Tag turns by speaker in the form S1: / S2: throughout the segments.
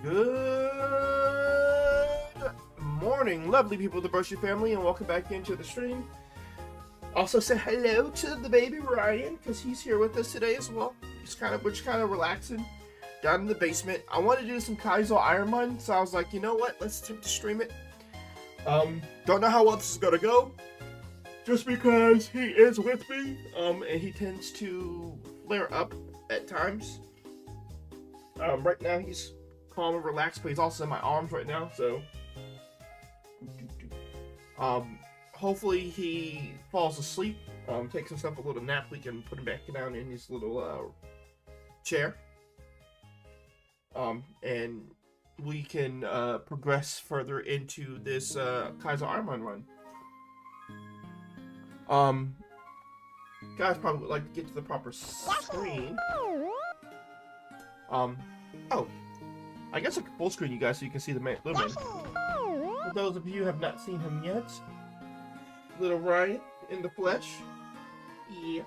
S1: Good morning, lovely people of the Brushy family, and welcome back into the stream. Also say hello to the baby Ryan, because he's here with us today as well. We're just kind of relaxing down in the basement. I wanted to do some Kaizo Iron Man, so I was like, you know what? Let's attempt to stream it. Don't know how well this is gonna go, just because he is with me, and he tends to flare up at times. Right now he's calm and relaxed, but he's also in my arms right now, so hopefully he falls asleep, takes himself a little nap. We can put him back down in his little chair, and we can progress further into this Kaiser Armand run. Guys probably would like to get to the proper screen. Oh, I guess I can full screen you guys so you can see the little man. For those of you who have not seen him yet, little Ryan in the flesh. Yeah.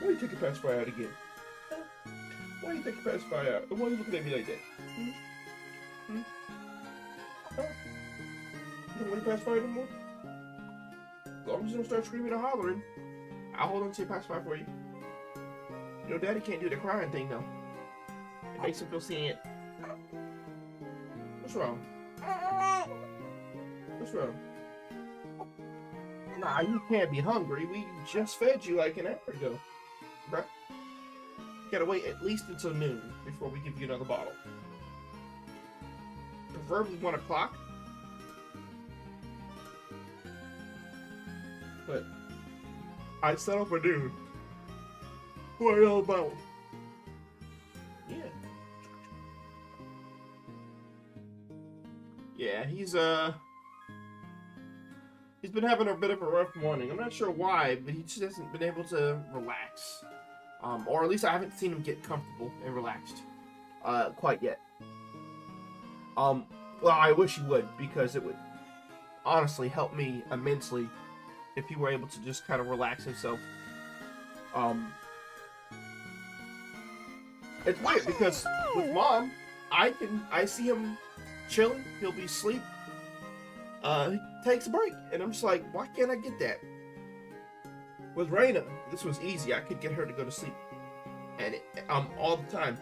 S1: Why are you taking pacifier out again? Why are you taking pacifier out? Why are you looking at me like that? You don't want to pacifier no more? As long as you don't start screaming or hollering, I'll hold on to your pacifier for you. You know, Daddy can't do the crying thing though. It makes him feel sad. What's wrong? What's wrong? Nah, you can't be hungry. We just fed you like an hour ago. Bruh. You gotta wait at least until noon before we give you another bottle. Preferably 1 o'clock. But I settled for noon. For a little bottle. Yeah. Yeah, he's been having a bit of a rough morning. I'm not sure why, but he just hasn't been able to relax. Or at least I haven't seen him get comfortable and relaxed quite yet. Well, I wish he would, because it would honestly help me immensely if he were able to just kind of relax himself. It's weird because with Mom, I see him chilling. He'll be asleep. He takes a break, and I'm just like, why can't I get that? With Raina, this was easy. I could get her to go to sleep, and all the time.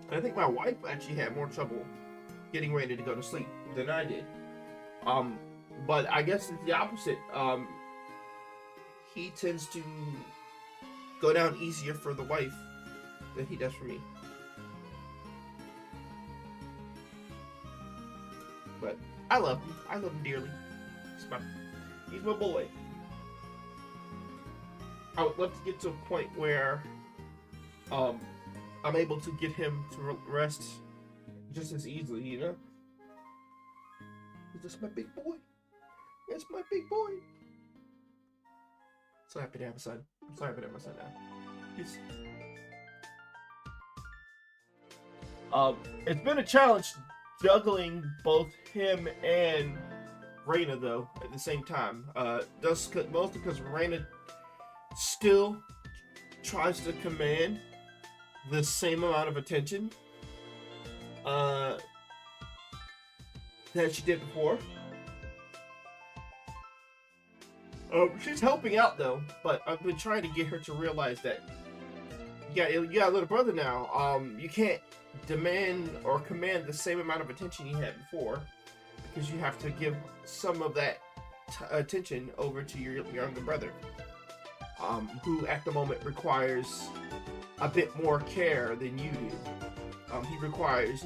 S1: And I think my wife actually had more trouble getting Raina to go to sleep than I did. But I guess it's the opposite. He tends to go down easier for the wife than he does for me. But I love him. I love him dearly. He's my boy. I would love to get to a point where I'm able to get him to rest just as easily, you know? That's my big boy. That's my big boy. So happy to have a son. I'm so happy to have my son now. It's been a challenge juggling both him and Raina though at the same time. Mostly because Raina still tries to command the same amount of attention that she did before. She's helping out though, but I've been trying to get her to realize that you got a little brother now. You can't demand or command the same amount of attention you had before, because you have to give some of that attention over to your younger brother, who at the moment requires a bit more care than you do. He requires,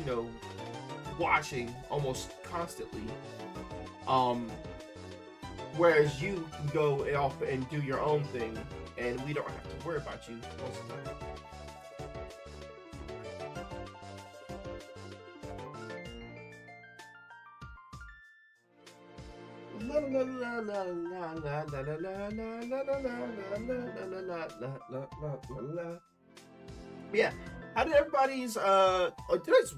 S1: watching almost constantly. Whereas you can go off and do your own thing, and we don't have to worry about you most of the time. Yeah. How did everybody's today's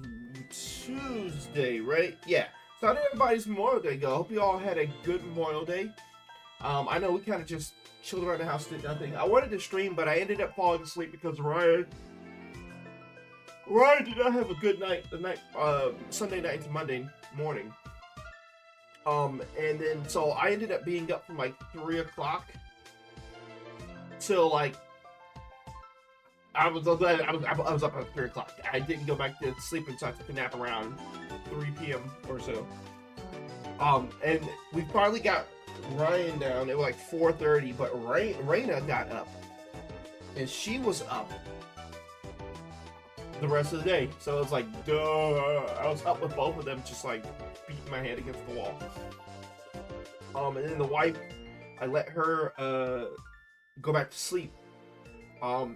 S1: Tuesday, right? Yeah. So how did everybody's Memorial Day go? I hope you all had a good Memorial Day. I know we kind of just chilled around the house, did nothing. I wanted to stream, but I ended up falling asleep because Ryan Ryan did not have a good night. Sunday night to Monday morning. And then so I ended up being up from like 3 o'clock till like I was up at 3 o'clock. I didn't go back to sleep until I took a nap around 3 p.m. or so. And we finally got Ryan down. It was like 4:30, but Raina got up, and she was up the rest of the day. So it was like, duh. I was up with both of them, just like beating my head against the wall. And then the wife, I let her go back to sleep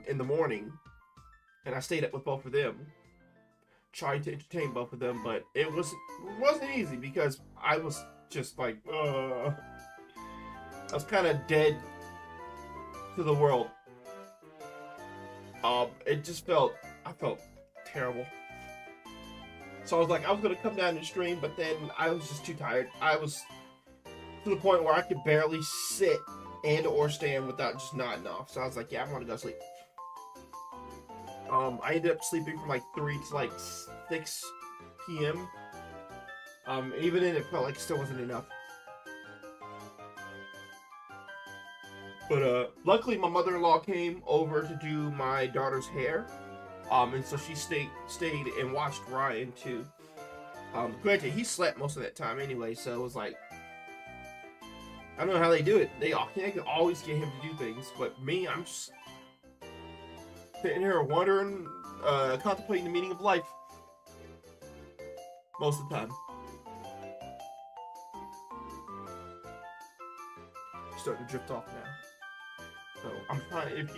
S1: in the morning, and I stayed up with both of them, trying to entertain both of them, but it wasn't easy because I was just like, I was kind of dead to the world. I felt terrible. So I was like, I was gonna come down and stream, but then I was just too tired. I was to the point where I could barely sit and or stand without just nodding off. So I was like, yeah, I'm gonna go sleep. I ended up sleeping from like 3 to like 6 p.m. Even then, it felt like it still wasn't enough. But luckily, my mother-in-law came over to do my daughter's hair, and so she stayed and watched Ryan too. Granted, he slept most of that time anyway, so it was like, I don't know how they do it. They can always get him to do things, but me, I'm just sitting here wondering, contemplating the meaning of life most of the time. Starting to drift off now. So I'm trying. If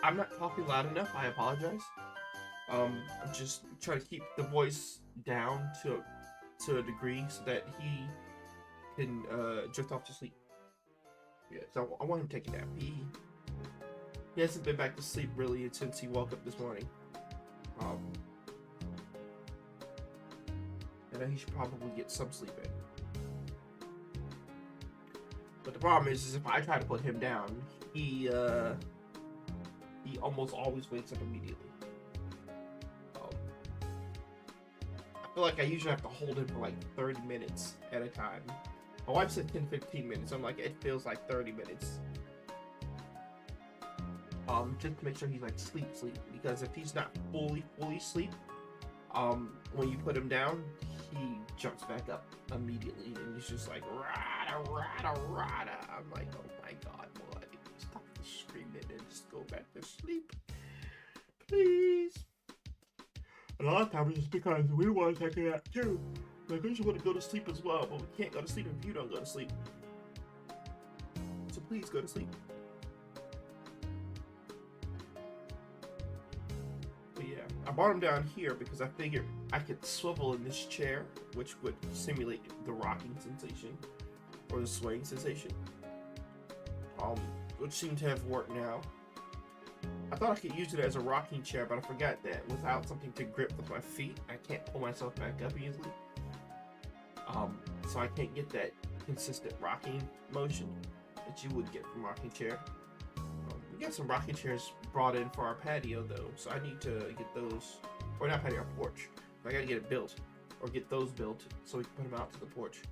S1: I'm not talking loud enough, I apologize. I'm just trying to keep the voice down to a degree so that he can drift off to sleep. Yeah, so I want him to take a nap. He hasn't been back to sleep really since he woke up this morning. And he should probably get some sleep in. But the problem is if I try to put him down, he almost always wakes up immediately. I feel like I usually have to hold him for like 30 minutes at a time. My wife said 10-15 minutes. I'm like, it feels like 30 minutes. Just to make sure he's like sleep. Because if he's not fully asleep, when you put him down, he jumps back up immediately, and he's just like rada. I'm like, oh my god, boy, stop screaming and just go back to sleep, please. A lot of times it's because we want to take a nap too. Like, we just want to go to sleep as well, but we can't go to sleep if you don't go to sleep. So please go to sleep. But yeah, I brought him down here because I figured I could swivel in this chair, which would simulate the rocking sensation or the swaying sensation. Which seemed to have worked now. I thought I could use it as a rocking chair, but I forgot that without something to grip with my feet, I can't pull myself back up easily. So I can't get that consistent rocking motion that you would get from a rocking chair. We got some rocking chairs brought in for our patio though, so I need to get those, or not patio, our porch. I gotta get it built, or get those built so we can put them out to the porch.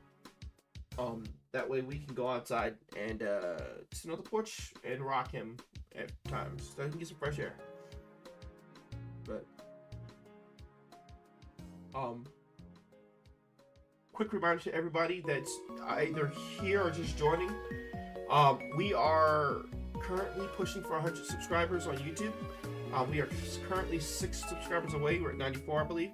S1: That way we can go outside and sit on the porch and rock him at times so I can get some fresh air. But quick reminder to everybody that's either here or just joining. We are currently pushing for 100 subscribers on YouTube. We are currently 6 subscribers away. We're at 94, I believe.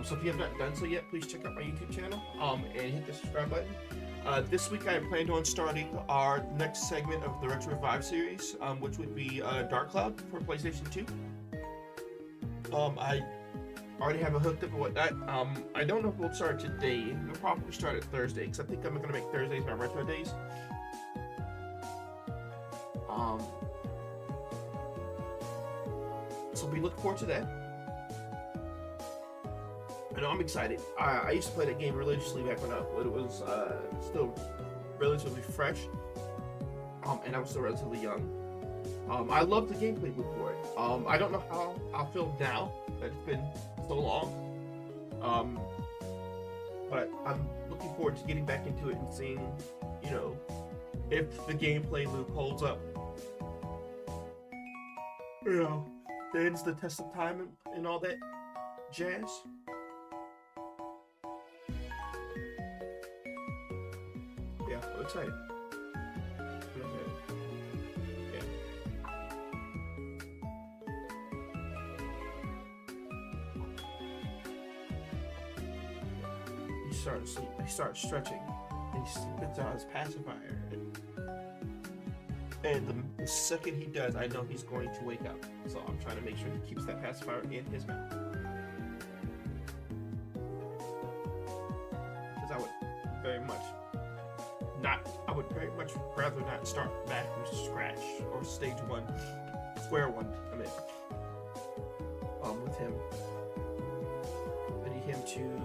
S1: So if you have not done so yet, please check out my YouTube channel and hit the subscribe button. This week I planned on starting our next segment of the Retro Revive series, which would be Dark Cloud for PlayStation 2. I already have it hooked up and whatnot. I don't know if we'll start today. We'll probably start it Thursday, because I think I'm going to make Thursdays my retro days. So we look forward to that. I know I'm excited. I used to play that game religiously back when it was still relatively fresh, and I was still relatively young. I love the gameplay loop for it. I don't know how I'll feel now that it's been so long. But I'm looking forward to getting back into it and seeing, you know, if the gameplay loop holds up. You know, stands the test of time and all that jazz. Yeah, I'm excited. Yeah. He starts stretching, and he spits out his pacifier. And the second he does, I know he's going to wake up. So I'm trying to make sure he keeps that pacifier in his mouth. Because I would very much rather not start back from scratch or stage one, square one. I mean, with him. I need him to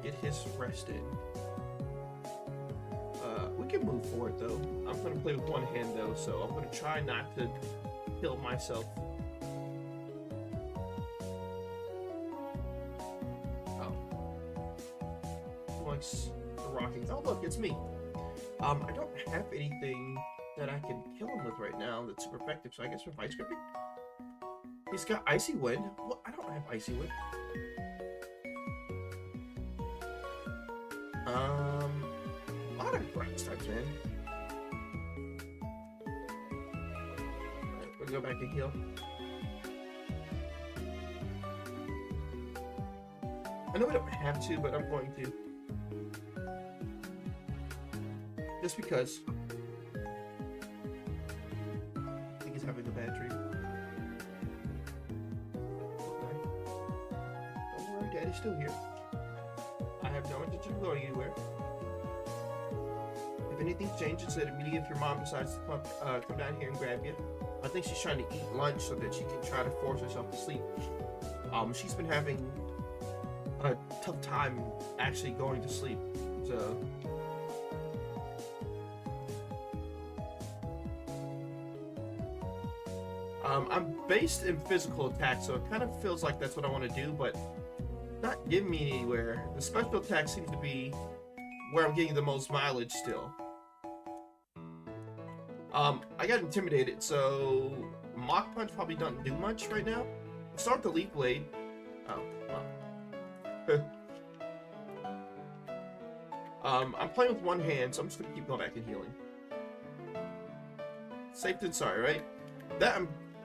S1: get his rest in. We can move forward though. I'm gonna play with one hand though, so I'm gonna try not to kill myself. Oh. Who likes the rocking? Oh look, it's me. I don't have anything that I can kill him with right now that's super effective, so I guess for vice gripping. He's got Icy Wind. Well, I don't have Icy Wind. A lot of grass types, man. Alright, we'll go back and heal. I know I don't have to, but I'm going to. Just because. I think he's having a bad dream. Don't worry, Daddy's still here. I have no intention of going anywhere. If anything changes, that immediately if your mom decides to come down here and grab you. I think she's trying to eat lunch so that she can try to force herself to sleep. She's been having a tough time actually going to sleep. So I'm based in physical attack, so it kind of feels like that's what I want to do, but not getting me anywhere. The special attack seems to be where I'm getting the most mileage still. I got intimidated, so Mach Punch probably doesn't do much right now. Start the Leaf Blade. Oh, well. I'm playing with one hand, so I'm just gonna keep going back and healing. Safe than sorry, right?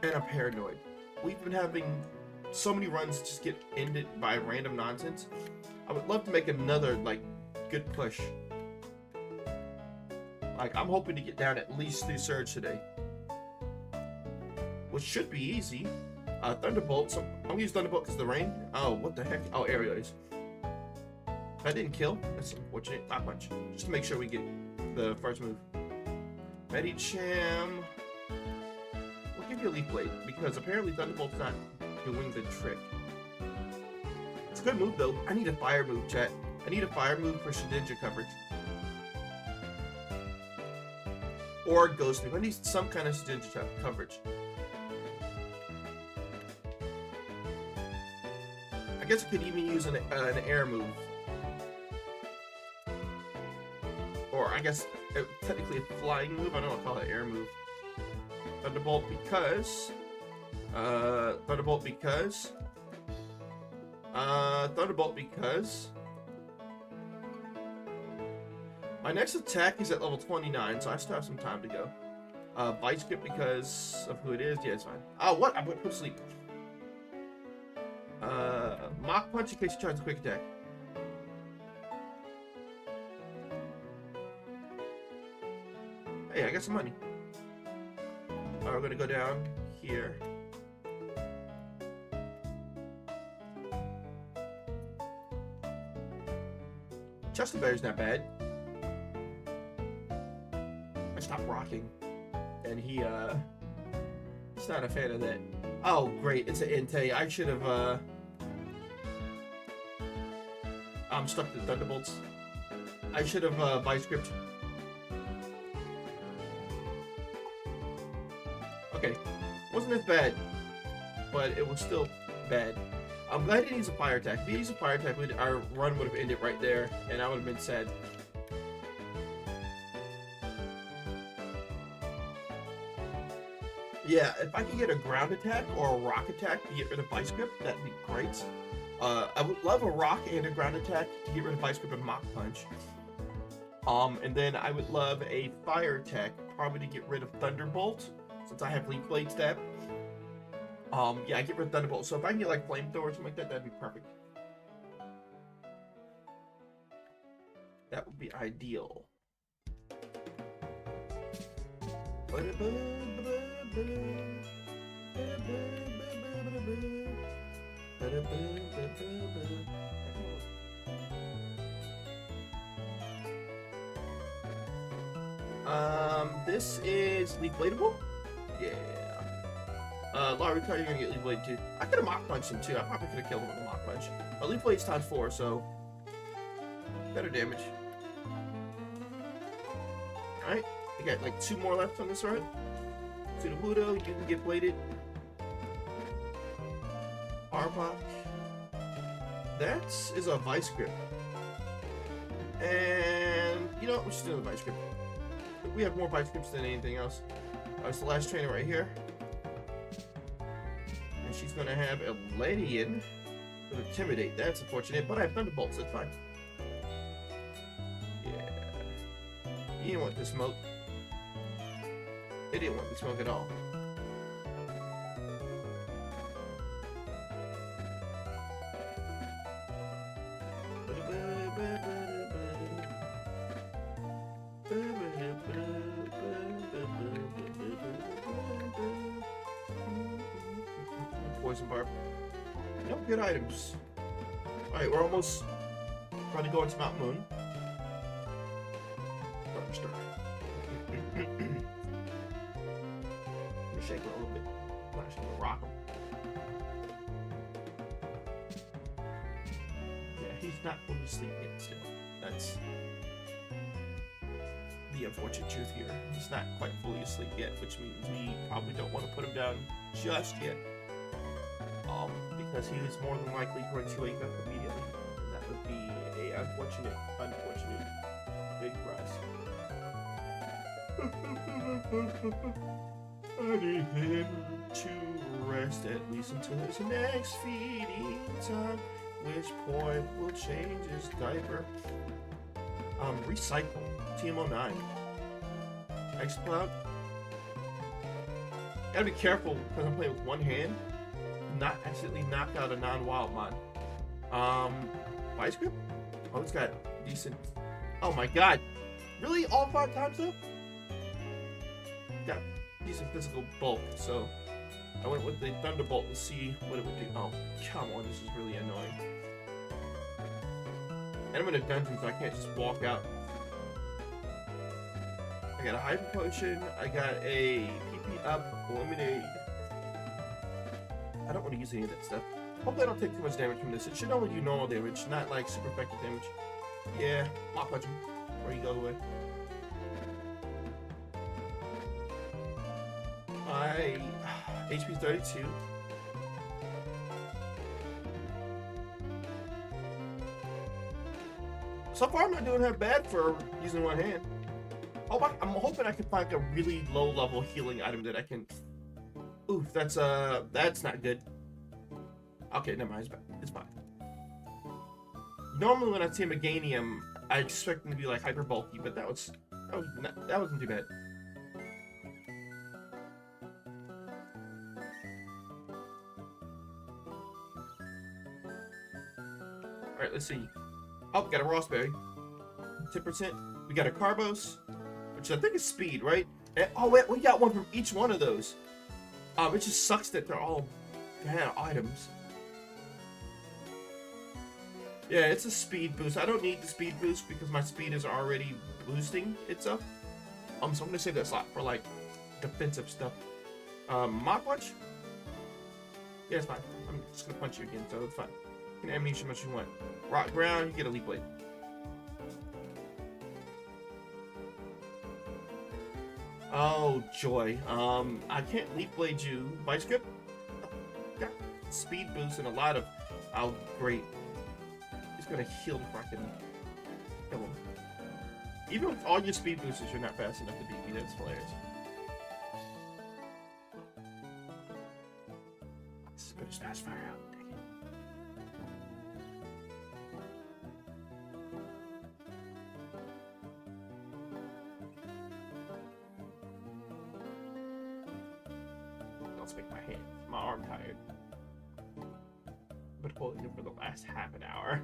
S1: And I'm paranoid. We've been having so many runs just get ended by random nonsense. I would love to make another, like, good push. Like, I'm hoping to get down at least 3 Surge today. Which should be easy. Thunderbolt. So I'm gonna use Thunderbolt because of the rain. Oh, what the heck? Oh, aerial is. That didn't kill. That's unfortunate. Not much. Just to make sure we get the first move. Medicham. We'll give you a Leaf Blade because apparently Thunderbolt's not doing the trick. It's a good move though. I need a fire move, chat. I need a fire move for Shedinja coverage. Or Ghost move. I need some kind of Shedinja coverage. I guess I could even use an air move. Or I guess technically a flying move. I don't want to call it air move. Thunderbolt because... Thunderbolt because... Thunderbolt because... My next attack is at level 29, so I still have some time to go. Vice Grip because of who it is. Yeah, it's fine. Oh, what? I'm going to put to sleep. Mach Punch in case he tries a quick attack. Hey, I got some money. We're going to go down here. Chester Bear's not bad. I stopped rocking. And he's not a fan of that. Oh, great. It's an Entei. I should have, I'm stuck to Thunderbolts. I should have, Vice Gripped. okay. Wasn't as bad, but it was still bad. I'm glad he needs a fire attack. If he needs a fire attack, our run would have ended right there, and I would have been sad. Yeah, if I could get a ground attack or a rock attack to get rid of Vice Grip, that'd be great. I would love a rock and a ground attack to get rid of Vice Grip and Mach Punch. And then I would love a fire attack, probably to get rid of Thunderbolt, since I have Leaf Blade Stab. Yeah, I get rid of Thunderbolt. So if I can get like Flamethrower or something like that, that'd be perfect. That would be ideal. This is Leaf Bladeable? Yeah. Larry, you're gonna get Leaf Blade too. I could have Mach Punched him too. I probably could have killed him with a Mach Punch. But Leaf Blade's times 4, so better damage. Alright, we got like 2 more left on this run. To the Pluto, you can get bladed. Arbok. That is a Vice Grip. And you know what? We're just doing a Vice Grip. We have more Vice Grips than anything else. It's the last trainer right here. And she's going to have a Ledian with Intimidate. That's unfortunate, but I have Thunderbolts. That's fine. Yeah. You didn't want the smoke. It didn't want the smoke at all. Poison Barb. Nope, good items. Alright, we're almost trying to go into Mount Moon. Thunderstorm. Shake it a little bit. I'm actually gonna rock him. Yeah, he's not fully asleep yet still. That's the unfortunate truth here. He's not quite fully asleep yet, which means we probably don't want to put him down just yet. Because he is more than likely going to wake up immediately. And that would be a unfortunate big prize. I need him to rest at least until his next feeding time, which point will change his diaper. Recycle. TMO9. X-Cloud. Gotta be careful because I'm playing with one hand. Not accidentally knock out a non-wild mod. Vice Grip? Oh, it's got decent. Oh my god. Really? All 5 times though? Got decent physical bulk, so I went with the Thunderbolt to see what it would do. Oh, come on, this is really annoying. And I'm in a dungeon, so I can't just walk out. I got a Hyper Potion, I got a PP Up Lemonade. I don't want to use any of that stuff. Hopefully I don't take too much damage from this. It should only do normal damage, not like super effective damage. Yeah, Mach Punch him. Or you go the way. My HP 32. So far I'm not doing that bad for using one hand. Oh, I'm hoping I can find a really low level healing item that I can. Oof, that's not good. Okay, never mind, it's fine. Normally when I see a Meganium, I expect them to be like hyper bulky, but that wasn't too bad. Alright, let's see. Oh, we got a Rossberry. 10%. We got a Carbos, which I think is speed, right? And, oh, wait, we got one from each one of those. It just sucks that they're all bad items. Yeah, it's a speed boost. I don't need the speed boost because my speed is already boosting itself. So I'm gonna save that slot for like defensive stuff. Mach Punch? Yeah, it's fine. I'm just gonna punch you again, so it's fine. You can ammunition much you want. Rock Ground, you get a Leaf Blade. Oh joy. I can't leap blade you. Vice grip. Got speed boost and a lot of. Oh great. He's gonna heal before I can kill him. Even with all your speed boosters, you're not fast enough to beat me. That's hilarious. Let's put his fast fire out. Dang it. Let's make my arm tired. I've been holding him for the last half an hour.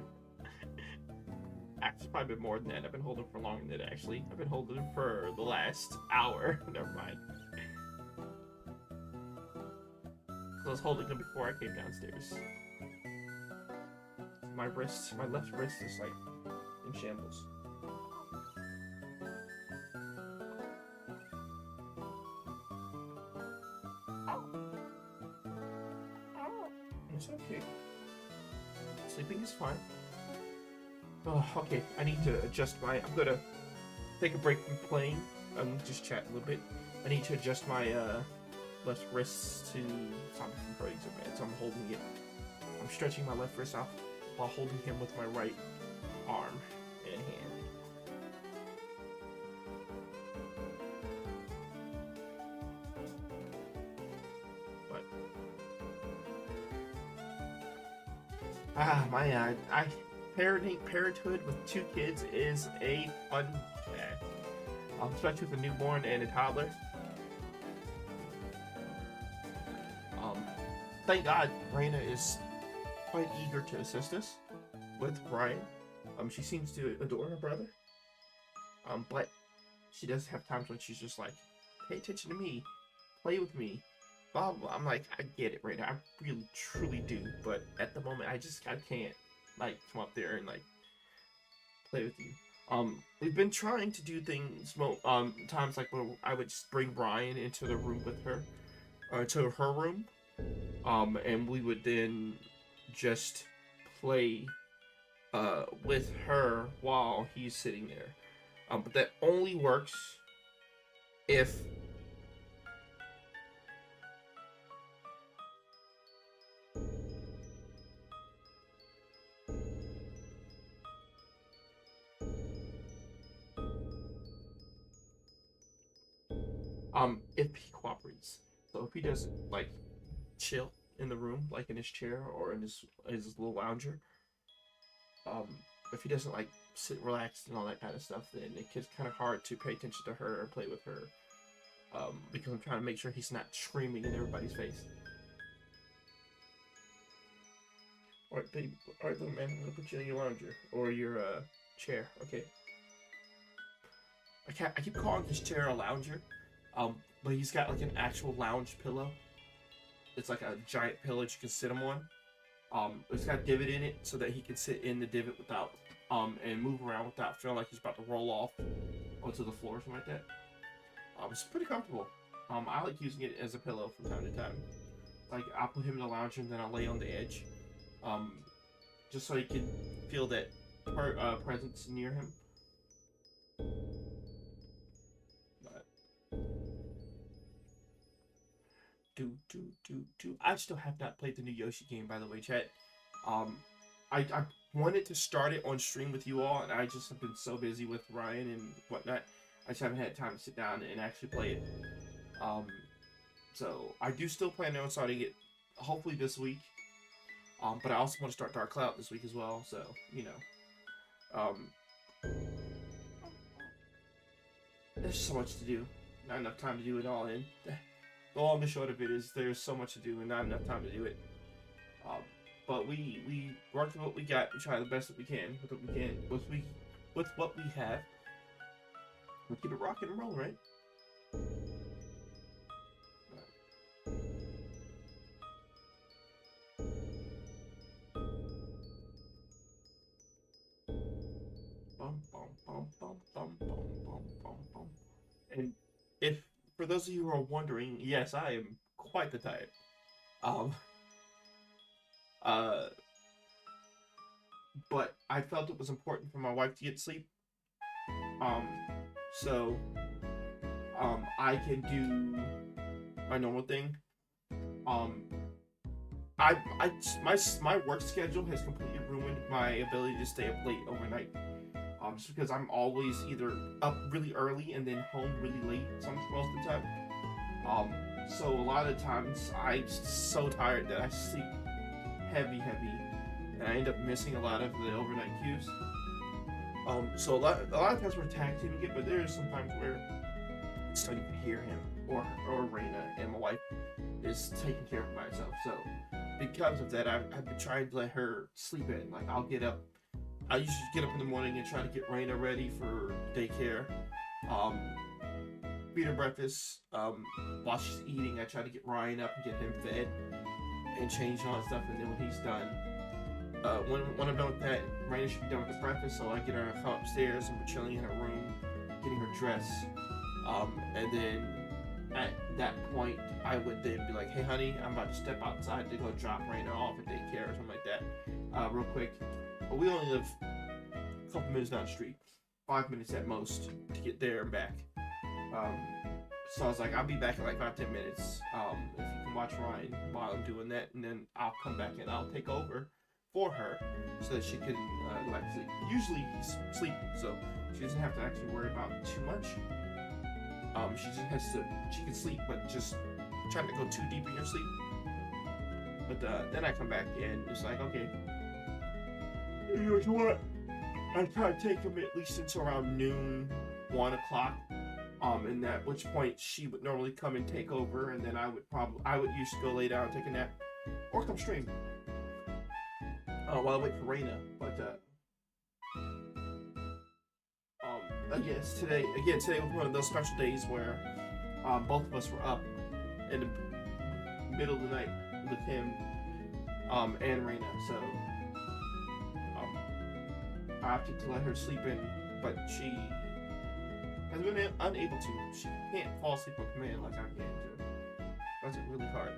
S1: Actually, probably been more than that. I've been holding for longer than that, actually. I've been holding him for the last hour. Never mind. I was holding him before I came downstairs. My left wrist is like in shambles. It's okay. Sleeping is fine. Oh, okay, I need to adjust I'm gonna take a break from playing. I'm just chat a little bit. I need to adjust my left wrist to stop me from hurting so bad, so I'm holding it. I'm stretching my left wrist out while holding him with my right arm and hand. But parenthood with 2 kids is a fun especially with a newborn and a toddler. Thank God Raina is quite eager to assist us with Brian. She seems to adore her brother. But she does have times when she's just like, pay attention to me, play with me, blah blah. I'm like, I get it, Raina, I really truly do, but at the moment I can't like come up there and like play with you. We've been trying to do things times like when I would just bring Brian into the room with her, or to her room, and we would then just play with her while he's sitting there. But that only works if if he cooperates. So if he doesn't like chill in the room, like in his chair or in his little lounger, if he doesn't like sit relaxed and all that kind of stuff, then it gets kind of hard to pay attention to her or play with her. Because I'm trying to make sure he's not screaming in everybody's face. Alright, baby. Alright, little man. I'm gonna put you in your lounger or your chair. Okay. I keep calling his chair a lounger. But he's got like an actual lounge pillow. It's like a giant pillow that you can sit him on. It's got a divot in it so that he can sit in the divot without and move around without feeling like he's about to roll off onto the floor or something like that. It's pretty comfortable. I like using it as a pillow from time to time. Like I'll put him in the lounger and then I'll lay on the edge, just so he can feel that presence near him. I still have not played the new Yoshi game, by the way, chat. I wanted to start it on stream with you all, and I just have been so busy with Ryan and whatnot. I just haven't had time to sit down and actually play it. So I do still plan on starting it, hopefully this week. But I also want to start Dark Cloud this week as well. So you know, there's so much to do, not enough time to do it all in. The long and short of it is there's so much to do and not enough time to do it. But we work with what we got. We try the best that we can with what we can with what we have. We keep it rocking and rolling, right? And if for those of you who are wondering, yes, I am quite the type. But I felt it was important for my wife to get sleep. So I can do my normal thing. Um, my work schedule has completely ruined my ability to stay up late overnight. Just because I'm always either up really early and then home really late, most of the time. So a lot of the times I'm so tired that I sleep heavy, and I end up missing a lot of the overnight cues. So a lot of times we're tag teaming it, but there are some times where I just don't even hear him or Raina, and my wife is taking care of it by herself. So because of that, I've been trying to let her sleep in. Like I usually get up in the morning and try to get Raina ready for daycare. Feed her breakfast. While she's eating, I try to get Ryan up and get him fed and change all that stuff. And then when he's done, when I'm done with that, Raina should be done with the breakfast. So I get her to come upstairs and we're chilling in her room, getting her dressed. And then at that point, I would then be like, "Hey, honey, I'm about to step outside to go drop Raina off at daycare or something like that, real quick." But we only live a couple minutes down the street, 5 minutes at most to get there and back. So I was like, I'll be back in like 5-10 minutes. If you can watch Ryan while I'm doing that, and then I'll come back and I'll take over for her so that she can go back to sleep. Usually he's sleeping, so she doesn't have to actually worry about too much. She just she can sleep, but just trying to go too deep in your sleep. But then I come back and it's like, okay, you know what? I try to take him at least until around noon, 1 o'clock. And at which point she would normally come and take over, and then I would usually go lay down and take a nap, or come stream while I wait for Raina. But again, today was one of those special days where both of us were up in the middle of the night with him and Raina. So I opted to let her sleep in, but she has been unable to. She can't fall asleep on command like I can do. That's really hard.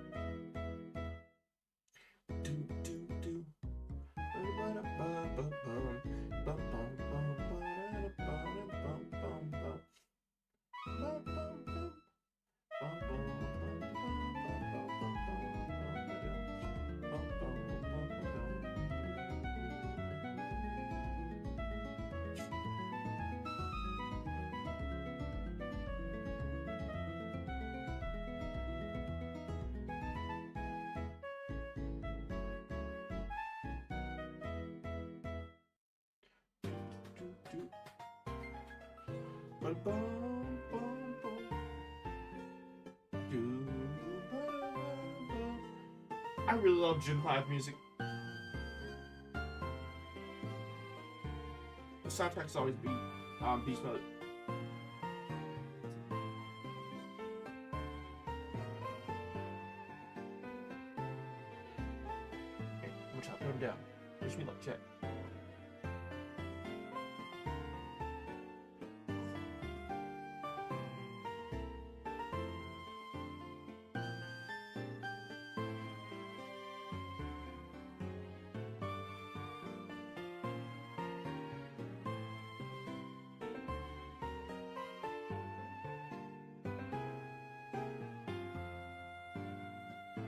S1: I really love June 5 music. The soundtrack's always beast mode. Okay, I'm gonna try to put him down. Wish me luck, check.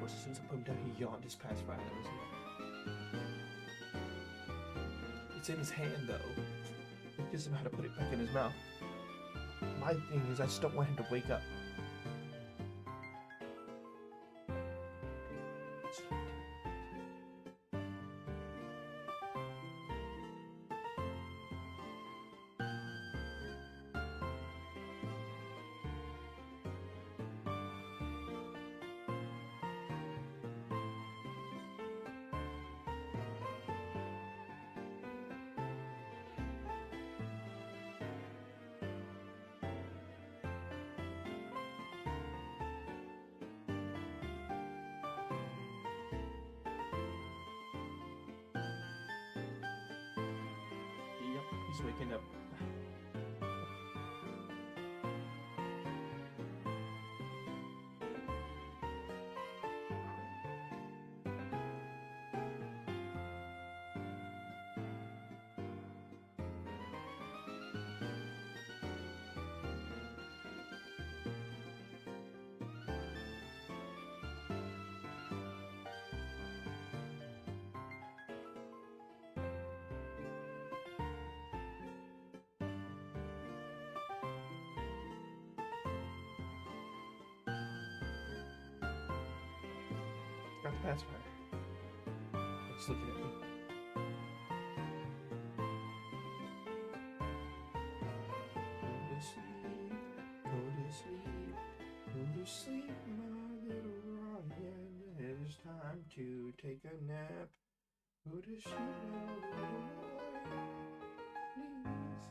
S1: As soon as I put him down, he yawned his pacifier. It's in his hand, though. He doesn't know how to put it back in his mouth. My thing is, I just don't want him to wake up. He's waking up. Got the pacifier. It's looking at me. Go to sleep, go to sleep, go to sleep, my little Ryan. It's time to take a nap. Go to sleep, my little Ryan. Please.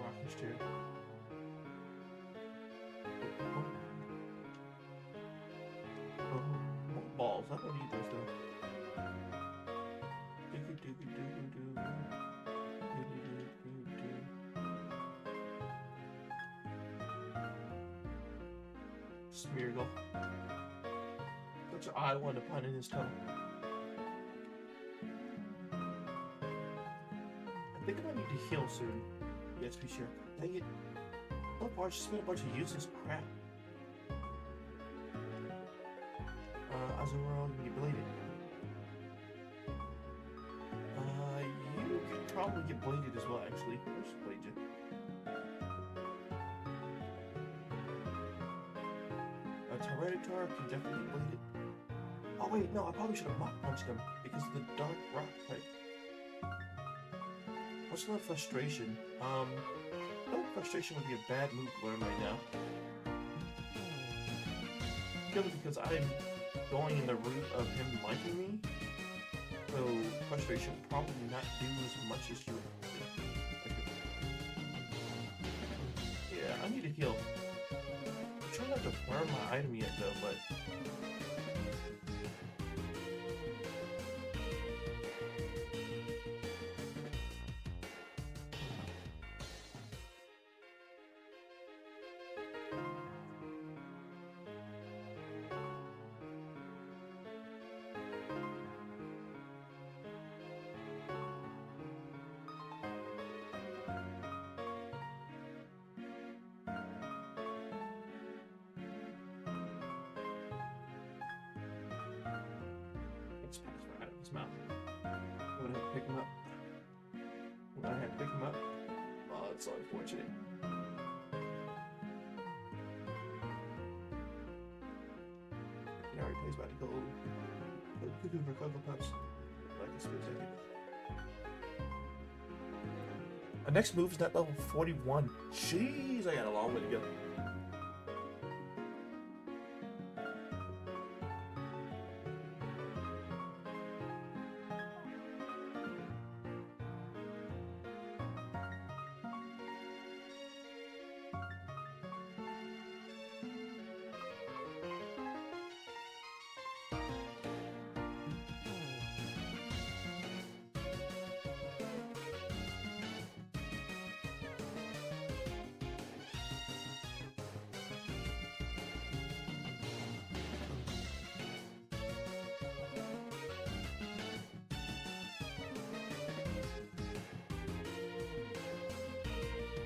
S1: Rocking chair. Balls. I don't need those though. Smeargle. Such an odd one to put in his tongue. I think I might need to heal soon. Yes, be sure. Dang it. So far, it's just been a bunch of useless crap. Azumarill, you get bladed. You could probably get bladed as well, actually. I'll just blade you. A Tyranitar can definitely get bladed. Oh wait, no, I probably should have Mach punched him because of the dark rock type. What's another frustration? No, frustration would be a bad move to learn right now. Purely because I'm going in the route of him liking me, so frustration would probably not do as much as you would think. Yeah, I need to heal. I'm trying not to burn my item yet though, but it's passed right out of his mouth. I'm gonna have to pick him up. I'm gonna have to pick him up. Oh, that's so unfortunate. You know, he's about to go cuckoo for Cocoa Puffs. Like a split second. Our next move is at level 41. Jeez, I got a long way to go.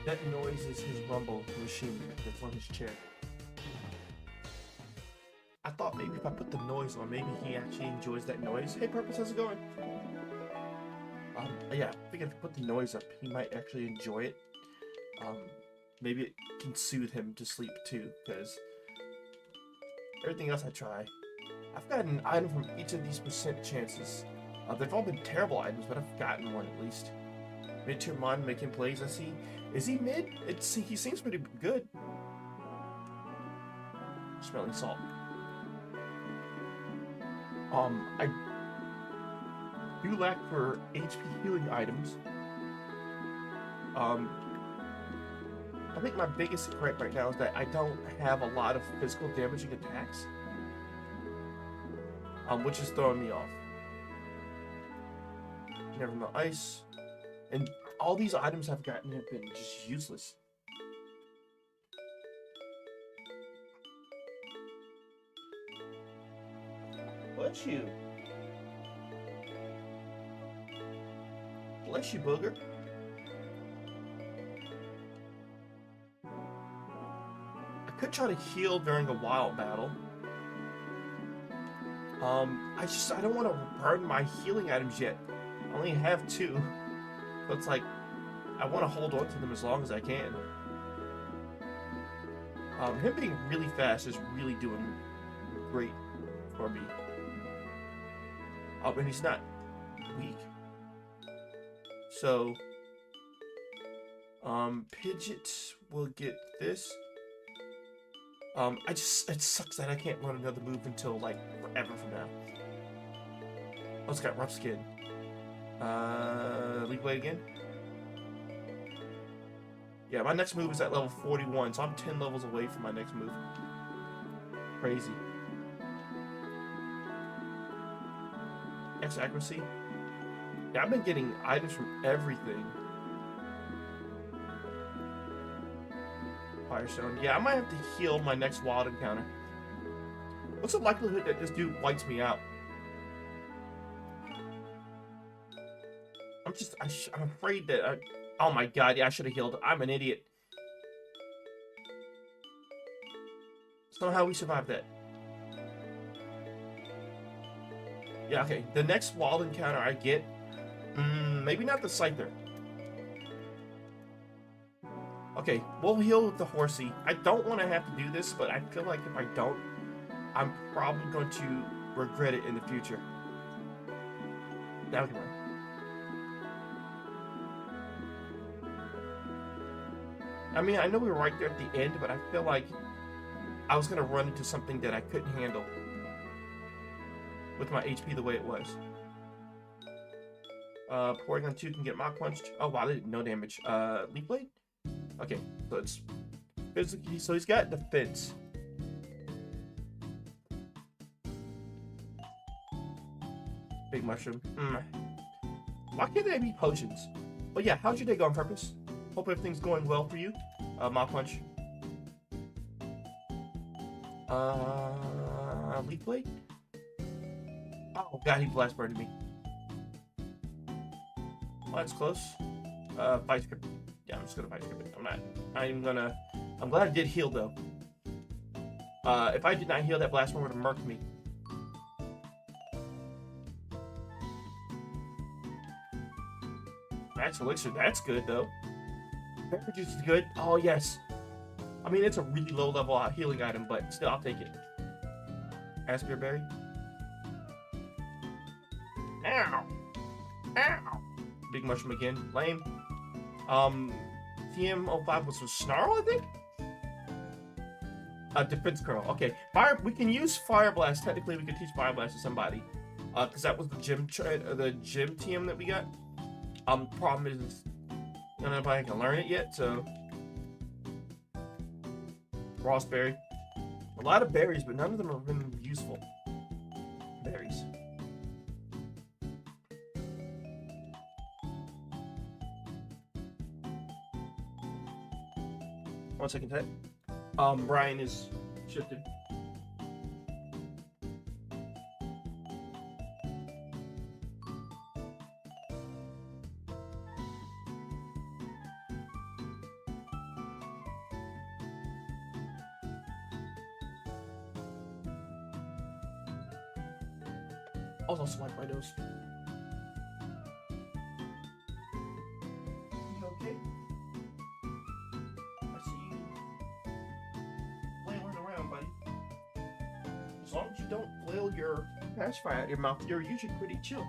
S1: That noise is his rumble machine that's on his chair. I thought maybe if I put the noise on, maybe he actually enjoys that noise. Hey, Purpose, how's it going? Yeah, I think if I put the noise up, he might actually enjoy it. Maybe it can soothe him to sleep too, because everything else I try, I've gotten an item from each of these percent chances. They've all been terrible items, but I've gotten one at least. Mid-tier mon making plays, I see. Is he mid? He seems pretty good. Smelling salt. I do lack for HP healing items. I think my biggest gripe right now is that I don't have a lot of physical damaging attacks. Which is throwing me off. Never know ice. And all these items I've gotten have been just useless. Bless you. Bless you, booger. I could try to heal during a wild battle. I don't want to burn my healing items yet. I only have 2. So it's like, I want to hold on to them as long as I can. Him being really fast is really doing great for me. And he's not weak. So, Pidgeot will get this. It sucks that I can't learn another move until, like, forever from now. Oh, it's got rough skin. League Blade again? Yeah, my next move is at level 41, so I'm 10 levels away from my next move. Crazy. X accuracy. Yeah, I've been getting items from everything. Firestone. Yeah, I might have to heal my next wild encounter. What's the likelihood that this dude wipes me out? I'm afraid that oh my god, yeah, I should have healed. I'm an idiot. Somehow we survived that. Yeah, okay. The next wild encounter I get, maybe not the Scyther. Okay, we'll heal with the Horsey. I don't want to have to do this, but I feel like if I don't, I'm probably going to regret it in the future. Now we can run. I mean, I know we were right there at the end, but I feel like I was going to run into something that I couldn't handle with my HP the way it was. Porygon 2 can get Mach Punched. Oh wow, they did no damage. Leaf Blade? Okay, so it's physically, so he's got defense. Big Mushroom. Why can't they be potions? But yeah, how'd your day go on purpose? Hope everything's going well for you. Mach Punch. Leaf Blade? Oh god, he blast birded me. Well, that's close. Vice Grip. Yeah, I'm just gonna Vice Grip it. I'm glad I did heal though. If I did not heal, that blast one would have murked me. Max Elixir, that's good though. Pepper Juice is good. Oh yes. I mean, it's a really low level healing item, but still, I'll take it. Aspir Berry. Ow! Ow! Big Mushroom again. Lame. TM05 was Snarl, I think? Defense Curl. Okay. Fire. We can use Fire Blast. Technically, we could teach Fire Blast to somebody. Because that was the gym TM that we got. Problem is, nobody can learn it yet, so... Frostberry. A lot of berries, but none of them have been useful. Berries. One second, Ted. Brian is shifted. Also swipe my nose. You okay? I see you flailing around, buddy. As long as you don't flail your pacifier out your mouth, you're usually pretty chill.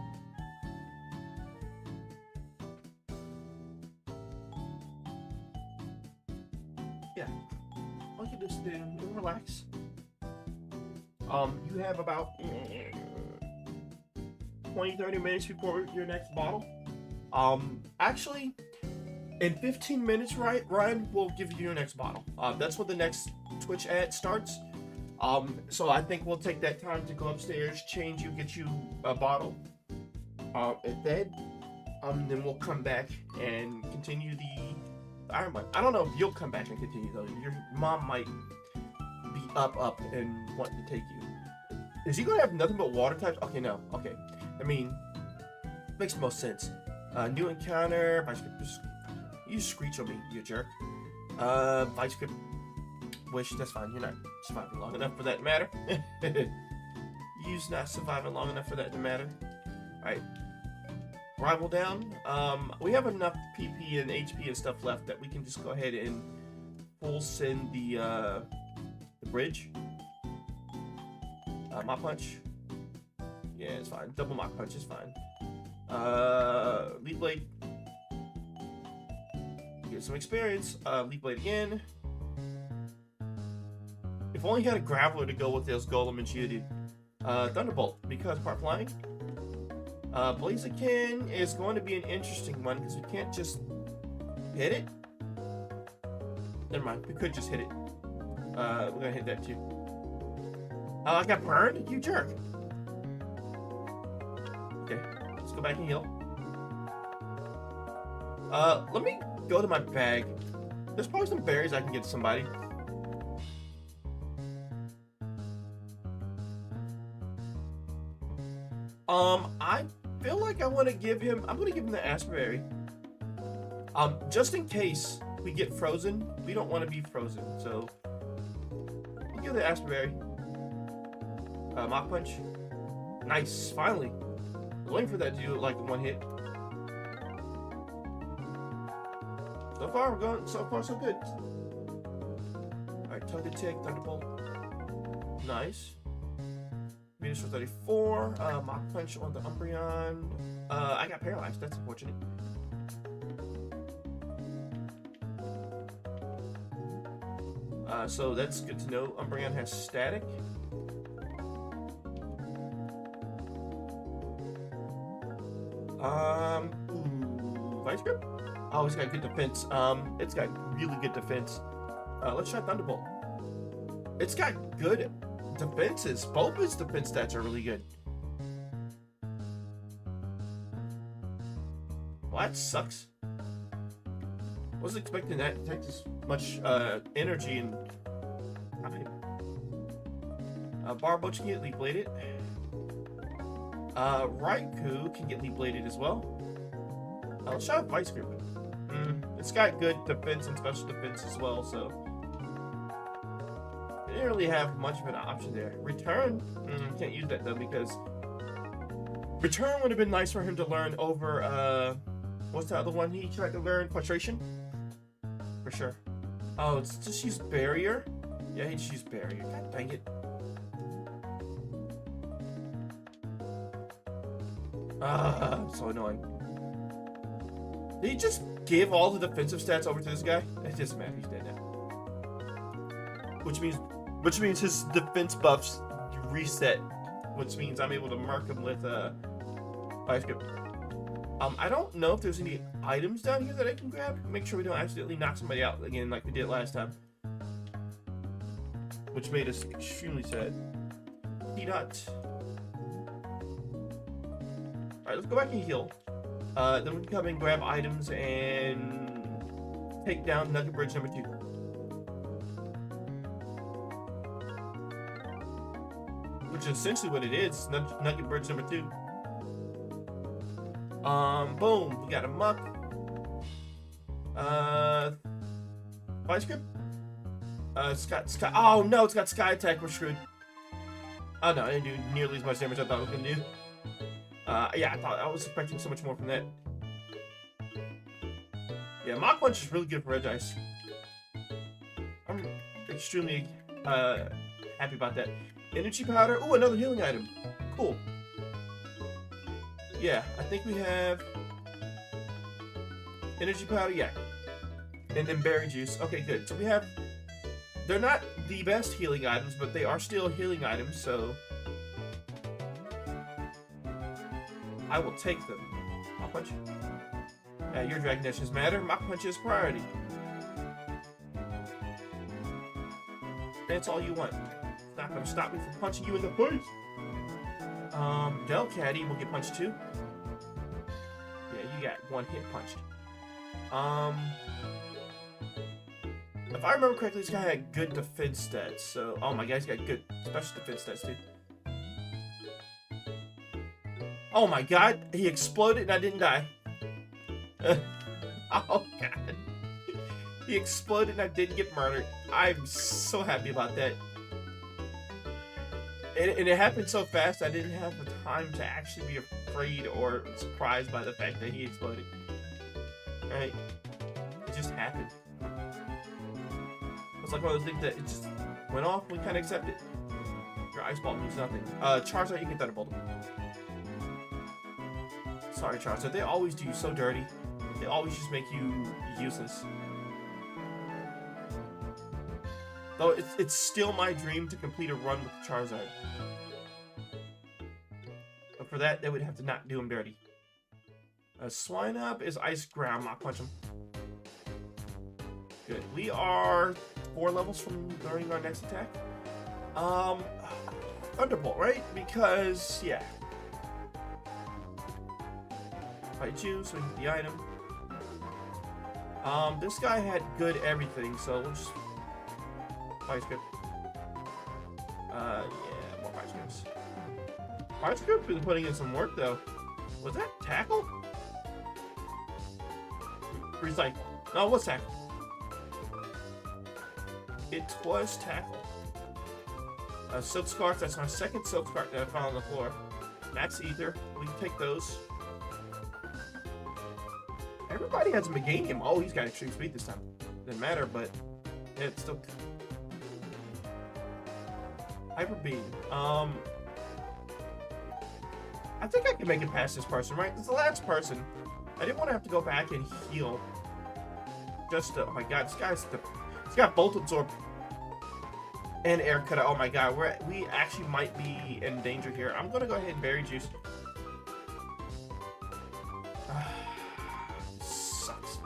S1: Yeah. Look at this thing. Relax. You have about 20-30 minutes before your next bottle. Actually, in 15 minutes, Ryan will give you your next bottle. That's when the next Twitch ad starts. So I think we'll take that time to go upstairs, change you, get you a bottle. And then we'll come back and continue the Iron Mine. I don't know if you'll come back and continue though. Your mom might be up and want to take you. Is he gonna have nothing but water types? Okay, no. Okay. I mean, makes the most sense. New encounter. Vice Grip. You screech on me, you jerk. Vice Grip. Wish. That's fine. You're not surviving long enough for that matter. You's not surviving long enough for that to matter. Alright. Rival down. We have enough PP and HP and stuff left that we can just go ahead and full send the bridge. Mach punch. Yeah, it's fine. Double mach punch is fine. Leaf blade. Get some experience. Leaf blade again. If only he had a graveler to go with his golem and shielded. Thunderbolt, because part flying. Blaziken is going to be an interesting one because we can't just hit it. Never mind, we could just hit it. We're gonna hit that too. I got burned? You jerk. Okay, let's go back and heal. Let me go to my bag. There's probably some berries I can get to somebody. I feel like I want to give him. I'm gonna give him the Asperberry. Just in case we get frozen, we don't want to be frozen. So, we'll give the Asperberry. Mach punch. Nice, finally. I was waiting for that to do like one hit. So far, we're going. So far, so good. All right, Tug and Tick, Thunderbolt. Nice. Venus for 34. Mach punch on the Umbreon. I got paralyzed. That's unfortunate. So that's good to know. Umbreon has static. Vice grip. Oh, it's got good defense. It's got really good defense. Let's try Thunderbolt. It's got good defenses. Both its defense stats are really good. Well, that sucks. Wasn't expecting that to take this much energy and time. Barboach can get leaf bladed. Raikou can get leaf bladed as well. Let's try Vice Grip. It's got good defense and special defense as well, so I didn't really have much of an option there. Return, can't use that though because Return would have been nice for him to learn over. What's the other one he tried to learn? Frustration, for sure. Oh, it's just use Barrier. Yeah, he just used Barrier. God dang it. So annoying. Did he just give all the defensive stats over to this guy? It doesn't matter, he's dead now. Which means his defense buffs reset. Which means I'm able to mark him with Vice Grip. I don't know if there's any items down here that I can grab. Make sure we don't accidentally knock somebody out again like we did last time. Which made us extremely sad. Peanut. Alright, let's go back and heal. Then we can come and grab items and take down Nugget Bridge number 2. Which is essentially what it is, Nugget Bridge number 2. Boom, we got a Muck. Vice Grip? Sky. Oh no, it's got Sky Attack, we're screwed. Oh no, I didn't do nearly as much damage as I thought I was gonna do. Yeah, I was expecting so much more from that. Yeah, Mach Punch is really good for Regice. I'm extremely happy about that. Energy Powder. Oh, another healing item. Cool. Yeah, I think we have Energy Powder. Yeah, and then Berry Juice. Okay, good. So we have. They're not the best healing items, but they are still healing items. So. I will take them. Mach Punch. Yeah, your Dragon Dashes matter. Mach Punch is priority. That's all you want. It's not gonna stop me from punching you in the face. Delcatty will get punched too. Yeah, you got one hit punched. If I remember correctly, this guy had good defense stats. So, oh my God, he's got good special defense stats too. Oh my God, he exploded and I didn't die. Oh God. He exploded and I didn't get murdered. I'm so happy about that. And it happened so fast, I didn't have the time to actually be afraid or surprised by the fact that he exploded. Right? It just happened. It's like one of those things that it just went off, we kind of accept it. Your ice ball means nothing. Charizard, you can Thunderbolt him. Sorry, Charizard, they always do you so dirty. They always just make you useless. Though it's still my dream to complete a run with Charizard. But for that, they would have to not do him dirty. Swinub is Ice Ground. Lock punch him. Good. We are 4 levels from learning our next attack. Thunderbolt, right? Because, yeah. Fight you, so we get the item. This guy had good everything, so we'll just... Fire script. Yeah, more fire scripts. Fire script is putting in some work, though. Was that tackle? Recycle. No, it was tackle. It was tackle. Silk Scarf, that's my second Silk Scarf that I found on the floor. Max Ether, we can take those. Everybody has a Meganium. Oh, he's got extreme speed this time. Didn't matter, but yeah, it's still... Hyper Beam. I think I can make it past this person, right? It's the last person. I didn't want to have to go back and heal. Just oh my god, he's got Bolt Absorb and Air Cut. Oh my god, we actually might be in danger here. I'm gonna go ahead and Berry Juice. Sucks.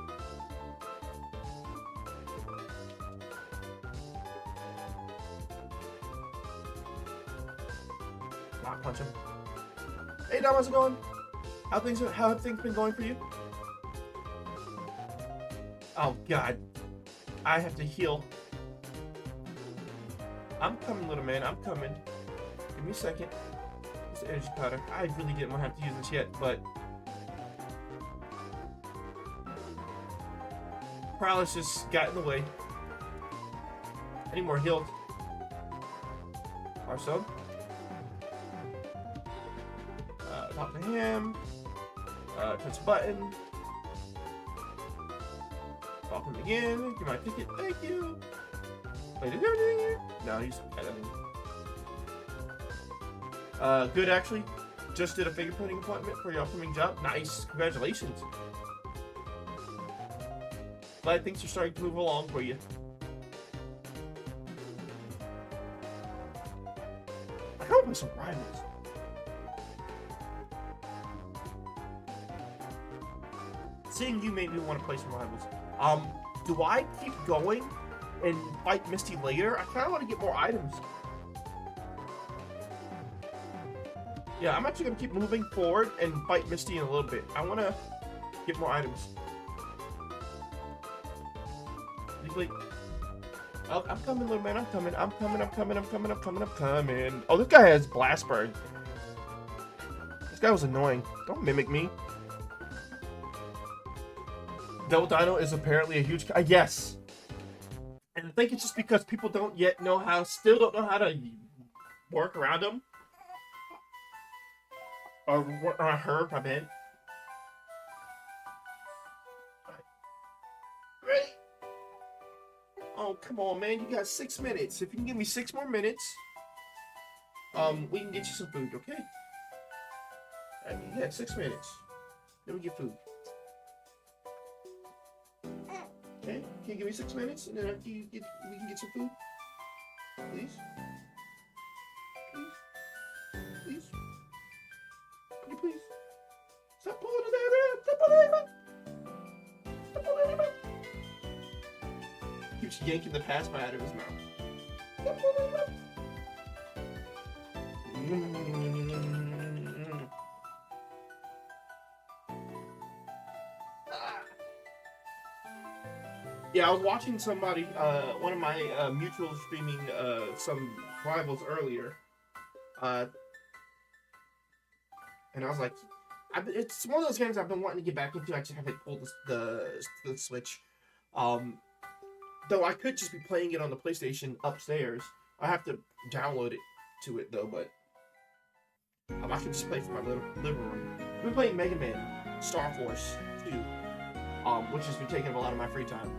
S1: Not punch him. Hey Dom, how's it going? How have things been going for you? Oh god. I have to heal. I'm coming, little man. I'm coming. Give me a second. It's the energy powder. I really didn't want to have to use this yet, but... Paralysis got in the way. I need more healed. Arso. Talk to him. Touch a button. Talk him again. Get my ticket. Thank you. Wait, did everything here? No, he's good actually. Just did a fingerprinting appointment for your upcoming job. Nice. Congratulations. Glad things are starting to move along for you. I hope with some rivals. Seeing you made me want to play some rivals. Do I keep going and fight Misty later? I kind of want to get more items. Yeah, I'm actually going to keep moving forward and fight Misty in a little bit. I want to get more items. Oh, I'm coming, little man. I'm coming. I'm coming. I'm coming. I'm coming. I'm coming. I'm coming. Oh, this guy has Blast Burn. This guy was annoying. Don't mimic me. Double Dino is apparently a huge... yes. And I think it's just because people don't yet know how... still don't know how to work around him. Or her, my bad. Ready? Oh, come on, man. You got 6 minutes. If you can give me 6 more minutes, we can get you some food, okay? I mean, yeah, 6 minutes. Then we get food. Okay, can you give me 6 minutes, and then after we can get some food? Please? Please? Please? Can you please? Stop pulling his hair out! Stop pulling his hair out! Stop pulling his hair out! Keeps yanking the plasma out of his mouth. Stop pulling his hair out! Yeah, I was watching somebody, one of my mutuals streaming some rivals earlier, and I was like, it's one of those games I've been wanting to get back into. I just haven't pulled the Switch. Though I could just be playing it on the PlayStation upstairs. I have to download it to it though, but I can just play for my little living room. I've been playing Mega Man Star Force 2, which has been taking up a lot of my free time.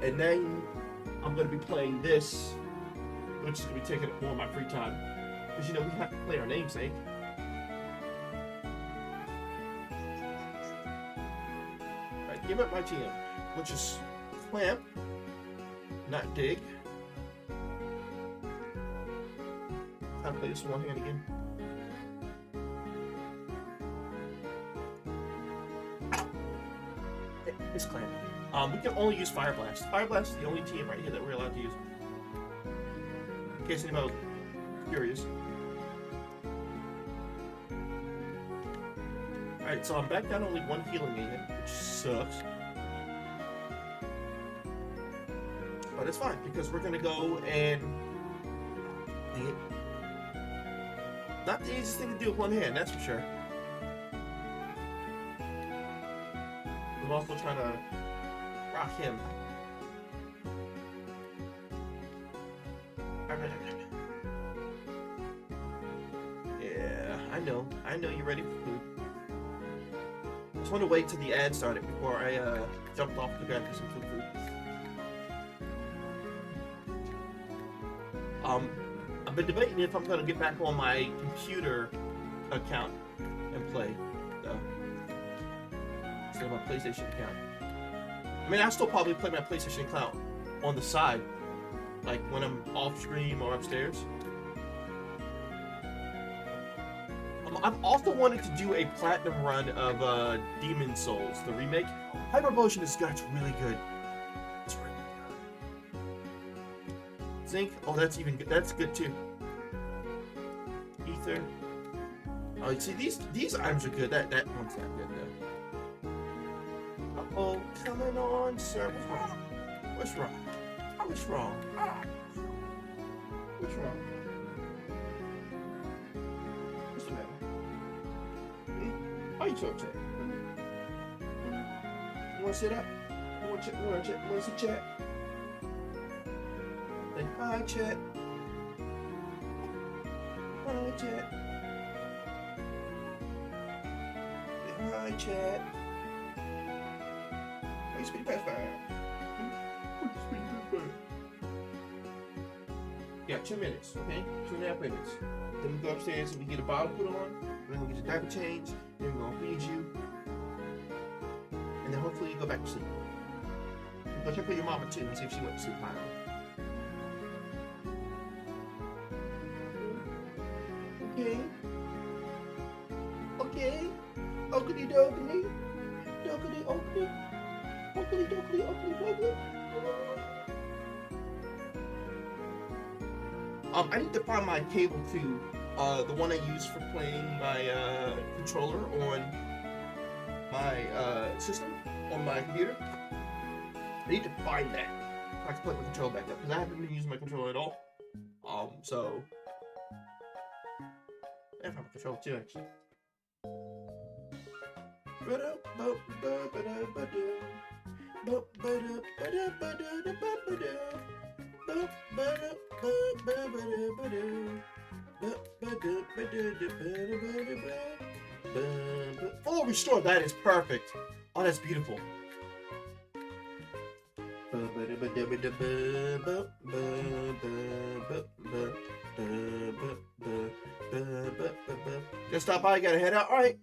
S1: And then I'm gonna be playing this, which is gonna be taking up more of my free time. Because you know we have to play our namesake. Alright, give up my TM, which is Clamp, not Dig. How to play this one hand again. It's Clamp. We can only use Fire Blast. Fire Blast is the only TM right here that we're allowed to use. In case anybody was curious. Alright, so I'm back down to only one healing agent, which sucks. But it's fine, because we're gonna go and... Not the easiest thing to do with one hand, that's for sure. I'm also trying to rock him. Yeah, I know you're ready for food. I just want to wait till the ad started before I jumped off the ground for some food. I've been debating if I'm gonna get back on my computer account and play instead of my PlayStation account. I mean, I still probably play my PlayStation account on the side, like when I'm off screen or upstairs. I've also wanted to do a platinum run of Demon Souls, the remake. Hyper Potion is really good. It's really good. Zinc, oh, that's even good. That's good too. Ether. Oh, you see these items are good. That one's not good though. Uh-oh, coming on, sir. What's wrong? What's wrong? What's wrong? What's the matter? Why are you so upset? You wanna sit up? You wanna sit chat? Say hi, chat. Hi, chat. Say hi, chat. Why you speaking past fire? Yeah, 2 minutes, okay? 2.5 minutes. Then we go upstairs and we get a bottle put on. Then we'll get your diaper change. Then we're gonna feed you. And then hopefully you go back to sleep. Go check on your mama too and see if she went to sleep finally. Okay. Okay. Oakley dokley. Dokley oakley. Oakley dokley oakley dokley. I need to find my cable to the one I use for playing my controller on my system, on my computer. I need to find that so I can put my controller back up, because I haven't been using my controller at all. So I have my controller too, actually. Oh, restore, that is perfect. Oh, that's beautiful. Just stop by, gotta head out. Alright.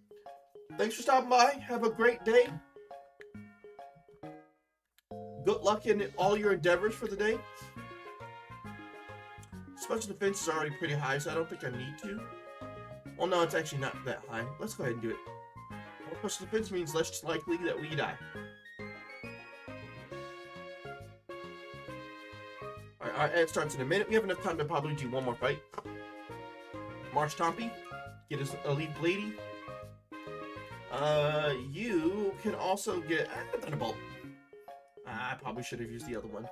S1: Thanks for stopping by. Have a great day. Good luck in all your endeavors for the day. Special defense is already pretty high, so I don't think I need to. Well, no, it's actually not that high. Let's go ahead and do it. More special defense means less likely that we die. Alright, our ad starts in a minute. We have enough time to probably do one more fight. March Tompy. Get his elite lady. You can also get a Thunderbolt. I probably should have used the other one.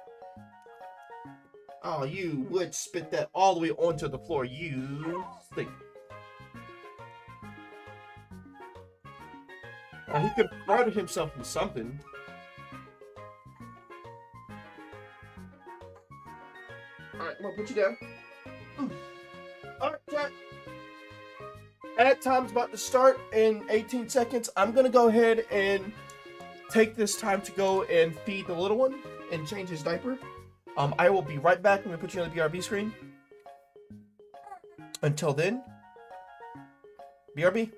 S1: Oh, you would spit that all the way onto the floor, you think. Oh, he could have guarded himself from something. Alright, I'm gonna put you down. Alright, Ad time's about to start in 18 seconds. I'm gonna go ahead and take this time to go and feed the little one and change his diaper. I will be right back. I'm gonna put you on the BRB screen. Until then, BRB.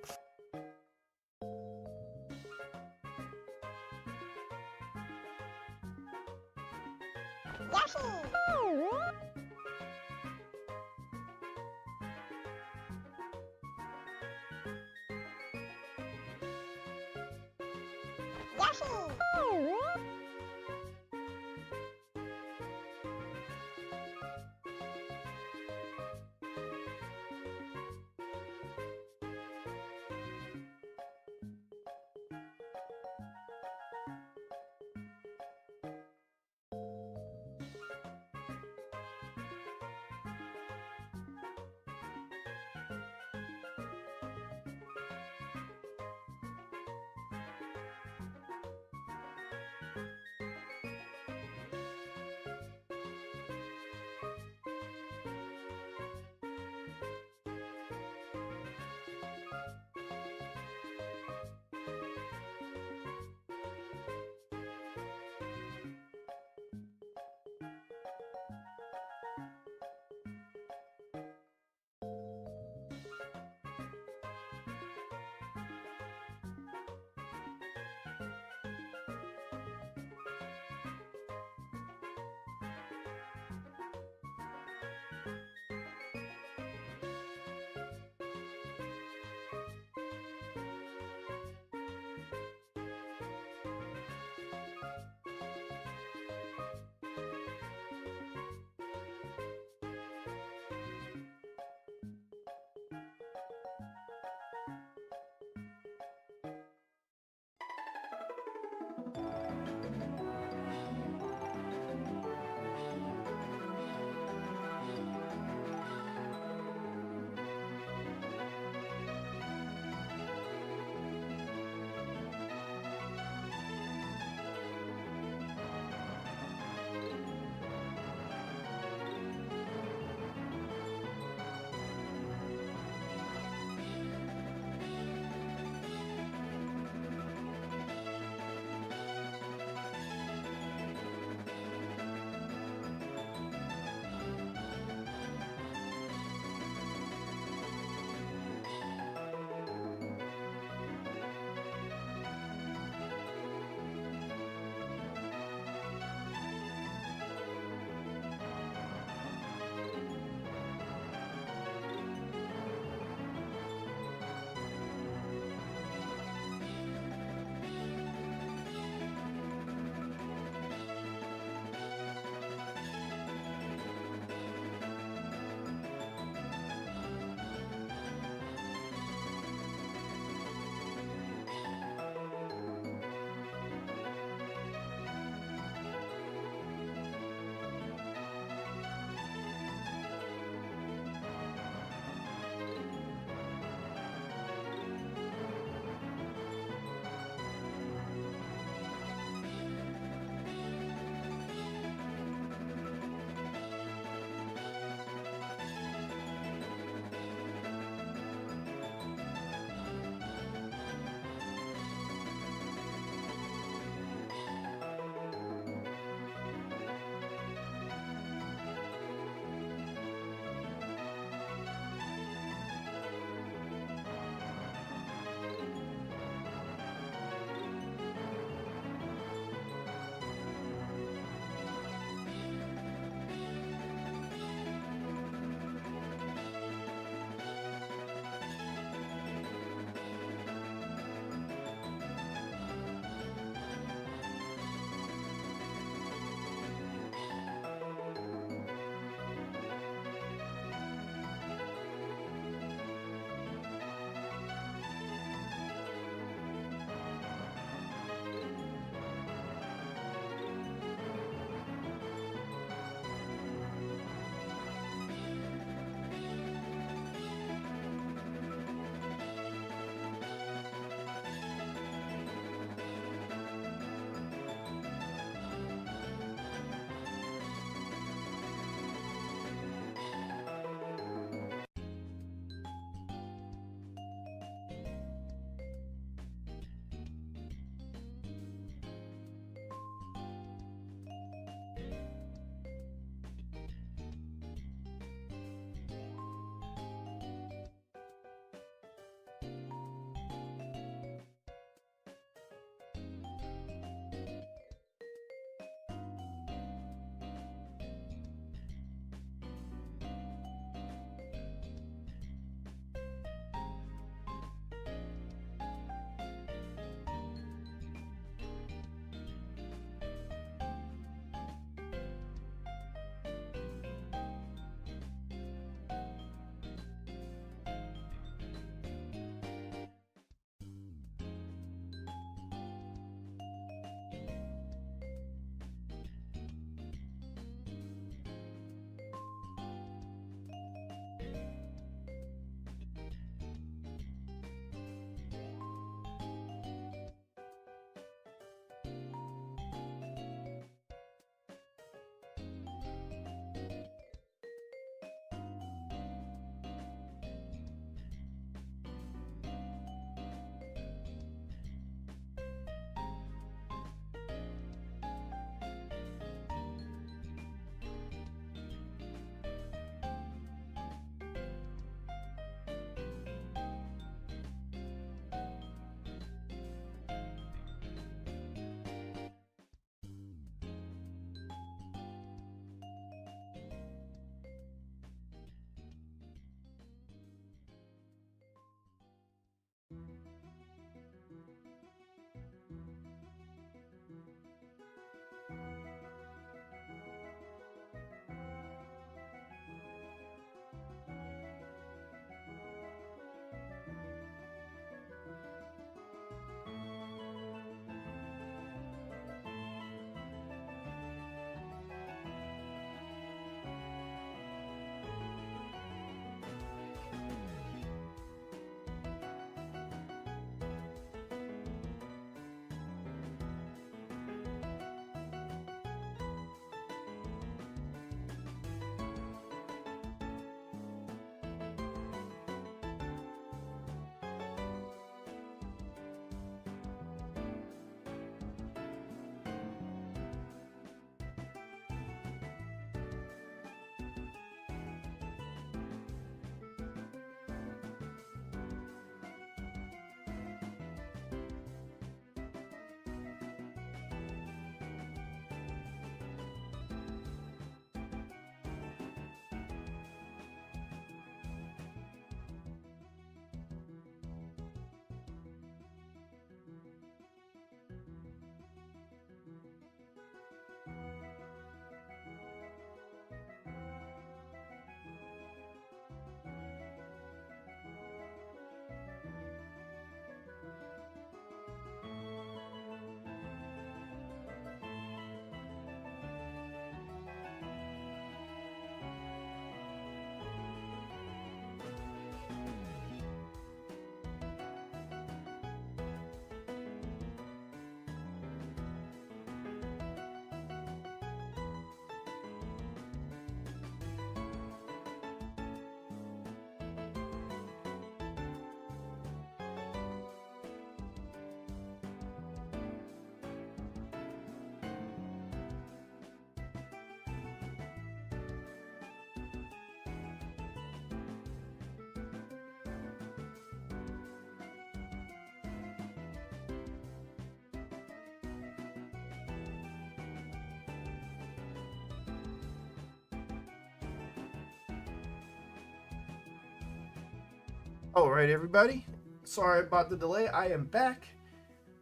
S1: All right, everybody. Sorry about the delay. I am back,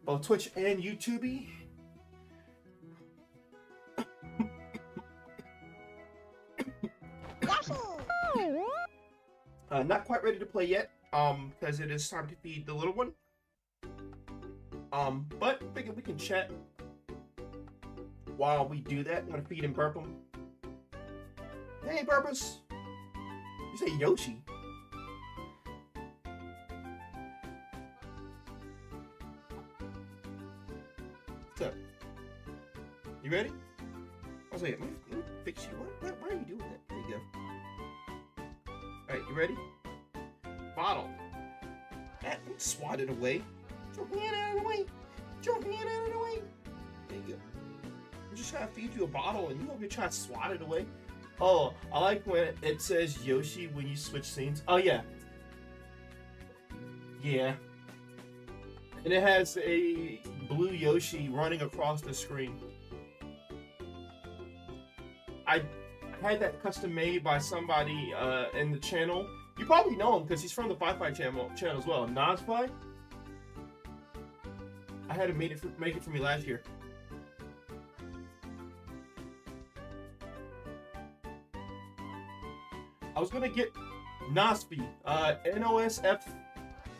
S1: both Twitch and YouTube. Not quite ready to play yet, because it is time to feed the little one. But I figure we can chat while we do that. I'm gonna feed and burp him. Hey, Burpus. You say Yoshi. What's up? You ready? I was like, let me fix you. Why are you doing that? There you go. Alright, you ready? Bottle. That swat it away. Get your hand out of the way. Get your hand out of the way. There you go. I'm just trying to feed you a bottle and you over here trying to swat it away. Oh, I like when it says Yoshi when you switch scenes. Oh, yeah. Yeah. And it has a blue Yoshi running across the screen. I had that custom made by somebody in the channel. You probably know him because he's from the Fi-Fi channel as well. Nosfi. I had him make it for me last year. I was gonna get Nosfi,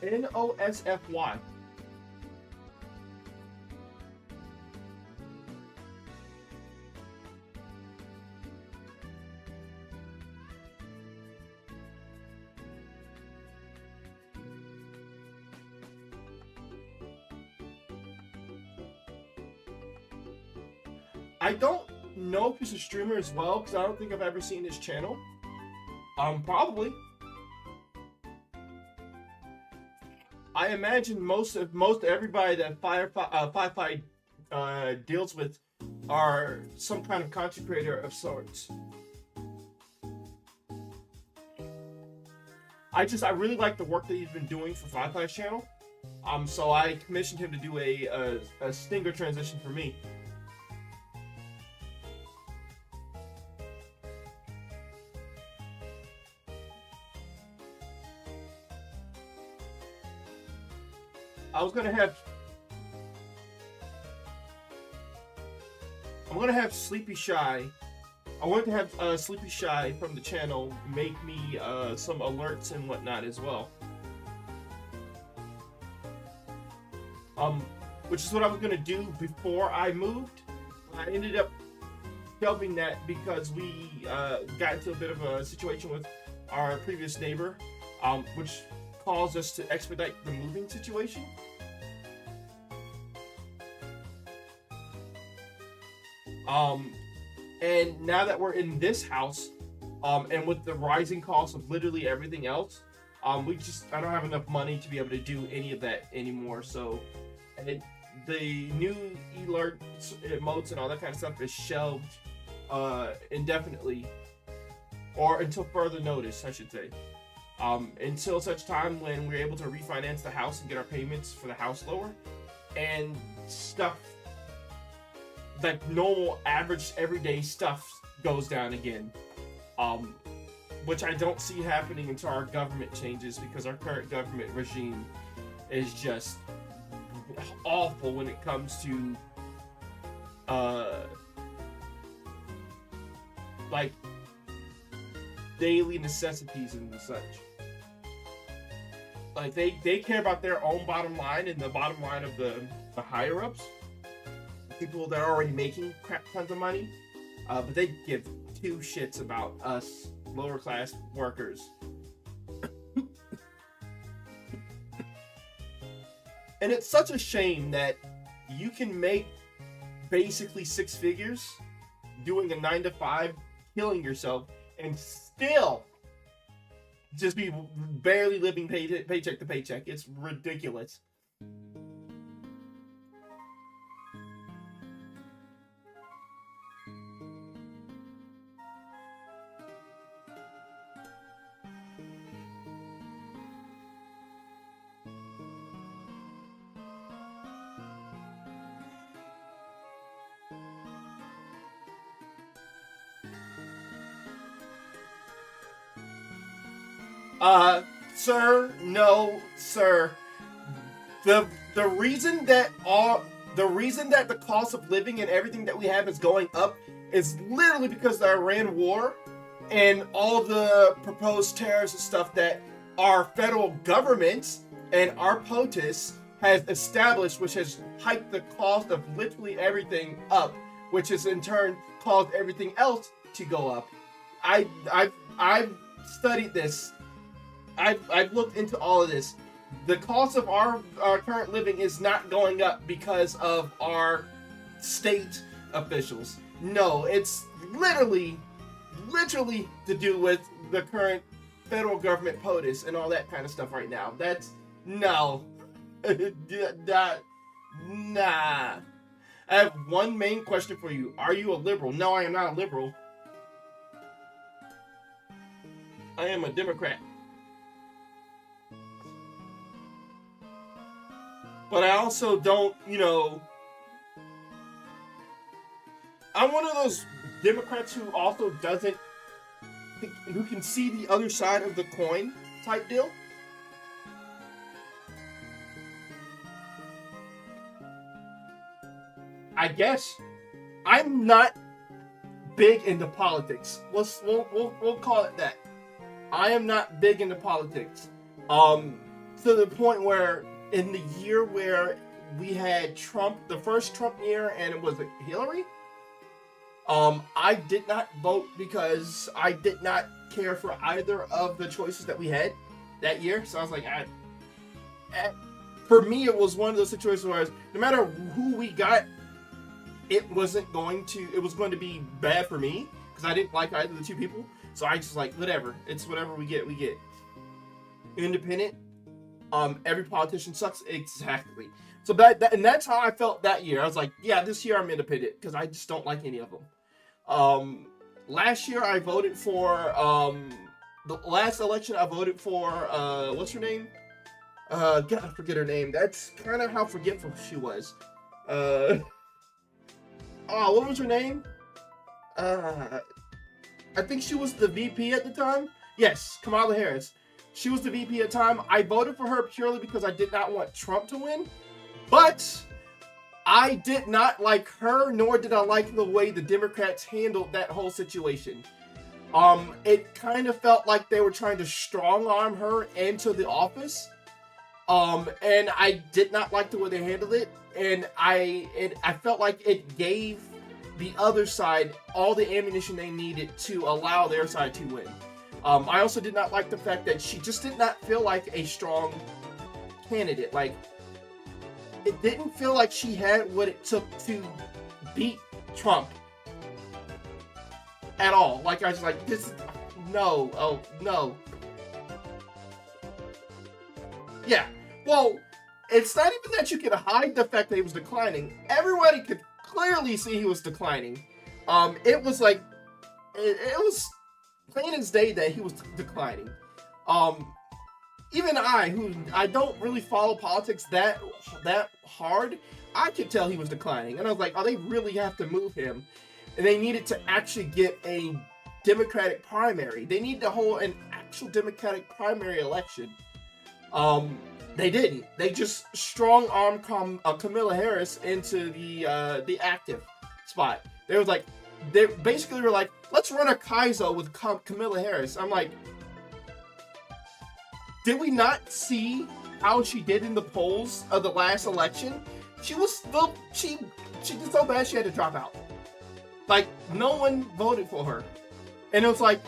S1: N-O-S-F-Y. I don't know if he's a streamer as well, because I don't think I've ever seen his channel. Probably. I imagine most everybody that Fi-Fi deals with are some kind of content creator of sorts. I really like the work that he's been doing for Fi-Fi's channel. So I commissioned him to do a stinger transition for me. I'm gonna have Sleepy Shy. I want to have Sleepy Shy from the channel make me some alerts and whatnot as well. Which is what I was gonna do before I moved. I ended up shelving that because we got into a bit of a situation with our previous neighbor, which caused us to expedite the moving situation. And now that we're in this house, and with the rising cost of literally everything else, I don't have enough money to be able to do any of that anymore. So, the new alert emotes and all that kind of stuff is shelved, indefinitely, or until further notice, I should say. Until such time when we're able to refinance the house and get our payments for the house lower, and stuff like normal, average, everyday stuff goes down again. Which I don't see happening until our government changes, because our current government regime is just awful when it comes to like daily necessities and such. Like they care about their own bottom line and the bottom line of the higher ups, people that are already making crap tons of money, but they give two shits about us lower class workers. And it's such a shame that you can make basically six figures doing a 9-to-5, killing yourself, and still just be barely living paycheck to paycheck. It's ridiculous. sir, no, sir. The reason that the cost of living and everything that we have is going up is literally because of the Iran war and all the proposed tariffs and stuff that our federal government and our POTUS has established, which has hiked the cost of literally everything up, which has in turn caused everything else to go up. I've studied this. I've looked into all of this. The cost of our current living is not going up because of our state officials. No, it's literally to do with the current federal government POTUS and all that kind of stuff right now. That's no. Nah. I have one main question for you. Are you a liberal? No, I am not a liberal. I am a Democrat. But I also don't, I'm one of those Democrats who also who can see the other side of the coin type deal. I guess I'm not big into politics. We'll call it that. I am not big into politics. To the point where in the year where we had Trump, the first Trump year, and it was Hillary, I did not vote because I did not care for either of the choices that we had that year. So I was like, for me, it was one of those situations where no matter who we got, it was going to be bad for me because I didn't like either of the two people. So I just like, whatever. It's whatever we get, we get. Independent. Every politician sucks. Exactly. So and that's how I felt that year. I was like, yeah, this year I'm independent because I just don't like any of them. Last year I voted for the last election I voted for what's her name? God, I forget her name. That's kind of how forgetful she was. What was her name? I think she was the VP at the time. Yes, Kamala Harris. She was the VP at the time. I voted for her purely because I did not want Trump to win. But I did not like her, nor did I like the way the Democrats handled that whole situation. It kind of felt like they were trying to strong-arm her into the office. And I did not like the way they handled it. And I felt like it gave the other side all the ammunition they needed to allow their side to win. I also did not like the fact that she just did not feel like a strong candidate. Like, it didn't feel like she had what it took to beat Trump at all. Like, I was like, no, oh, no. Yeah, well, it's not even that you could hide the fact that he was declining. Everybody could clearly see he was declining. It was like, it was plain as day that he was declining. Even who I don't really follow politics that hard, I could tell he was declining. And I was like, oh, they really have to move him. And they needed to actually get a Democratic primary. They need to hold an actual Democratic primary election. They didn't. They just strong-armed Kamala Harris into the active spot. They basically were like, let's run a Kaizo with Kamala Harris. I'm like, did we not see how she did in the polls of the last election? She did so bad she had to drop out. Like, no one voted for her. And it was like,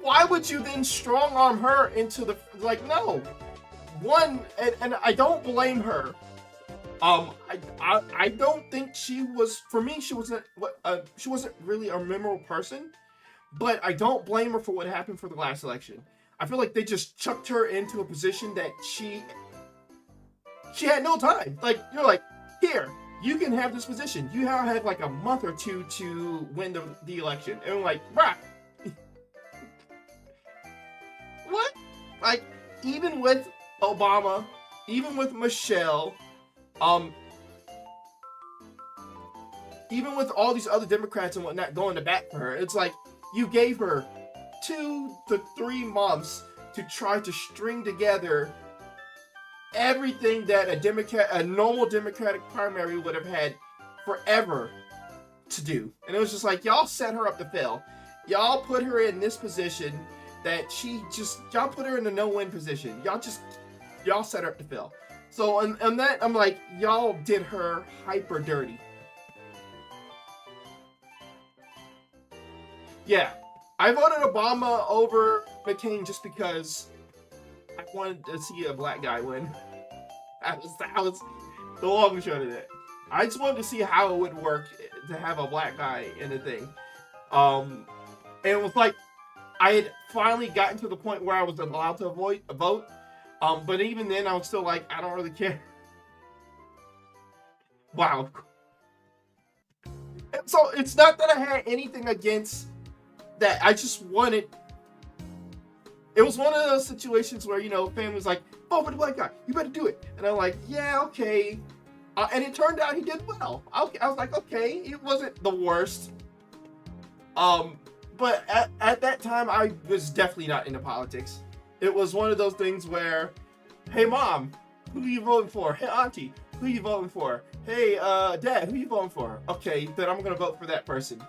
S1: why would you then strong-arm her into the, like, no. One, and I don't blame her. I don't think she was, for me, she wasn't really a memorable person, but I don't blame her for what happened for the last election. I feel like they just chucked her into a position that she had no time. Like, you're like, here, you can have this position. You now have like a month or two to win the election. And I'm like, bruh. What? Like, even with Obama, even with Michelle, even with all these other Democrats and whatnot going to bat for her, it's like you gave her 2 to 3 months to try to string together everything that a normal Democratic primary would have had forever to do. And it was just like, y'all set her up to fail. Y'all put her in this position that y'all put her in a no-win position. Y'all set her up to fail. So on that, I'm like, y'all did her hyper dirty. Yeah, I voted Obama over McCain just because I wanted to see a black guy win. That was the long and short of it. I just wanted to see how it would work to have a black guy in the thing. And it was like, I had finally gotten to the point where I was allowed to vote. But even then, I was still like, I don't really care. Wow. And so it's not that I had anything against that. I just wanted. It was one of those situations where, family's like, vote for the black guy. You better do it. And I'm like, yeah, okay. And it turned out he did well. I was like, okay, it wasn't the worst. But at that time, I was definitely not into politics. It was one of those things where, hey, Mom, who are you voting for? Hey, Auntie, who are you voting for? Hey, Dad, who are you voting for? Okay, then I'm going to vote for that person.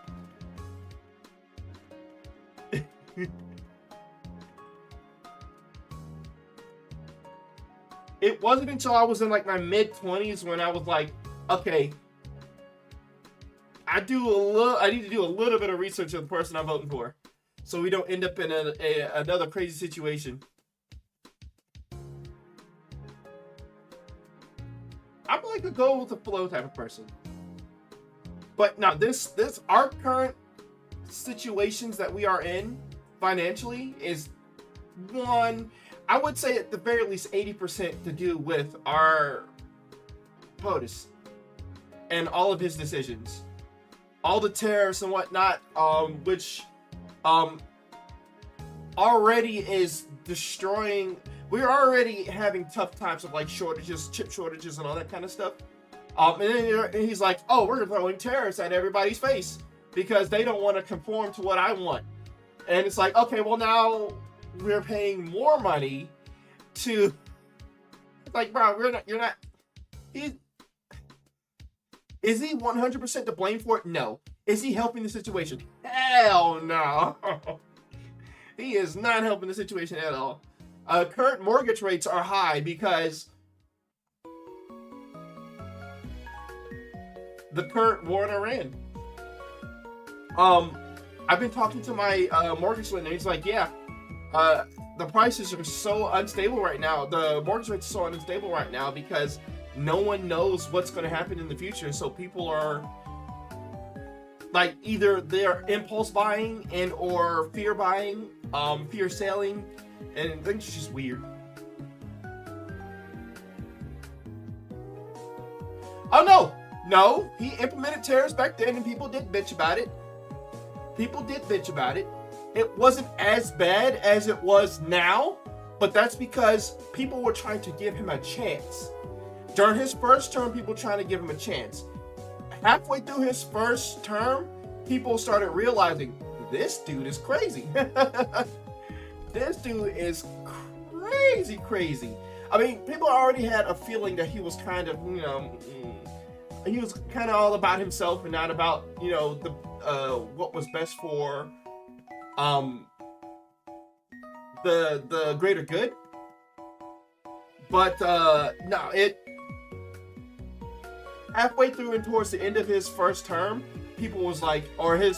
S1: It wasn't until I was in like my mid-20s when I was like, okay, I need to do a little bit of research on the person I'm voting for, so we don't end up in another crazy situation. I'm like a go with the flow type of person. But now our current situations that we are in financially is one, I would say at the very least 80% to do with our POTUS and all of his decisions. All the tariffs and whatnot, which already is destroying. We're already having tough times of like shortages, chip shortages, and all that kind of stuff. And then he's like, "Oh, we're throwing tariffs at everybody's face because they don't want to conform to what I want." And it's like, okay, well now we're paying more money to. It's like, bro, you're not. Is he 100% to blame for it? No. Is he helping the situation? Hell no. He is not helping the situation at all. Current mortgage rates are high because the current war in Iran. I've been talking to my mortgage lender. He's like, yeah, the prices are so unstable right now. The mortgage rates are so unstable right now because no one knows what's going to happen in the future. So people are like either they're impulse buying and or fear buying, fear selling, and I think it's just weird. Oh no, he implemented tariffs back then and people did bitch about it. It wasn't as bad as it was now, but that's because people were trying to give him a chance. During his first term, people trying to give him a chance. Halfway through his first term, people started realizing this dude is crazy. This dude is crazy. I mean, people already had a feeling that he was kind of, he was kind of all about himself and not about, what was best for the greater good. But no, halfway through and towards the end of his first term, people was like, or the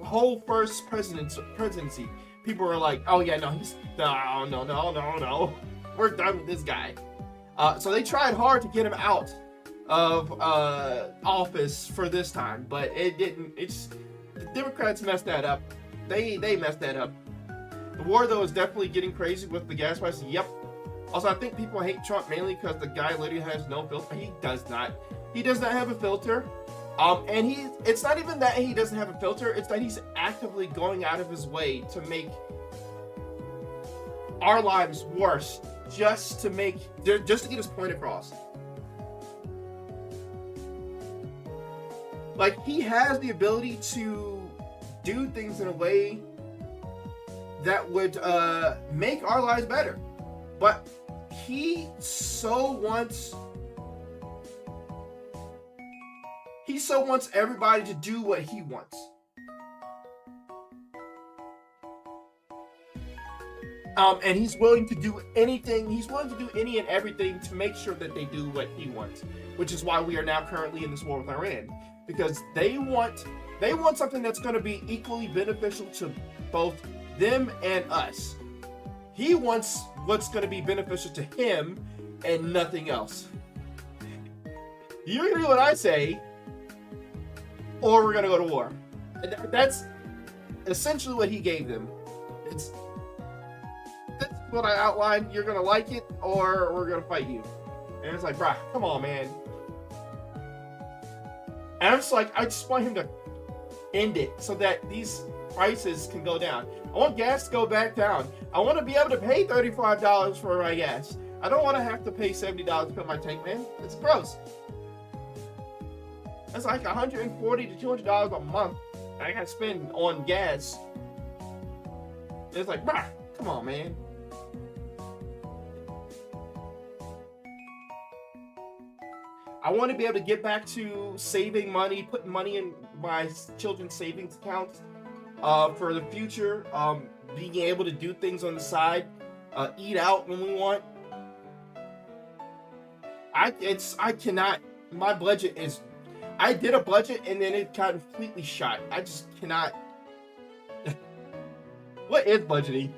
S1: whole first presidency, people were like, oh yeah, no, no, we're done with this guy. So they tried hard to get him out of office for this time, but it didn't. The Democrats messed that up. They messed that up. The war though is definitely getting crazy with the gas prices. Yep. Also, I think people hate Trump mainly because the guy literally has no filter. He does not have a filter. And it's not even that he doesn't have a filter, it's that he's actively going out of his way to make our lives worse just to get his point across. Like, he has the ability to do things in a way that would make our lives better. But he so wants everybody to do what he wants. And he's willing to do anything. He's willing to do any and everything to make sure that they do what he wants, which is why we are now currently in this war with Iran, because they want something that's going to be equally beneficial to both them and us. He wants what's going to be beneficial to him and nothing else. You're going to do what I say, or we're going to go to war. And that's essentially what he gave them. That's what I outlined. You're going to like it, or we're going to fight you. And it's like, bruh, come on, man. And I'm just like, I just want him to end it so that these prices can go down. I want gas to go back down. I want to be able to pay $35 for my gas. I don't want to have to pay $70 to fill my tank, man. It's gross. That's like $140 to $200 a month I gotta spend on gas. And it's like, bruh, come on, man. I want to be able to get back to saving money, putting money in my children's savings accounts for the future, being able to do things on the side, eat out when we want. I cannot. My budget is. I did a budget and then it got completely shot. I just cannot. What is budgeting?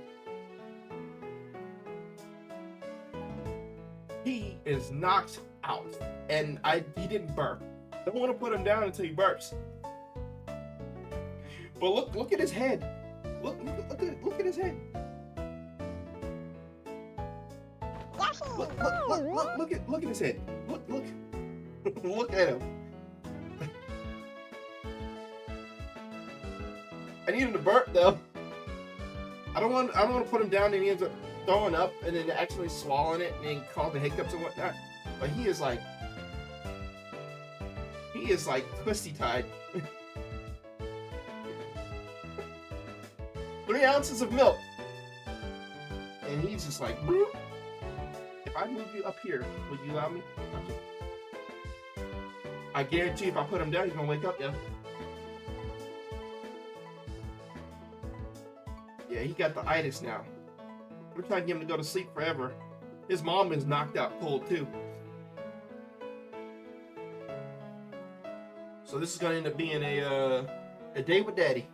S1: He is knocked out, and he didn't burp. I don't want to put him down until he burps. But look at his head. Look at his head. Look at his head. Look at him. I need him to burp though. I don't want to put him down and he ends up throwing up and then actually swallowing it and then cause the hiccups and whatnot. But he is like twisty tied. 3 ounces of milk, and he's just like, Broop. If I move you up here, would you allow me? I guarantee if I put him down, he's gonna wake up, yeah. Yeah, he got the itis now. We're trying to get him to go to sleep forever. His mom is knocked out cold too. So this is gonna end up being a day with Daddy.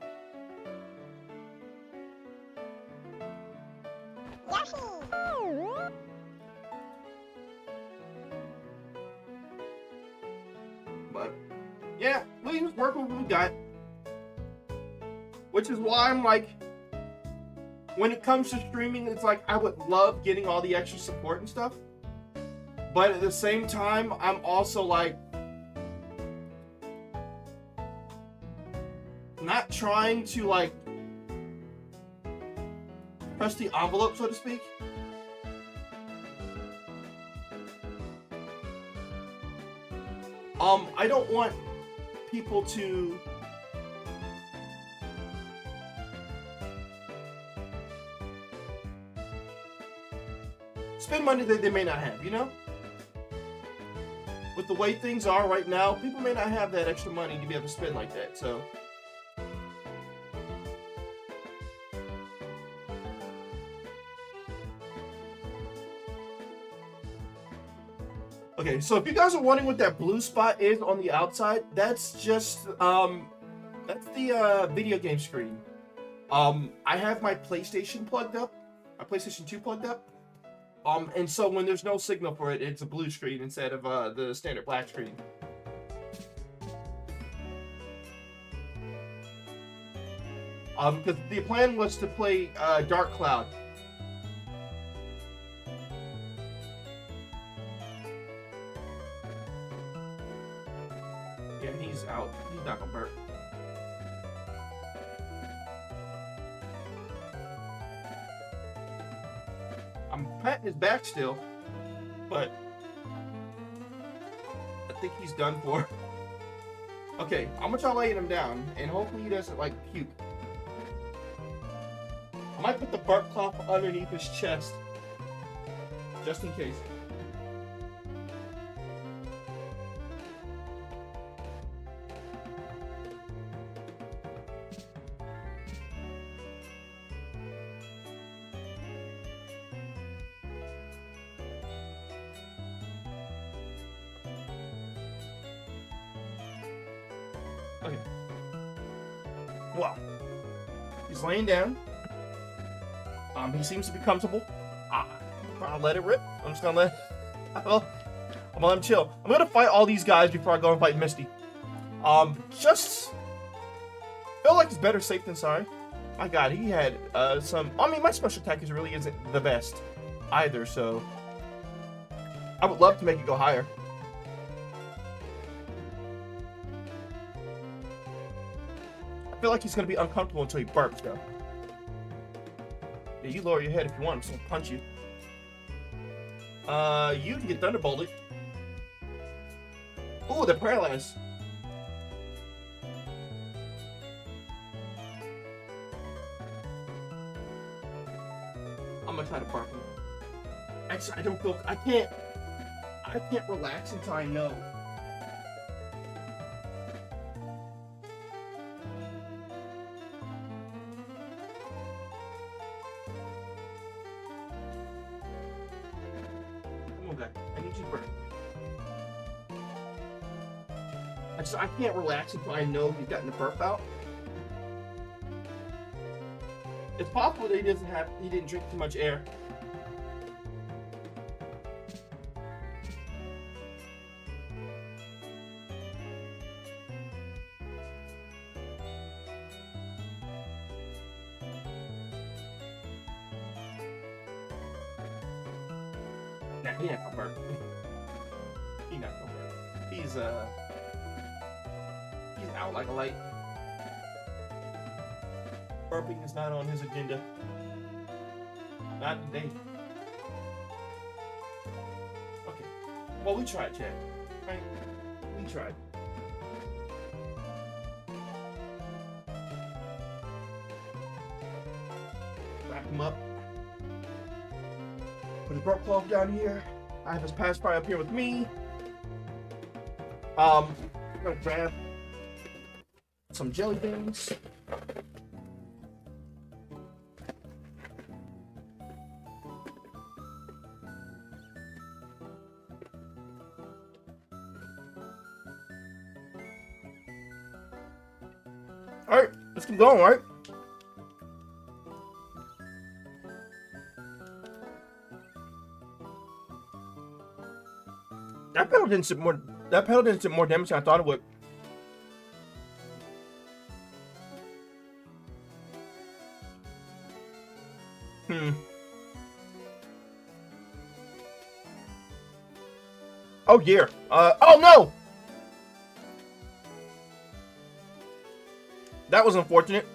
S1: But yeah, we just work with what we got. Which is why I'm like, when it comes to streaming, it's like I would love getting all the extra support and stuff. But at the same time, I'm also like not trying to like press the envelope, so to speak. I don't want people to spend money that they may not have, you know? With the way things are right now, people may not have that extra money to be able to spend like that, so. Okay, so if you guys are wondering what that blue spot is on the outside, that's just, that's the video game screen. I have my PlayStation plugged up, my PlayStation 2 plugged up. And so when there's no signal for it, it's a blue screen instead of the standard black screen. Because the plan was to play Dark Cloud. Yeah, he's out. He's not gonna burp. I'm patting his back still, but I think he's done for. Okay, I'm gonna try laying him down, and hopefully he doesn't like puke. I might put the bark cloth underneath his chest, just in case. Okay. Well, he's laying down. He seems to be comfortable. I'll let it rip. I'm just gonna let. I'm gonna let him chill. I'm gonna fight all these guys before I go and fight Misty. Just feel like it's better safe than sorry. My God, he had some. I mean, my special attack really isn't the best either. So I would love to make it go higher. I feel like he's gonna be uncomfortable until he burps, though. Yeah, you lower your head if you want. I'm just gonna punch you. You can get thunderbolted. Ooh, they're paralyzed. I'm gonna try to bark him. Actually, I don't feel. I can't relax until I know. I need you to burp. I can't relax until I know he's gotten the burp out. It's possible that he didn't drink too much air. Nah, he ain't gonna burp. He not gonna burp. He's out like a light. Burping is not on his agenda. Not today. Okay. Well, we tried, Chad. Right? We tried. Wrap him up. Put his burp cloth down here. I have his pacifier up here with me. I'm gonna grab some jelly beans. Alright, let's keep going, right? That pedal didn't sit more damage than I thought it would. Oh dear. Oh no! That was unfortunate.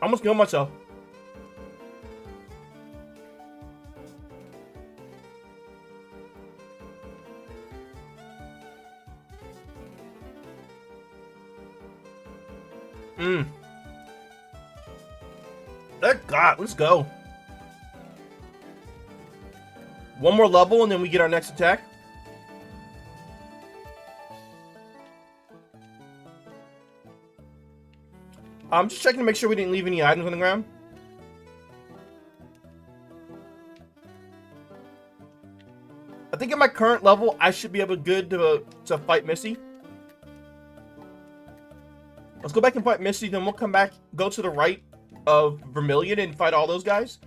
S1: I almost killed myself. Thank God, let's go. One more level and then we get our next attack. I'm just checking to make sure we didn't leave any items on the ground. I think at my current level, I should be able to fight Misty. Let's go back and fight Misty, then we'll come back, go to the right of Vermilion and fight all those guys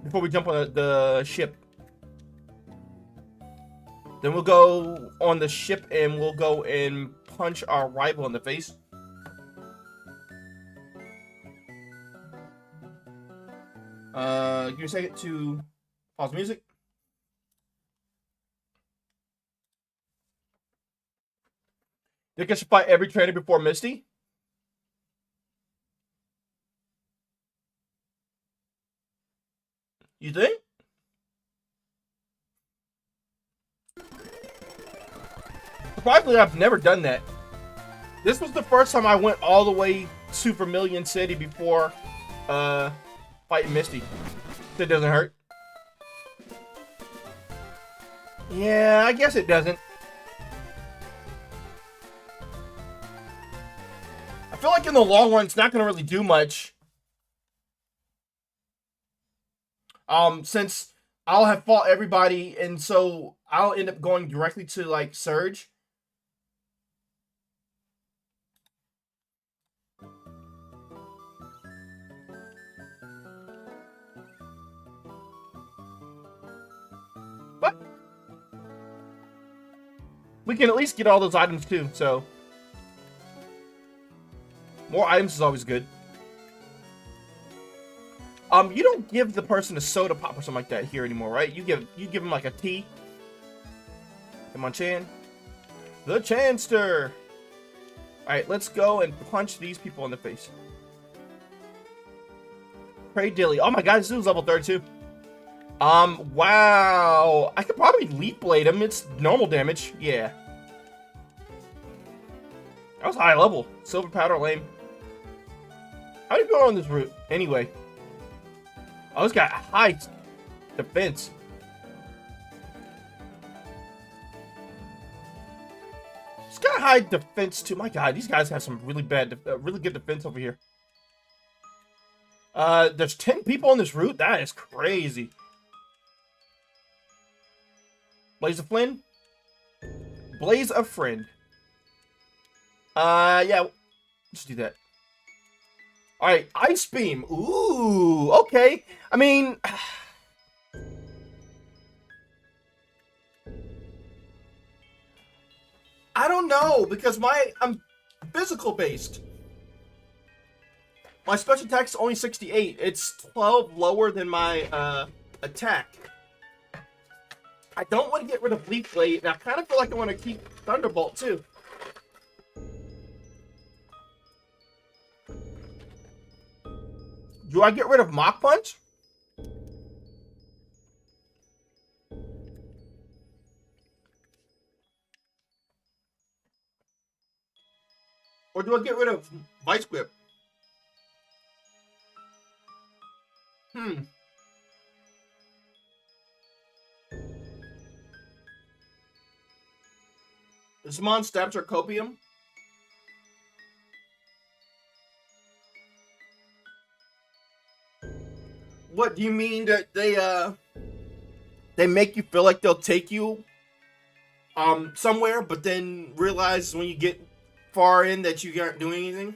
S1: before we jump on the ship. Then we'll go on the ship and we'll go and punch our rival in the face. Give me a second to pause music. Think I should fight every trainer before Misty? You think? Surprisingly, I've never done that. This was the first time I went all the way Super Million City before fighting Misty. That doesn't hurt. Yeah, I guess it doesn't. I feel like in the long run, it's not going to really do much. Since I'll have fought everybody, and so I'll end up going directly to, like, Surge. But we can at least get all those items, too, so more items is always good. You don't give the person a soda pop or something like that here anymore, right? You give them like a tea. Come on, Chan. The Chanster. All right, let's go and punch these people in the face. Pray Dilly. Oh my God, this dude's level 32. Wow. I could probably Leaf Blade him. It's normal damage. Yeah. That was high level. Silver Powder Lame. How do you go on this route? Anyway. Oh, it's got high defense. It's got high defense too. My God, these guys have some really bad, really good defense over here. There's 10 people on this route. That is crazy. Blaze of Flynn. Blaze of Friend. Yeah, let's do that. All right, Ice Beam. Ooh, okay. I mean, I don't know because I'm physical based. My special attack's only 68. It's 12 lower than my attack. I don't want to get rid of Leaf Blade, and I kind of feel like I want to keep Thunderbolt too. Do I get rid of Mach Punch? Or do I get rid of Vice Grip? Is Mon Stabs or Copium? What do you mean that they make you feel like they'll take you somewhere, but then realize when you get far in that you aren't doing anything?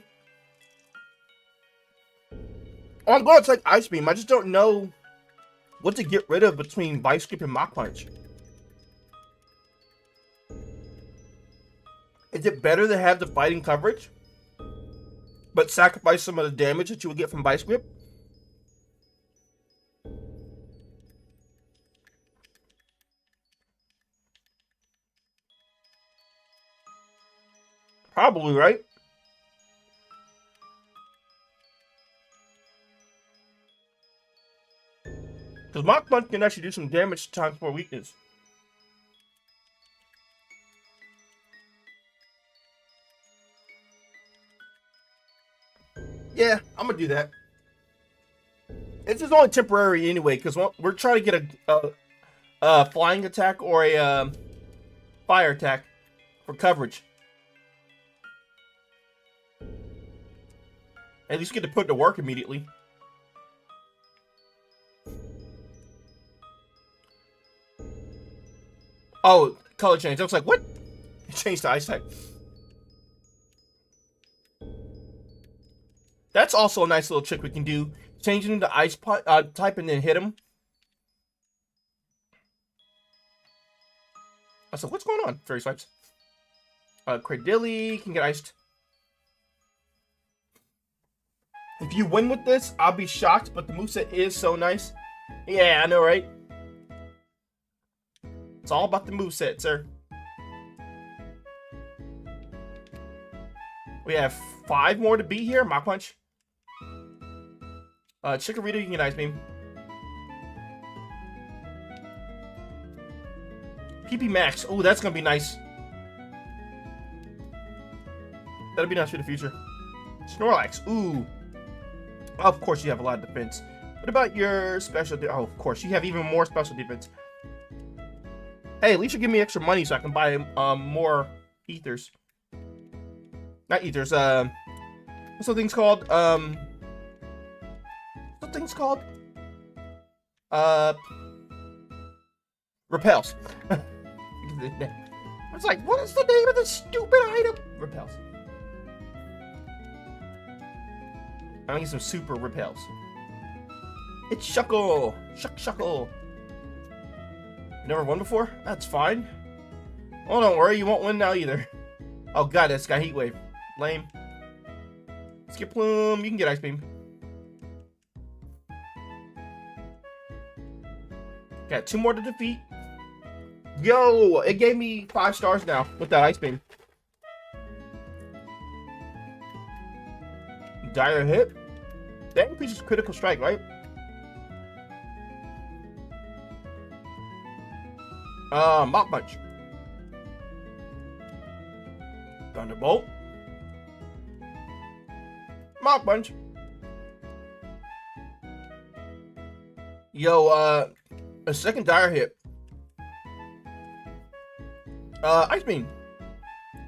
S1: Oh, I'm going to take Ice Beam. I just don't know what to get rid of between Vice Grip and Mach Punch. Is it better to have the fighting coverage, but sacrifice some of the damage that you would get from Vice Grip? Probably, right? Because Mach Punch can actually do some damage times 4 weakness. Yeah, I'm gonna do that. It's just only temporary anyway, because we're trying to get a flying attack or a fire attack for coverage. At least get to put to work immediately. Oh, color change. I was like, what? It changed to ice type. That's also a nice little trick we can do. Changing into ice type and then hit him. I said, what's going on? Fairy Swipes. Cradilly can get iced. If you win with this, I'll be shocked, but the moveset is so nice. Yeah, I know, right? It's all about the moveset, sir. We have 5 more to beat here. Mach Punch. Chikorita, you can get Ice Beam. PP Max. Oh, that's going to be nice. That'll be nice for the future. Snorlax. Ooh. Of course you have a lot of defense. What about your special? Oh, of course you have even more special defense. Hey, at least you give me extra money so I can buy more ethers. Not ethers. What's the thing's called? What's the thing's called? Repels. I was like, what is the name of this stupid item? Repels. I'm gonna get some super repels. It's Shuckle! Shuckle! Never won before? That's fine. Oh, don't worry, you won't win now either. Oh god, that's got Heat Wave. Lame. Skip Plume, you can get Ice Beam. Got 2 more to defeat. Yo, it gave me 5 stars now with that Ice Beam. Dire Hit. That increases critical strike, right? Mach Punch. Thunderbolt. Mach Punch. Yo, a second Dire Hit. Ice Beam.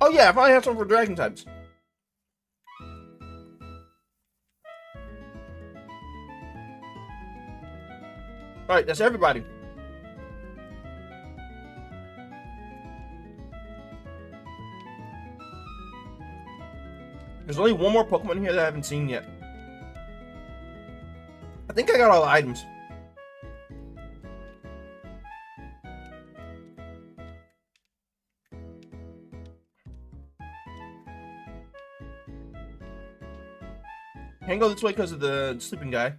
S1: Oh yeah, I finally have something for Dragon types. Alright, that's everybody. There's only one more Pokemon here that I haven't seen yet. I think I got all the items. Can't go this way because of the sleeping guy.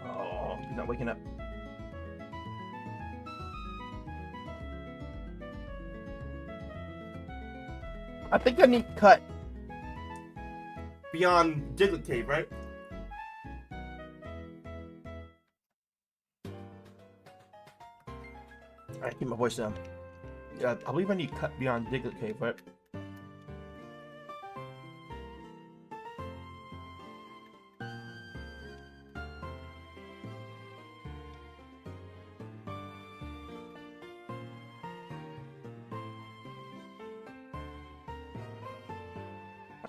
S1: Oh, he's not waking up. I think I need cut beyond Diglett Cave, right? Alright, keep my voice down. Yeah, I believe I need cut beyond Diglett Cave, right?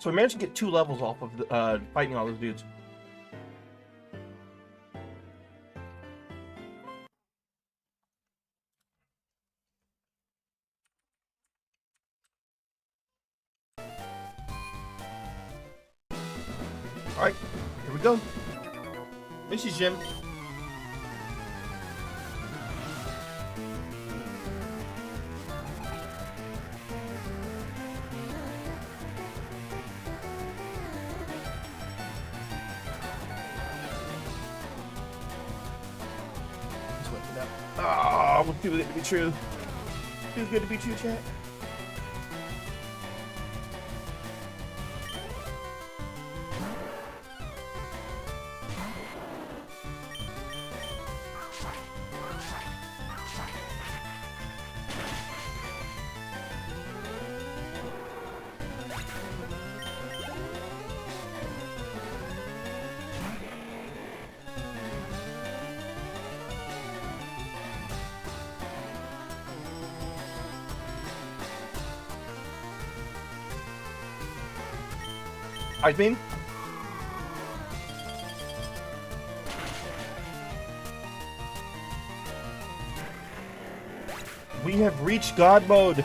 S1: So we managed to get 2 levels off of the, fighting all those dudes. Alright, here we go. This is Jim. Oh, too good to be true. Too good to be true, chat. Ice Beam. We have reached God mode.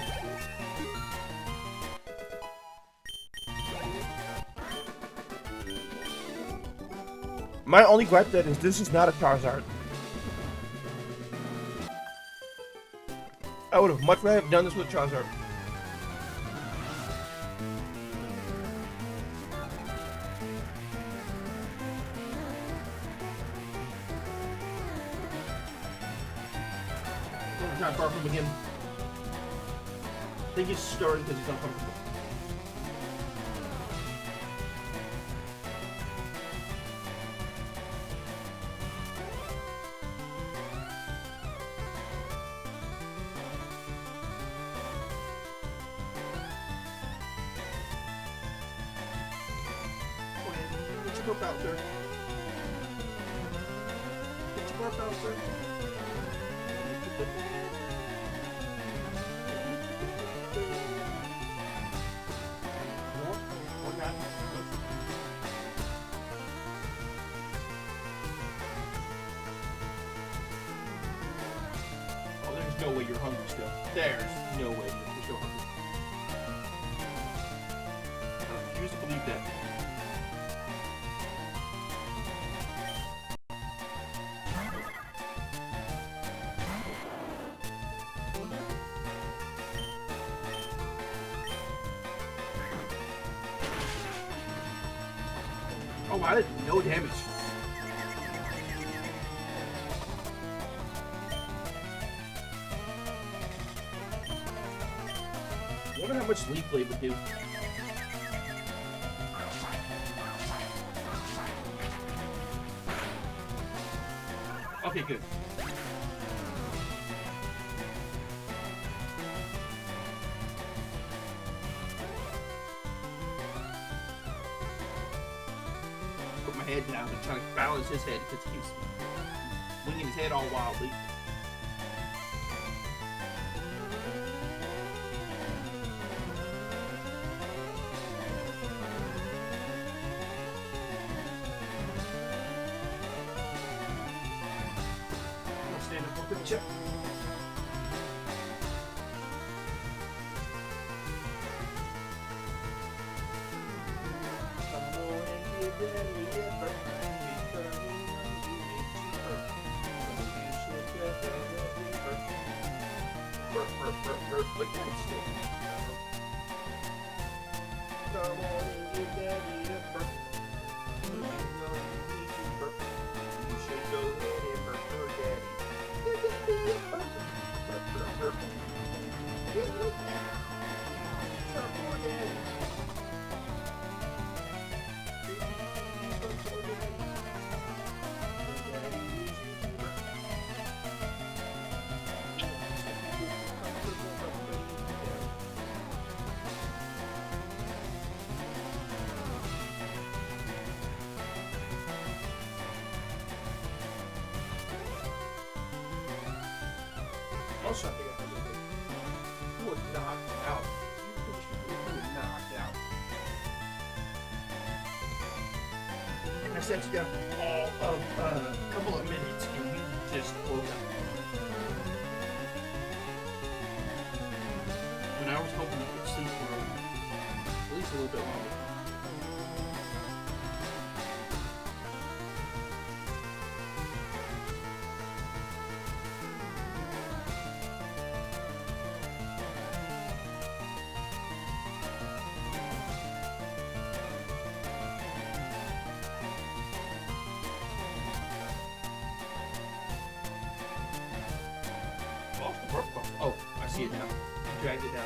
S1: My only gripe that is this is not a Charizard. I would have much rather have done this with Charizard. Not far from him. I think he's stirring because he's uncomfortable. your burp out there. Get your burp out there. Or not. Oh, there's no way you're hungry still. There's no way you're still hungry. I refuse to believe that. Oh, I did no damage. I wonder how much Leaf Blade would do. Okay, good. Put my head down and try to balance his head because he keeps winging his head all wildly. Stand up, look at the check. Also, I think I heard it. You were knocked out. You were knocked out. And I sat you down all of a couple of minutes and you just woke up. When I was hoping you could sleep for at least a little bit longer. Oh, I see it now. You dragged it down.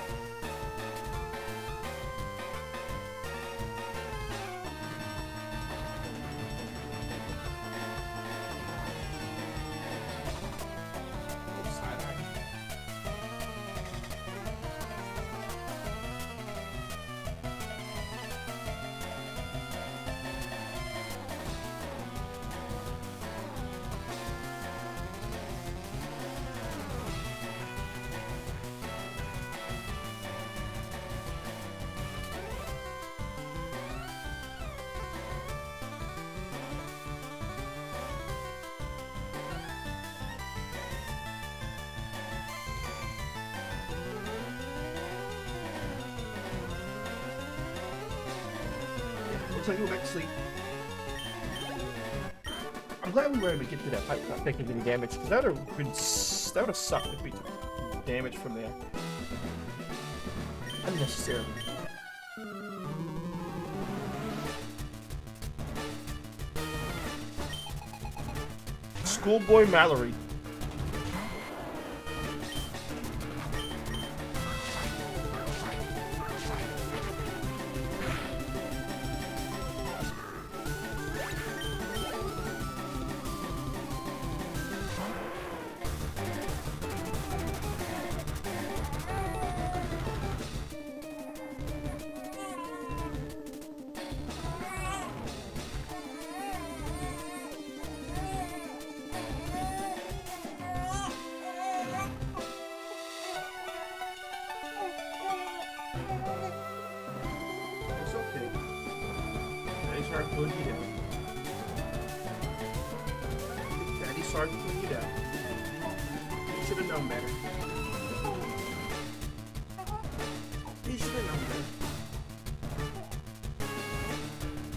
S1: Oh, side eye. Looks like you go back to sleep. I'm glad we were able to get to that fight without taking any damage, because that would have sucked if we took damage from there. Unnecessarily. Schoolboy Mallory. start putting you down. Daddy started putting you down. You should have known better. You should have known better.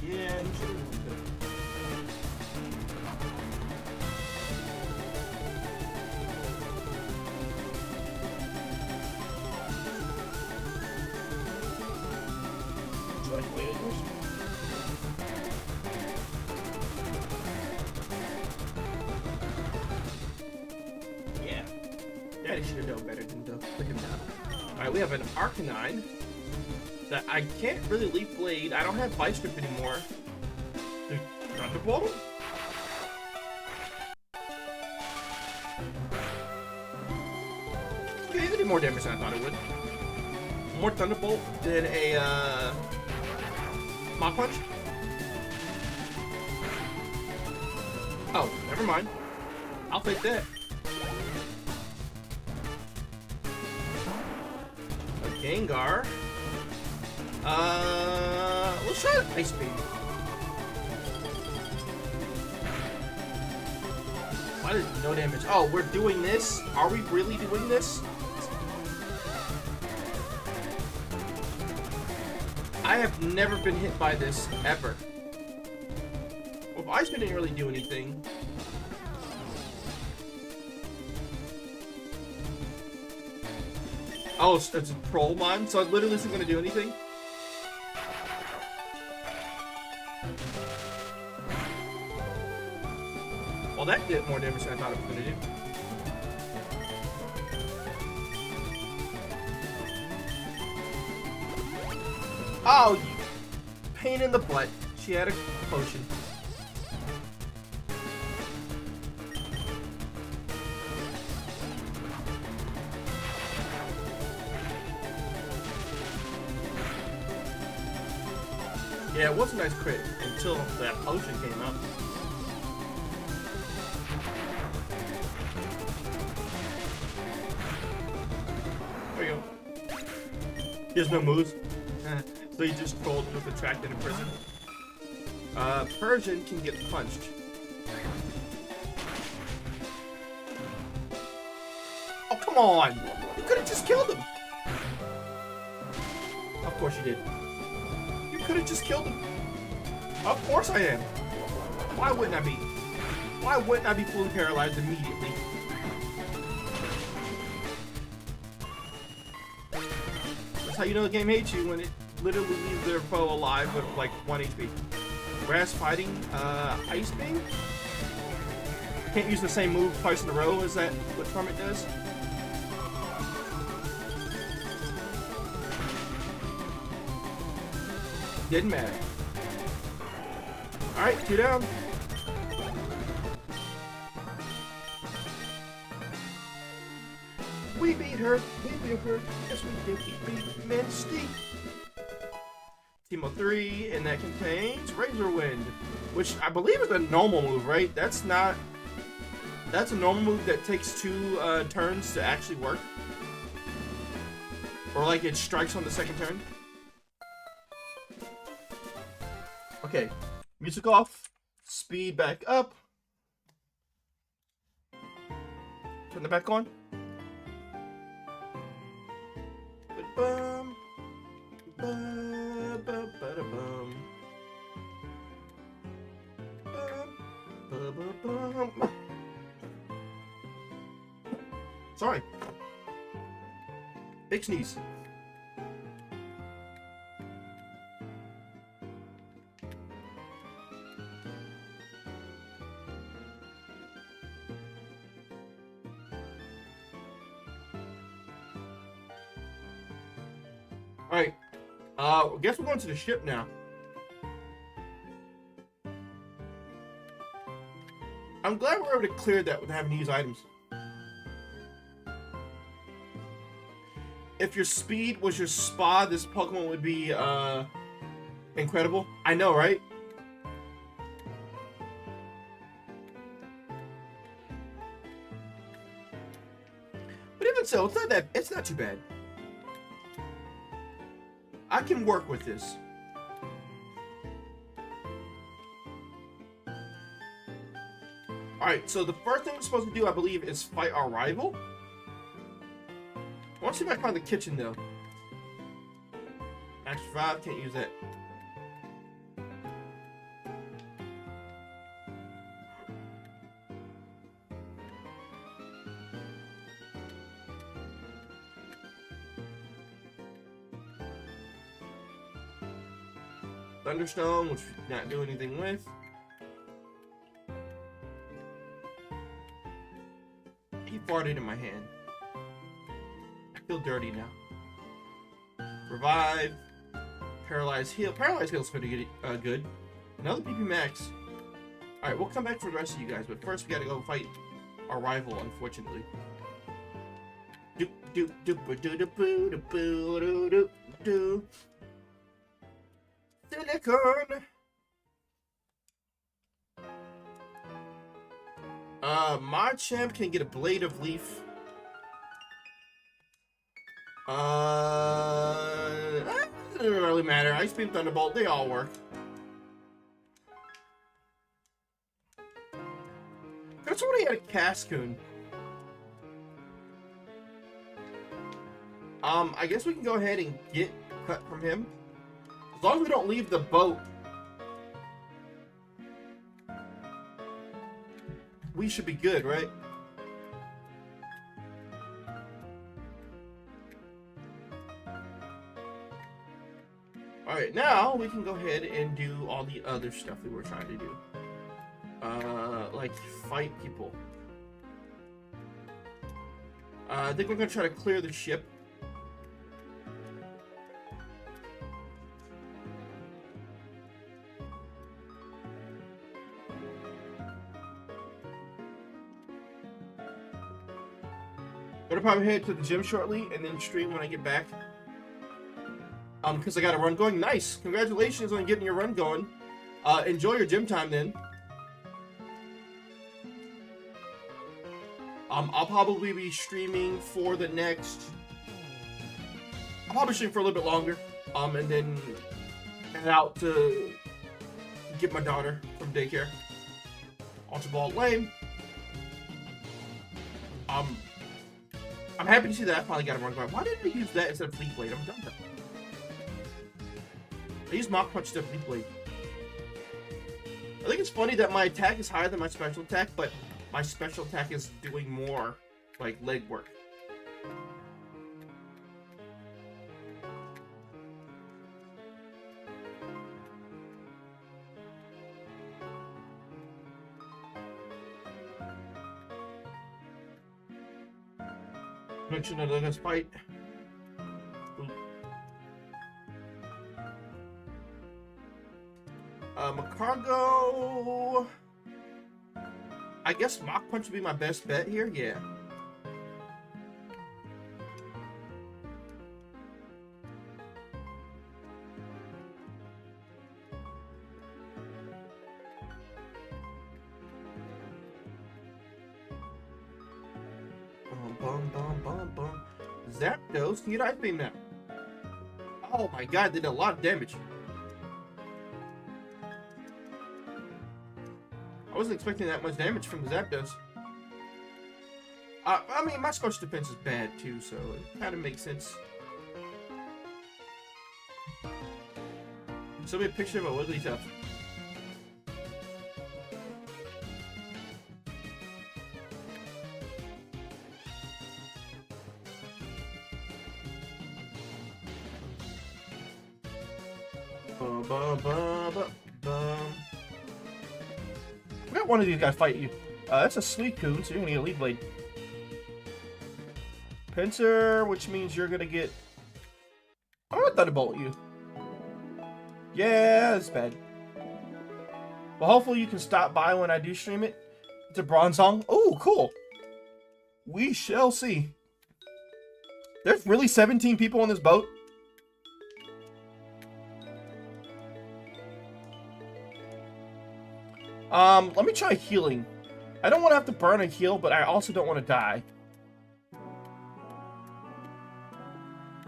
S1: Yeah, you should have known better. Yeah. Daddy should have known better than to put him down. Alright, we have an Arcanine that I can't really Leaf Blade. I don't have Vice Grip anymore. Dude, Thunderbolt him? Okay, it did more damage than I thought it would. More Thunderbolt than a Mach Punch? Oh, never mind. I'll take that. A Gengar. Let's try Ice Beam. Why did no damage? Oh, we're doing this? Are we really doing this? I have never been hit by this, ever. Well, if Ice Beam didn't really do anything. Oh, it's a Troll Mon, so it literally isn't going to do anything? Well, that did more damage than I thought it was going to do. Oh, you pain in the butt. She had a potion. Yeah, it was a nice crit until that potion came up. There you go. He has no moves. So he just trolled with Attracted and Prison. Persian can get punched. Oh, come on! You could have just killed him! Of course you did. You could have just killed him. Of course I am. Why wouldn't I be? Why wouldn't I be fully paralyzed immediately? That's how you know the game hates you, when it literally leaves their foe alive with like 1 HP. Grass Fighting, Ice Beam? Can't use the same move twice in a row. Is that what Torment does? Didn't matter. Alright, 2 down. We beat her. We beat her. Yes, we did. We beat Misty. Team of 3, and that contains Razor Wind, which I believe is a normal move, right? That's not... That's a normal move that takes 2 turns to actually work. Or like it strikes on the second turn. Okay, music off, speed back up. Turn it back on. Ba-bum. Ba-ba-ba-da-bum. Ba-ba-bum. Sorry. Big sneeze. Alright. I guess we're going to the ship now. I'm glad we're able to clear that without having to use items. If your speed was your spa, this Pokemon would be incredible. I know, right? But even so, it's not too bad. I can work with this. Alright, so the first thing we're supposed to do, I believe, is fight our rival. I want to see if I can find the kitchen, though. Action 5, can't use that. Thunderstone, which we cannot do anything with. He farted in my hand. I feel dirty now. Revive. Paralyze heal. Paralyze heal's pretty good. Another PP max. Alright, we'll come back for the rest of you guys, but first we gotta go fight our rival, unfortunately. Silicon! My champ can get a Blade of Leaf. It doesn't really matter. Ice Beam, Thunderbolt, they all work. That's what he had a Cascoon. I guess we can go ahead and get cut from him. As long as we don't leave the boat, we should be good, right? Alright, now we can go ahead and do all the other stuff we were trying to do. Like fight people. I think we're gonna try to clear the ship. Gonna probably head to the gym shortly and then stream when I get back. Because I got a run going. Nice! Congratulations on getting your run going. Enjoy your gym time then. I'll probably be streaming for the next... I'll probably stream for a little bit longer. And then head out to get my daughter from daycare. Archibald Lane. I'm happy to see that I finally got a run going. Why didn't I use that instead of Fleet Blade? I'm done with that. I used Mach Punch instead of Fleet Blade. I think it's funny that my attack is higher than my special attack, but my special attack is doing more, like, leg work. Mention another fight. Macargo. I guess Mach Punch would be my best bet here. Yeah. Zapdos can get Ice Beam now. Oh my god, they did a lot of damage. I wasn't expecting that much damage from the Zapdos. I mean, my special defense is bad too, so it kind of makes sense. Show me a picture of a Wigglytuff. We got one of these guys fight you. That's a Suicune, so you're gonna get a Lead Blade. Pinsir, which means you're gonna get... I'm gonna Thunderbolt you. Yeah, that's bad. Well, hopefully you can stop by when I do stream it. It's a Bronzong. Oh, cool. We shall see. There's really 17 people on this boat? Let me try healing. I don't want to have to burn a heal, but I also don't want to die.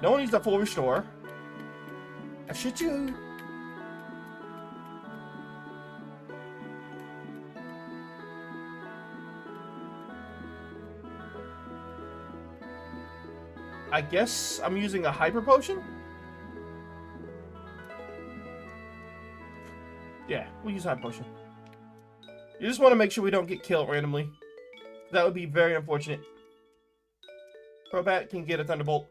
S1: No one needs a full restore. I should you. I guess I'm using a hyper potion? Yeah, we'll use hyper potion. You just want to make sure we don't get killed randomly. That would be very unfortunate. Crobat can get a Thunderbolt.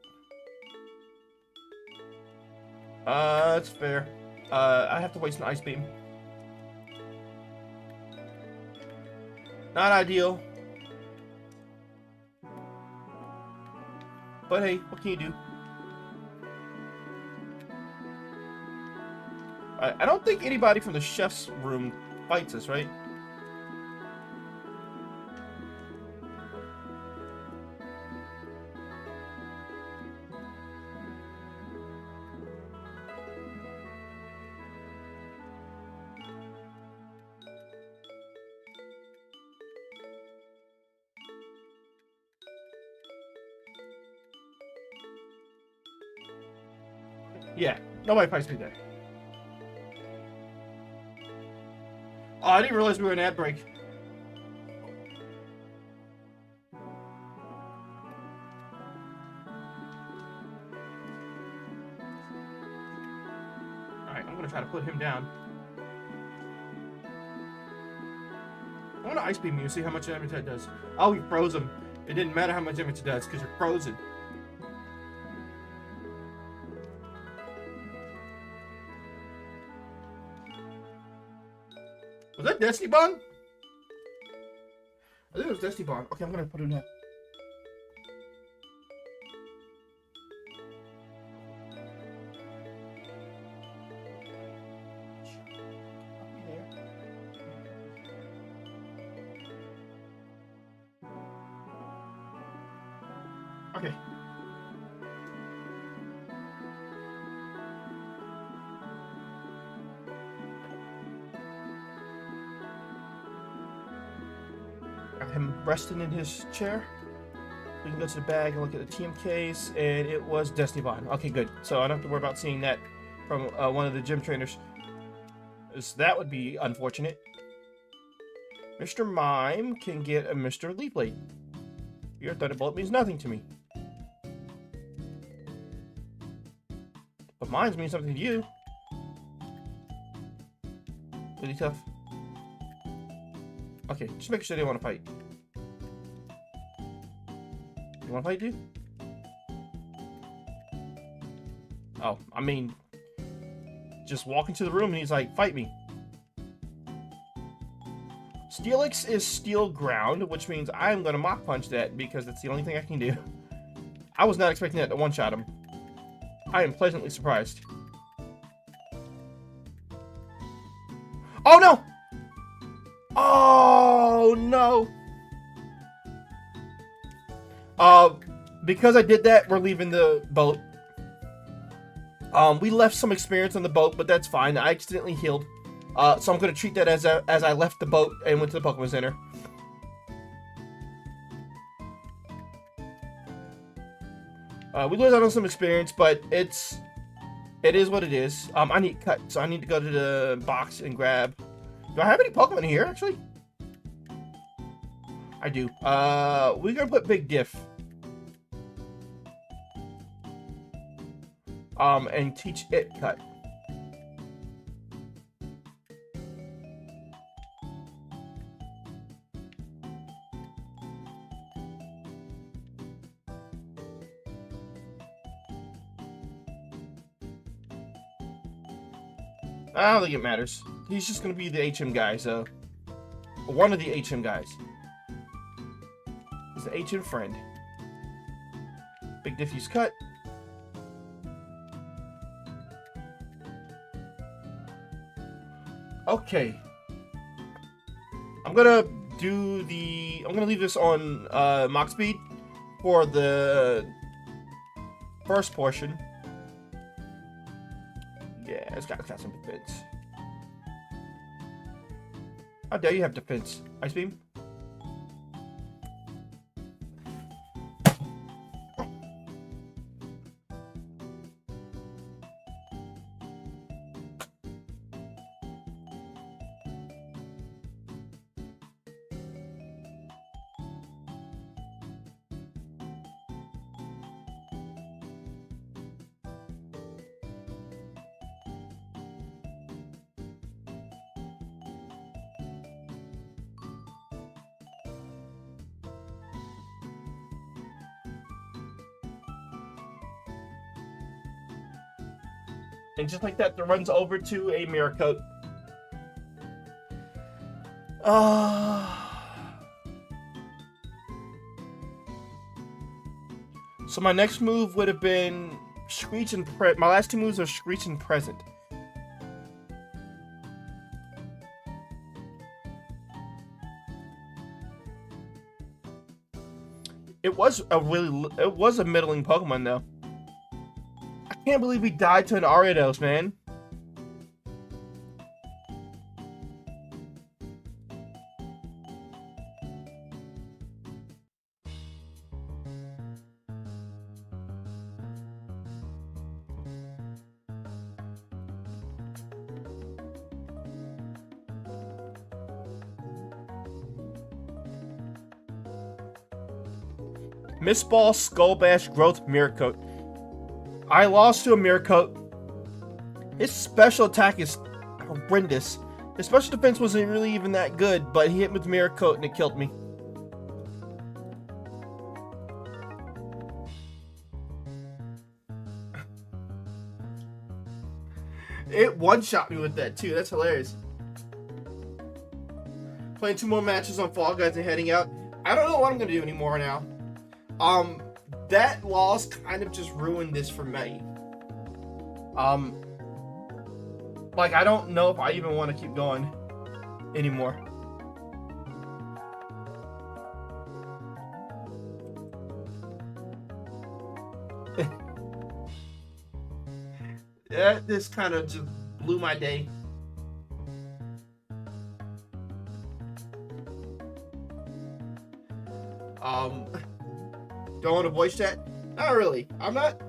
S1: That's fair. I have to waste an Ice Beam. Not ideal. But hey, what can you do? I don't think anybody from the chef's room fights us, right? Yeah, nobody fights me there. Oh, I didn't realize we were in ad break. Alright, I'm gonna try to put him down. I want to Ice Beam you, see how much damage that does. Oh, you froze him. It didn't matter how much damage it does, because you're frozen. Was that Destiny Bond? I think it was Destiny Bond. Okay, I'm gonna put him down. Okay. Got him resting in his chair. We can go to the bag and look at the team case, and it was Destiny Bond. Okay, good. So I don't have to worry about seeing that from one of the gym trainers. So that would be unfortunate. Mr. Mime can get a Mr. Leaf Blade. Your Thunderbolt means nothing to me. But mines mean something to you. Really tough. Okay, just make sure they want to fight. You want to fight, dude? Oh, I mean, just walk into the room and he's like, fight me. Steelix is Steel Ground, which means I'm going to Mach Punch that because that's the only thing I can do. I was not expecting that to one-shot him. I am pleasantly surprised. Oh, no! Oh, no! Because I did that, we're leaving the boat. We left some experience on the boat, but that's fine. I accidentally healed. So I'm going to treat that as I left the boat and went to the Pokemon Center. We lose out on some experience, but it is what it is. I need cut, so I need to go to the box and grab. Do I have any Pokemon here, actually? I do. We're gonna put Big Diff. And teach it cut. I don't think it matters. He's just gonna be the HM guy, so one of the HM guys. He's the HM friend. Big Diffuse cut. Okay. I'm gonna leave this on Mach Speed for the first portion. Yeah, it's got some defense. How dare you have defense? Ice Beam? And just like that, it runs over to a mirror coat. So my next move would have been Screech and my last two moves are Screech and Present. It was a middling Pokemon though. I can't believe we died to an Ariados, man. Miss Ball, Skull Bash, Growth, Mirror Coat. I lost to a Mirror Coat. His special attack is horrendous. His special defense wasn't really even that good, but he hit me with Mirror Coat and it killed me. It one-shot me with that too. That's hilarious. Playing 2 more matches on Fall Guys and heading out. I don't know what I'm gonna do anymore now. That loss kind of just ruined this for me. Like, I don't know if I even want to keep going anymore. This kind of just blew my day. Do I want to voice chat? Not really. I'm not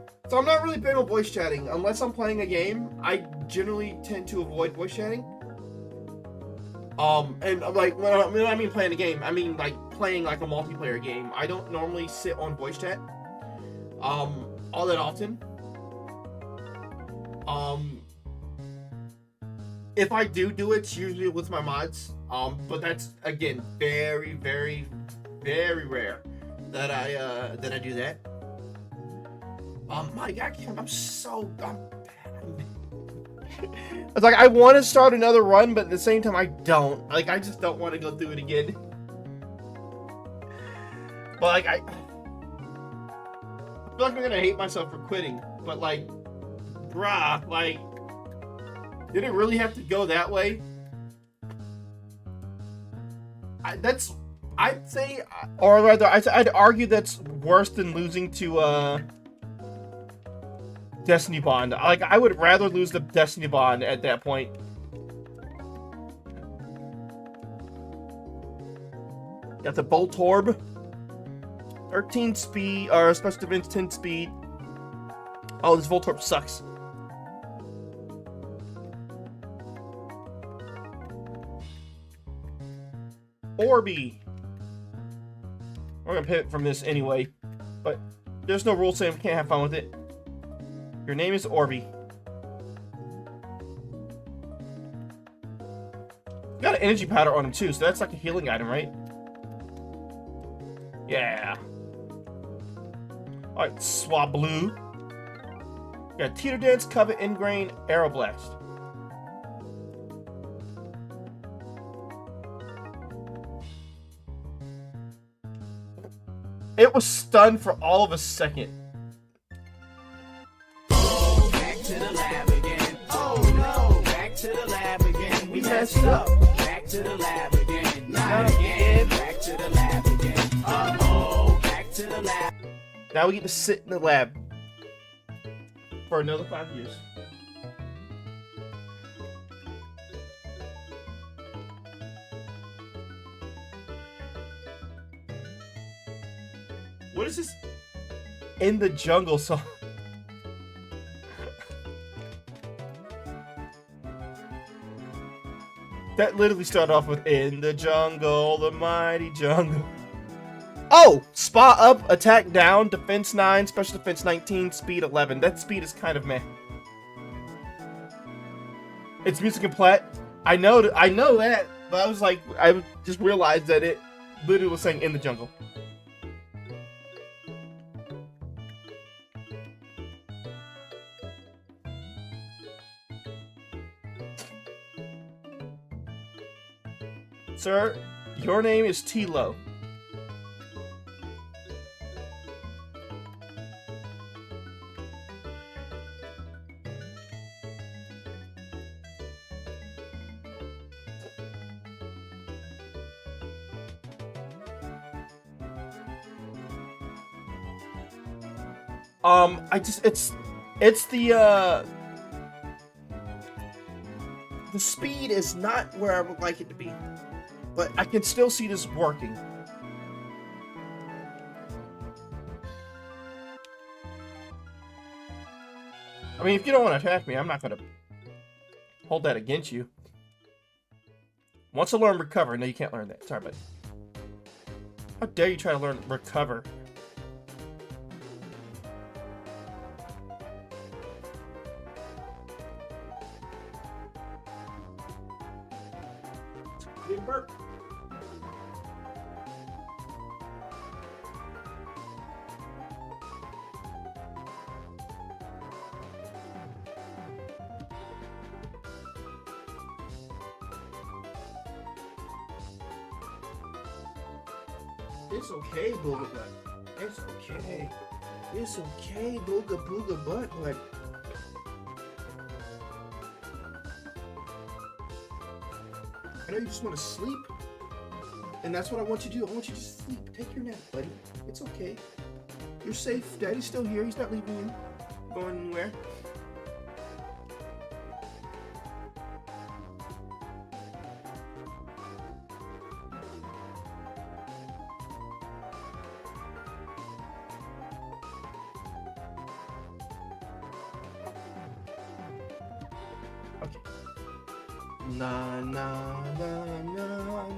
S1: really big on voice chatting. Unless I'm playing a game, I generally tend to avoid voice chatting. And like, when I mean playing a game, I mean like playing like a multiplayer game. I don't normally sit on voice chat, all that often. If I do it, it's usually with my mods. But that's, again, very, very, very rare that I do that. My God, I'm bad. It's like I want to start another run, but at the same time I don't. Like, I just don't want to go through it again. But like I feel like I'm gonna hate myself for quitting. But like, bruh, like, did it really have to go that way? I'd say, or rather, I'd argue that's worse than losing to Destiny Bond. Like, I would rather lose the Destiny Bond at that point. Got the Voltorb, 13 speed, or special defense 10 speed. Oh, this Voltorb sucks. Orby. We're gonna pivot from this anyway, but there's no rule saying we can't have fun with it. Your name is Orby. Got an energy powder on him too, so that's like a healing item, right? Yeah. Alright, Swablu. Got Teeter Dance, Covet, Ingrain, Aeroblast. It was stunned for all of a second.
S2: Oh, back to the lab again. Oh no, back to the lab again. We messed up. Back to the lab again. Not again. Back to the lab again. Uh-oh, back to the lab.
S1: Now we get to sit in the lab for another 5 years. What is this In the Jungle song? That literally started off with In the Jungle, the mighty jungle. Oh! Spa up, attack down, defense 9, special defense 19, speed 11. That speed is kind of meh. It's music in Plat. I know that, but I just realized that it literally was saying In the Jungle. Sir, your name is Tilo. It's the speed is not where I would like it to be, but I can still see this working. I mean, if you don't want to attack me, I'm not gonna hold that against you. Once I learn recover, no, you can't learn that. Sorry, buddy. How dare you try to learn recover? Big burp. It's okay, Booga Butt. It's okay. It's okay, Booga Booga Butt, but I know you just want to sleep, and that's what I want you to do. I want you to sleep. Take your nap, buddy. It's okay. You're safe. Daddy's still here. He's not leaving you. Going anywhere. Okay. Na na na na na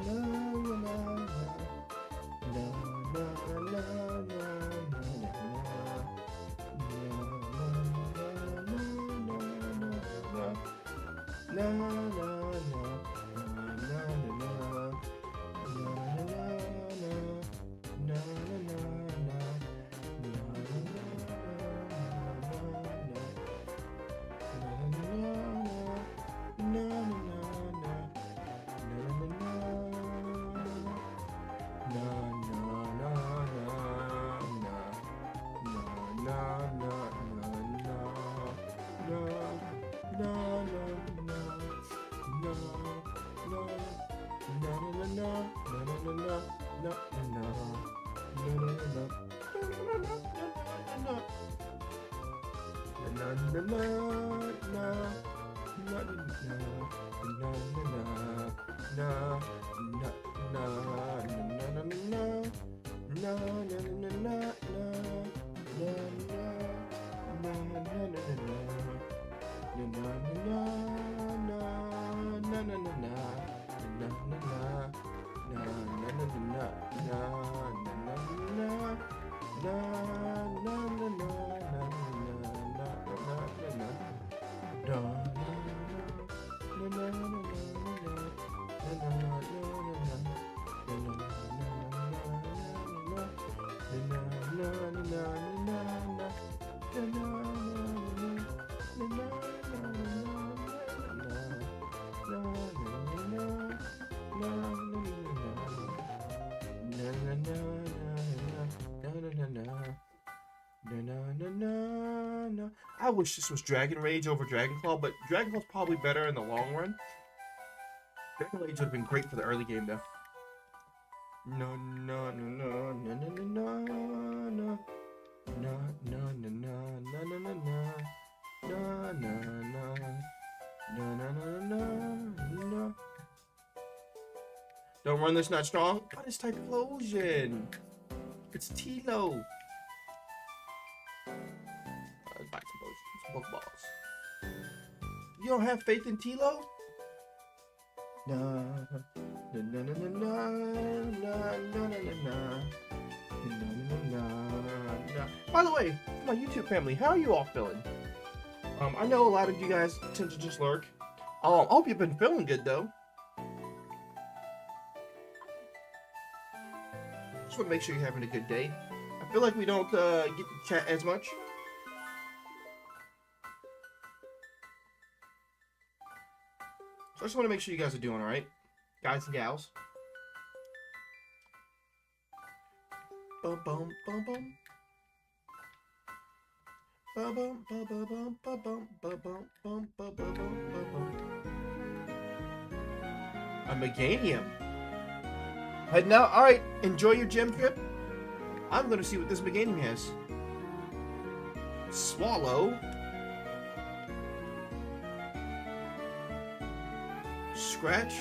S1: I wish this was Dragon Rage over Dragon Claw, but Dragon Claw's probably better in the long run. Dragon Rage would have been great for the early game, though. No, no, no, no, no, no, no, no, no, no, no, no, no, no, no, no, no, no, no. Don't run this not strong. What is Typhlosion? It's Tilo. Back to potions, Pokeballs. You don't have faith in Tilo? Na na na na na na na na na. By the way, my YouTube family, how are you all feeling? I know a lot of you guys tend to just lurk. I hope you've been feeling good though. Just want to make sure you're having a good day. I feel like we don't get to chat as much. So I just want to make sure you guys are doing alright. guys and gals. Bum bum bum bum. Bum bum bum bum bum bum bum bum bum bum bum bum. A Meganium. Heading out. All right, enjoy your gym trip. I'm gonna see what this Meganium has. Swallow. Scratch.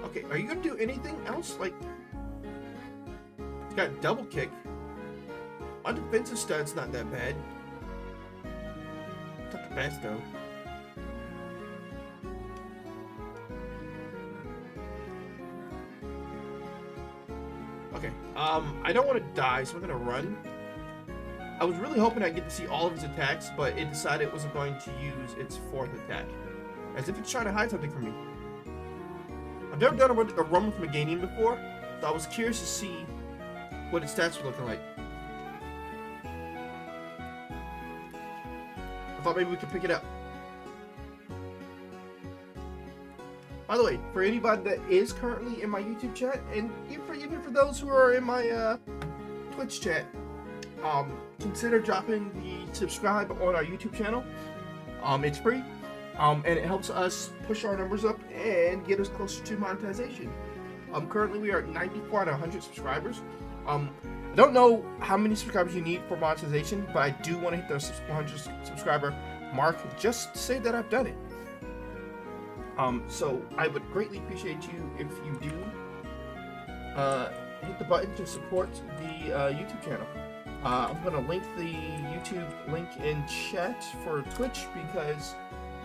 S1: Okay, are you gonna do anything else? Like, it's got double kick. My defensive stat's not that bad. Not the best though. Okay, I don't want to die, so I'm gonna run. I was really hoping I'd get to see all of his attacks, but it decided it wasn't going to use its fourth attack. As if it's trying to hide something from me. I've never done a run with Meganium before, so I was curious to see what its stats were looking like. I thought maybe we could pick it up. By the way, for anybody that is currently in my YouTube chat, and even for those who are in my Twitch chat, consider dropping the subscribe on our YouTube channel. It's free, and it helps us push our numbers up and get us closer to monetization. Currently we are at 94 out of 100 subscribers. I don't know how many subscribers you need for monetization, but I do want to hit the 100 subscriber mark just to say that I've done it. So I would greatly appreciate you if you do hit the button to support the YouTube channel. I'm going to link the YouTube link in chat for Twitch because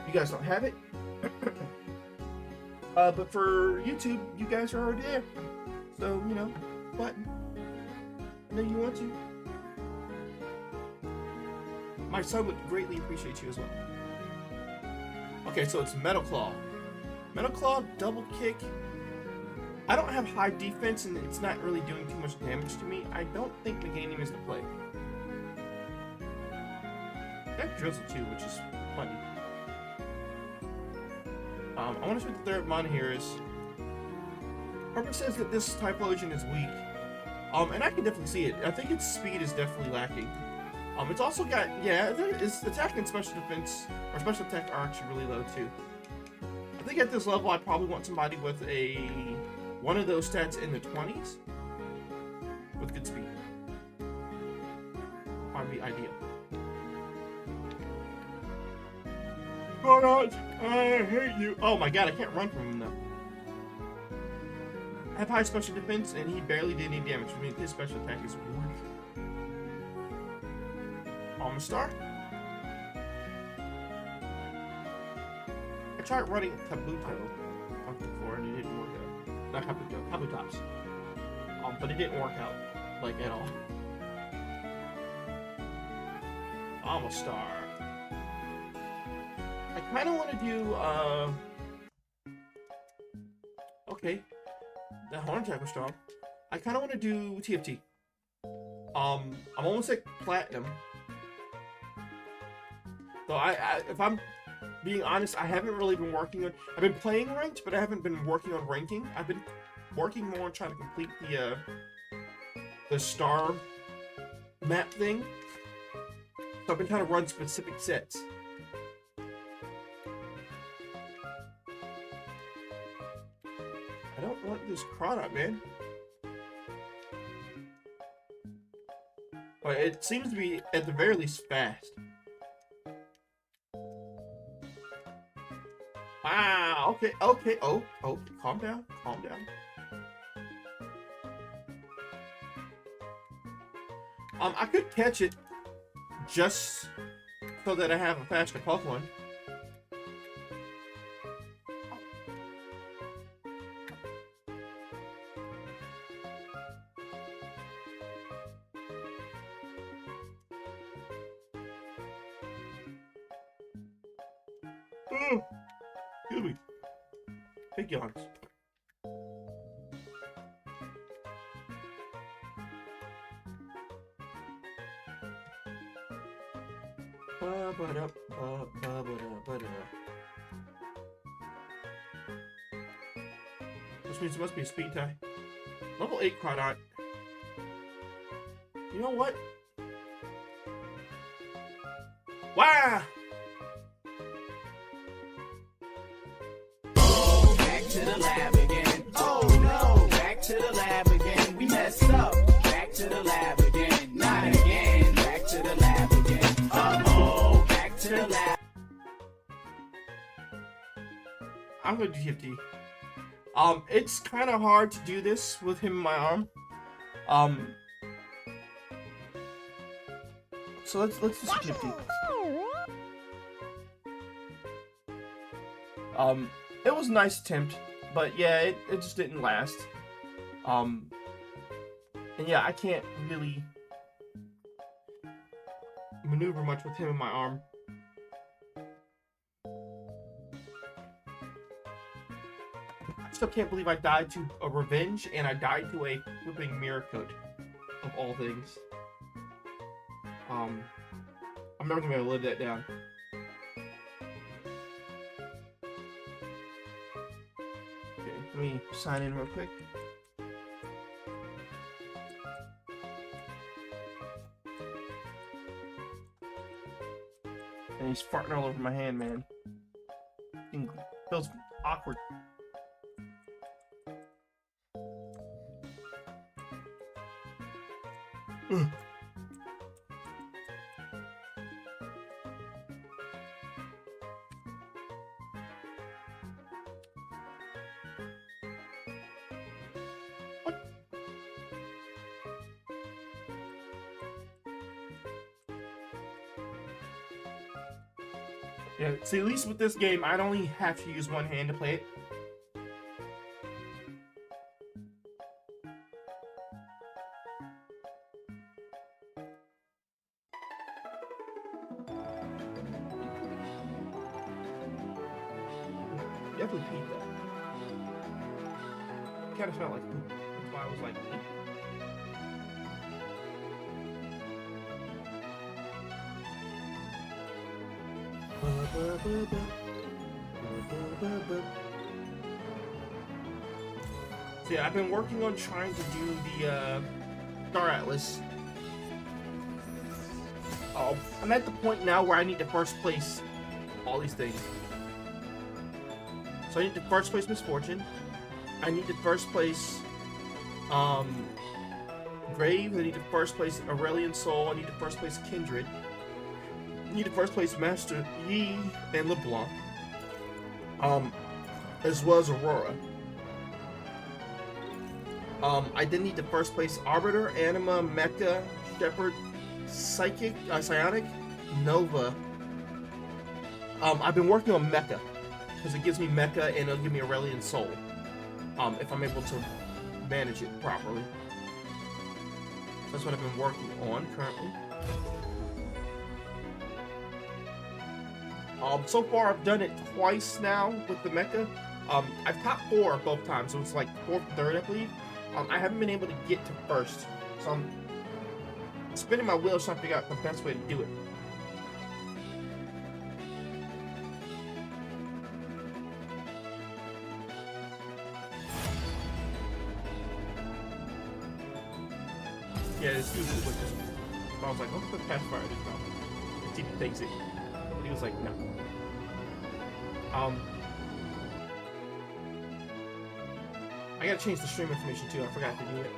S1: you guys don't have it. But for YouTube, you guys are already there. So, you know, button. I know you want to. My son would greatly appreciate you as well. Okay, so it's Metal Claw. Metal Claw, double kick. I don't have high defense and it's not really doing too much damage to me. I don't think Meganium is the play. That drills it too, which is funny. I want to see what the third mon here is. Harper says that this Typhlosion is weak. And I can definitely see it. I think its speed is definitely lacking. It's also got, yeah, its attack and special defense, or special attack are actually really low too. I think at this level I probably want somebody with one of those stats in the 20s with good speed. Probably be ideal. Oh God, I hate you. Oh my God, I can't run from him though. I have high special defense and he barely did any damage. I mean, his special attack is weak. Star. I tried running Kabuto before and it didn't work out. Not Kabuto, Kabutops. But it didn't work out, like, at all. Star. I kind of want to do, okay. That horn attack was strong. I kind of want to do TFT. I'm almost at Platinum. So if I'm being honest, I haven't really been working on. I've been playing ranked, but I haven't been working on ranking. I've been working more on trying to complete the star map thing. So I've been trying to run specific sets. I don't want this product, man. But it seems to be at the very least fast. Wow, okay, oh, calm down. I could catch it just so that I have a faster Pokemon. Excuse me. Big yawns. Which means it must be a speed tie. Level 8 Crawdot. You know what? Wow!
S2: Back to the lab again. Oh no, back to the lab again. We messed up. Back to the lab again. Not again. Back to the lab again. Uh-oh, back to the lab.
S1: I'm going to do TFT. It's kind of hard to do this with him in my arm. So let's do TFT. It was a nice attempt, but yeah, it just didn't last. And yeah, I can't really maneuver much with him in my arm. I still can't believe I died to a revenge, and I died to a flipping mirror coat, of all things. I'm never gonna be able to live that down. Okay, let me sign in real quick. And he's farting all over my hand, man. It feels awkward. Ugh. Yeah, see, at least with this game, I'd only have to use one hand to play it. Definitely peed that. Kind of smelled like poop. That's why I was like, eek. So yeah, I've been working on trying to do the Star Atlas. I'm at the point now where I need to first place all these things. So I need to first place Misfortune. I need to first place Grave. I need to first place Aurelian Soul. I need to first place Kindred. I need to first place Master Yi and LeBlanc. As well as Aurora. I then need to first place Arbiter, Anima, Mecha, Shepherd, Psychic, Psionic, Nova. I've been working on Mecha, because it gives me Mecha and it'll give me Aurelian Soul. If I'm able to manage it properly. So that's what I've been working on currently. So far I've done it twice now with the Mecha. I've top 4 both times, so it's like 4th and 3rd, I believe. I haven't been able to get to 1st, so I'm spinning my wheels trying to figure out the best way to do it. Yeah, this dude was like, I was like, let's put Pacifier in his mouth and see if he takes it. And he was like, no. I gotta change the stream information too, I forgot to do it.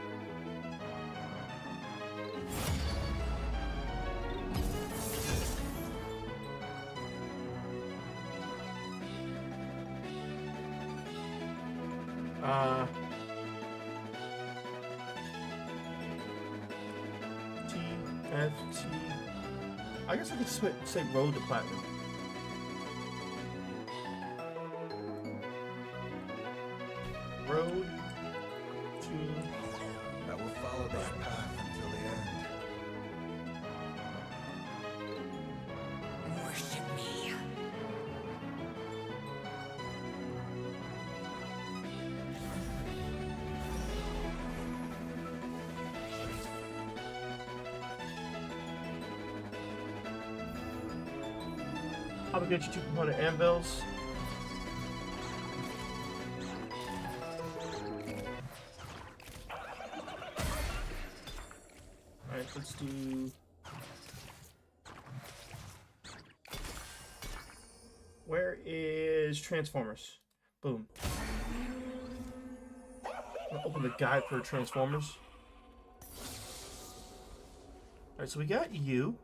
S1: TFT. I guess I could say Road to Platinum. Road to...
S3: I will follow this path until the end.
S4: Worship me.
S1: I'll get you 2-component anvils. Alright, let's do... Where is Transformers? Boom. I'm gonna open the guide for Transformers. Alright, so we got you.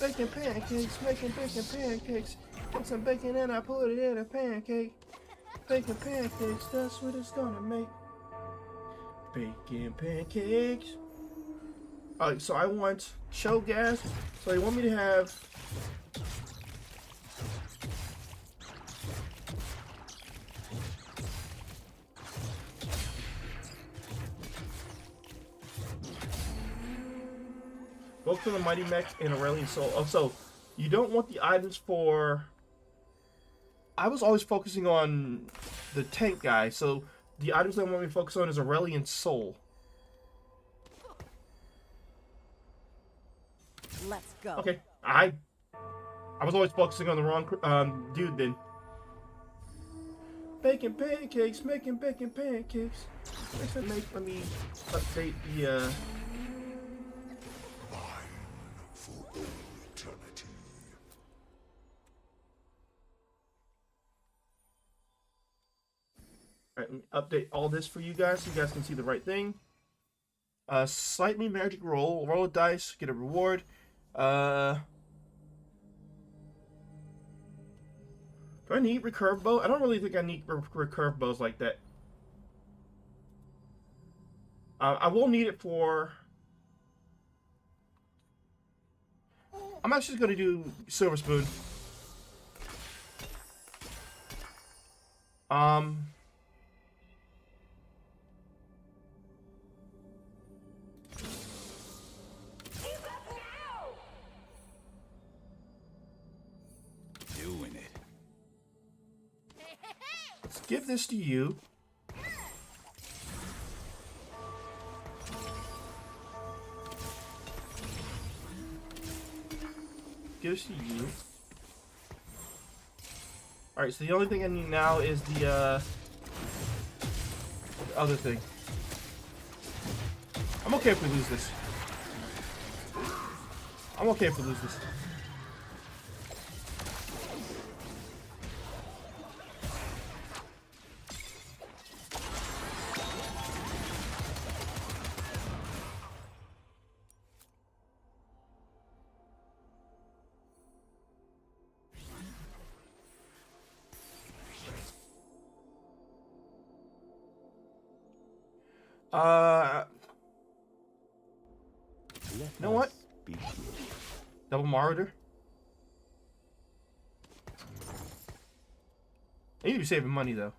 S1: Bacon pancakes, making bacon pancakes. Put some bacon and I put it in a pancake. Bacon pancakes, that's what it's gonna make. Bacon pancakes. Alright, so I want show gas. So they want me to have... Both for the Mighty Mech and Aurelian Soul. Oh, so you don't want the items for... I was always focusing on the tank guy, so the items that I want me to focus on is Aurelian Soul.
S4: Let's go.
S1: Okay, I was always focusing on the wrong dude then. Bacon pancakes, making bacon pancakes. Let me update the Alright, let me update all this for you guys so you guys can see the right thing. Slightly magic roll. Roll a dice, get a reward. Do I need recurve bow? I don't really think I need recurve bows like that. I will need it for... I'm actually going to do Silver Spoon.
S2: Doing it.
S1: Let's give this to you. Give this to you. Alright, so the only thing I need now is the other thing. I'm okay if we lose this. I'm okay if we lose this. You know what? Double Marauder. I need to be saving money though.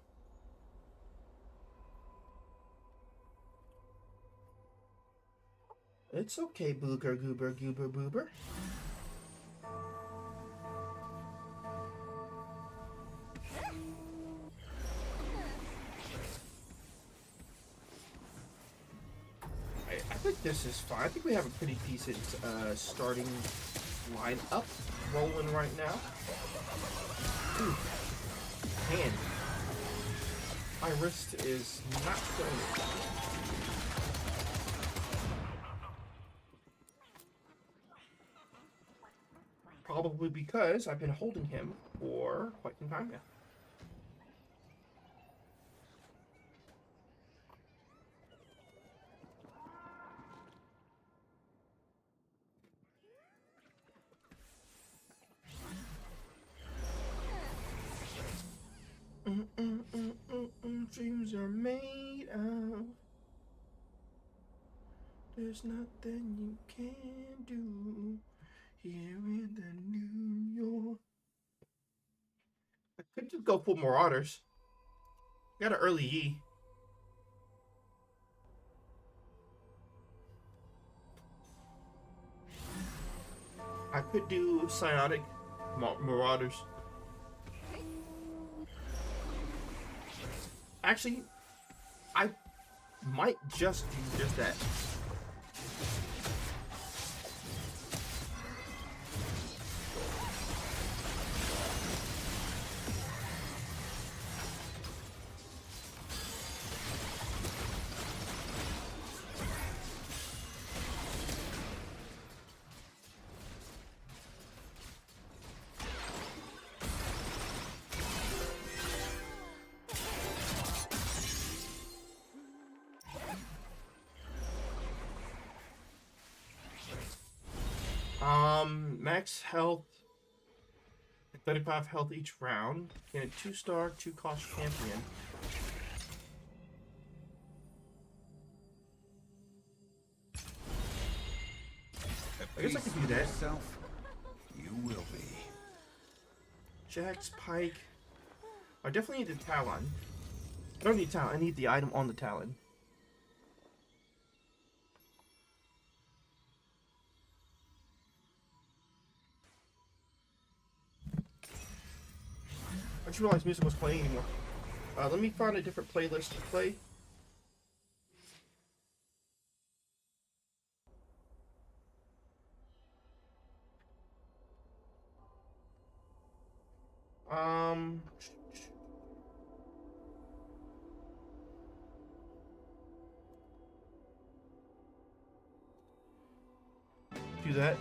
S1: It's okay, Booger, Goober, Goober, Boober. I think this is fine. I think we have a pretty decent starting lineup rolling right now. Ooh. Man. My wrist is not going. Probably because I've been holding him for quite some time now. Dreams are made of. There's nothing you can do here in the New York. I could just go full Marauders. Got an early Yi. I could do Psionic Marauders. Actually, I might just do just that. max health, 35 health each round. And a 2-star, 2-cost champion. I guess I could do that.
S3: Yourself, you will be.
S1: Jax, Pike. I definitely need the Talon. I don't need Talon, I need the item on the Talon. I just realized music was playing anymore. Let me find a different playlist to play. Do that.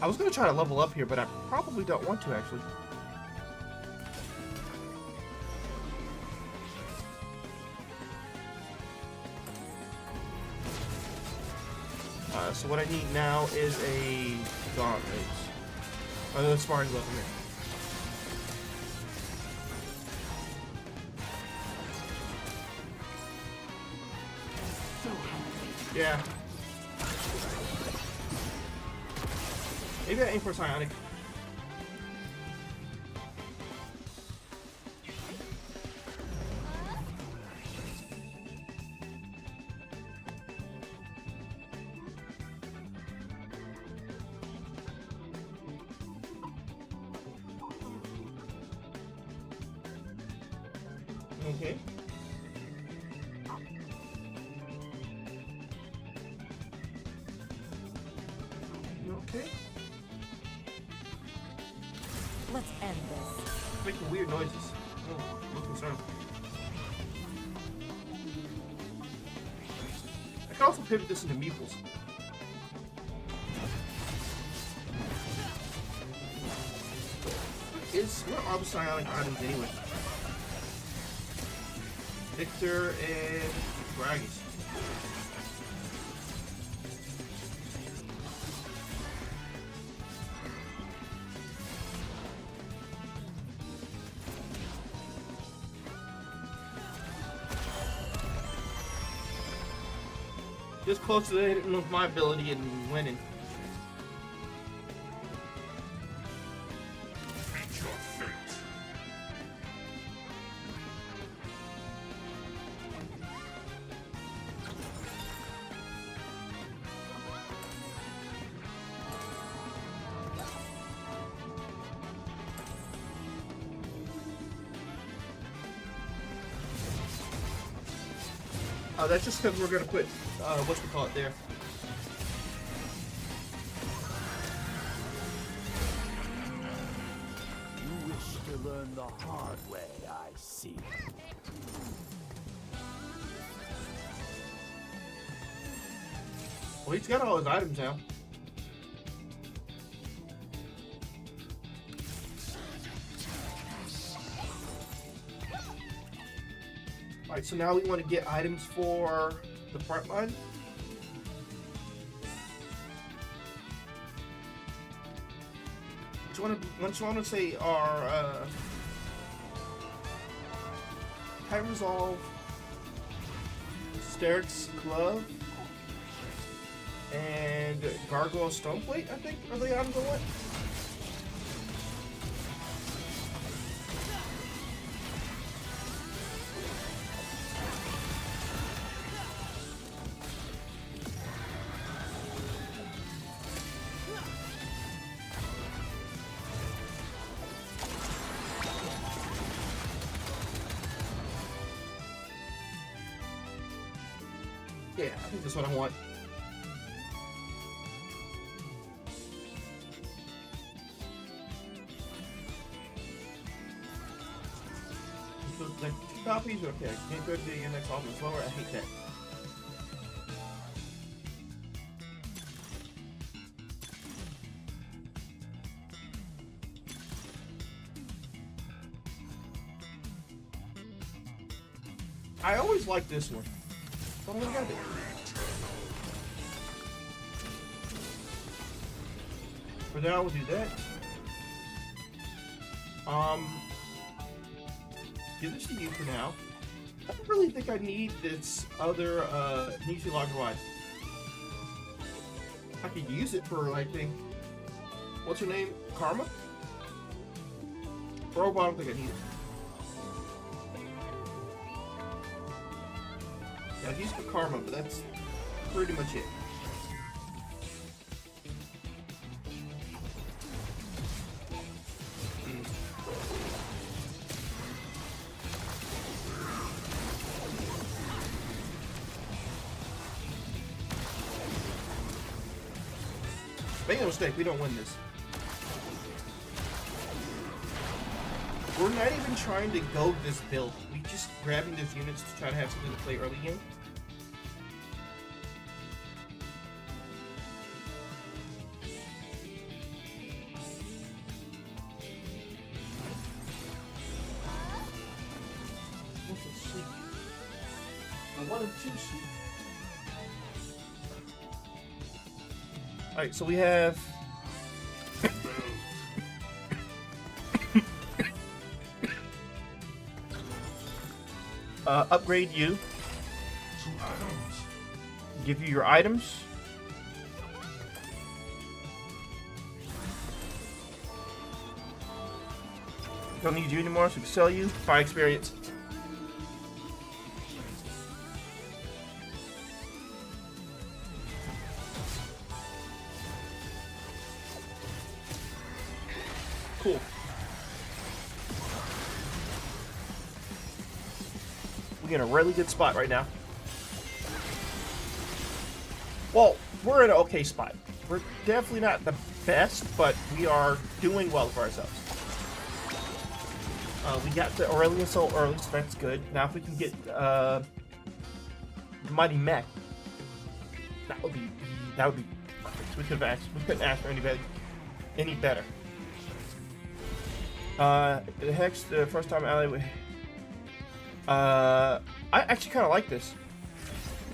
S1: I was gonna try to level up here, but I probably don't want to actually. So what I need now is a gauntlet. Oh, that's sparring level here. Yeah. Maybe I aim for Psionic. Okay. Okay.
S4: Let's end this.
S1: Making weird noises. Oh, I'm concerned. I can also pivot this into meeples. What are the psionic items anyway? Victor and Dragons. Just close to it with my ability and winning. That's just because we're gonna put whatchamacallit there.
S2: You wish to learn the hard way, I see.
S1: Well, he's got all his items now. Alright, so now we want to get items for the front line. Which one to say our High Resolve, Steric's Glove, and Gargoyle Stoneplate, I think, are the items I want. Yeah, I think that's what I want. So, like, 2 copies? Okay, I can't go to the next album slower. I hate that. I always like this one. But I got it. For now, we'll do that. Give this to you for now. I don't really think I need this other Nishi Lager Wine. I could use it for, I think, what's her name? Karma? For Robo, I don't think I need it. Yeah, I've used it for Karma, but that's pretty much it. Make no mistake, we don't win this. We're not even trying to go this build. We just grabbing those units to try to have something to play early game. What's a sleep? I wanted to sleep. Alright, so we have upgrade you. Give you your items. Don't need you anymore, so we can sell you. Buy experience. Cool. We're in a really good spot right now. Well, we're in an okay spot. We're definitely not the best, but we are doing well for ourselves. We got the Aurelian Soul early, so that's good. Now if we can get the Mighty Mech, that would be perfect. We couldn't ask for any better. The Hex, the first time ally. I actually kind of like this.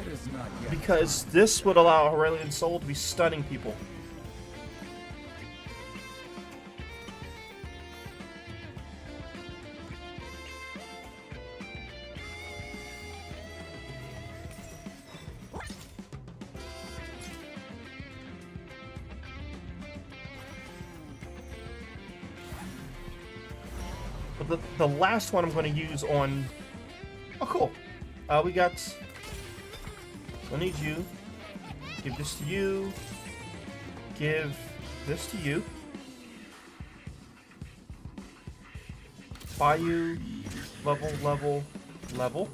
S3: It is not yet.
S1: Because this would allow Aurelian Soul to be stunning people. But the last one I'm going to use on... Oh, cool. We got... I need you. Give this to you. Give this to you. Buy you. Level, level, level.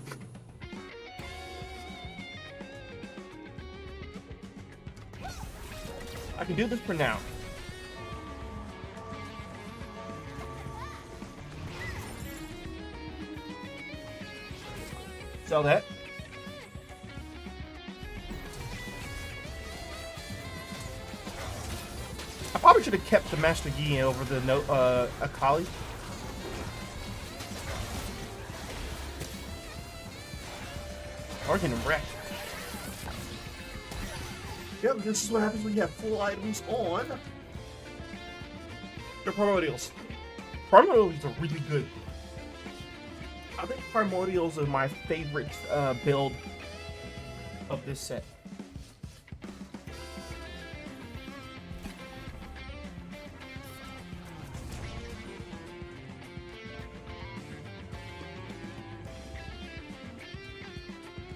S1: I can do this for now. Sell that. I probably should have kept the Master Yi over the Akali. Or getting wrecked. Yep, this is what happens when you have full items on the Primordials. Primordials are really good. I think Primordials are my favorite build of this set.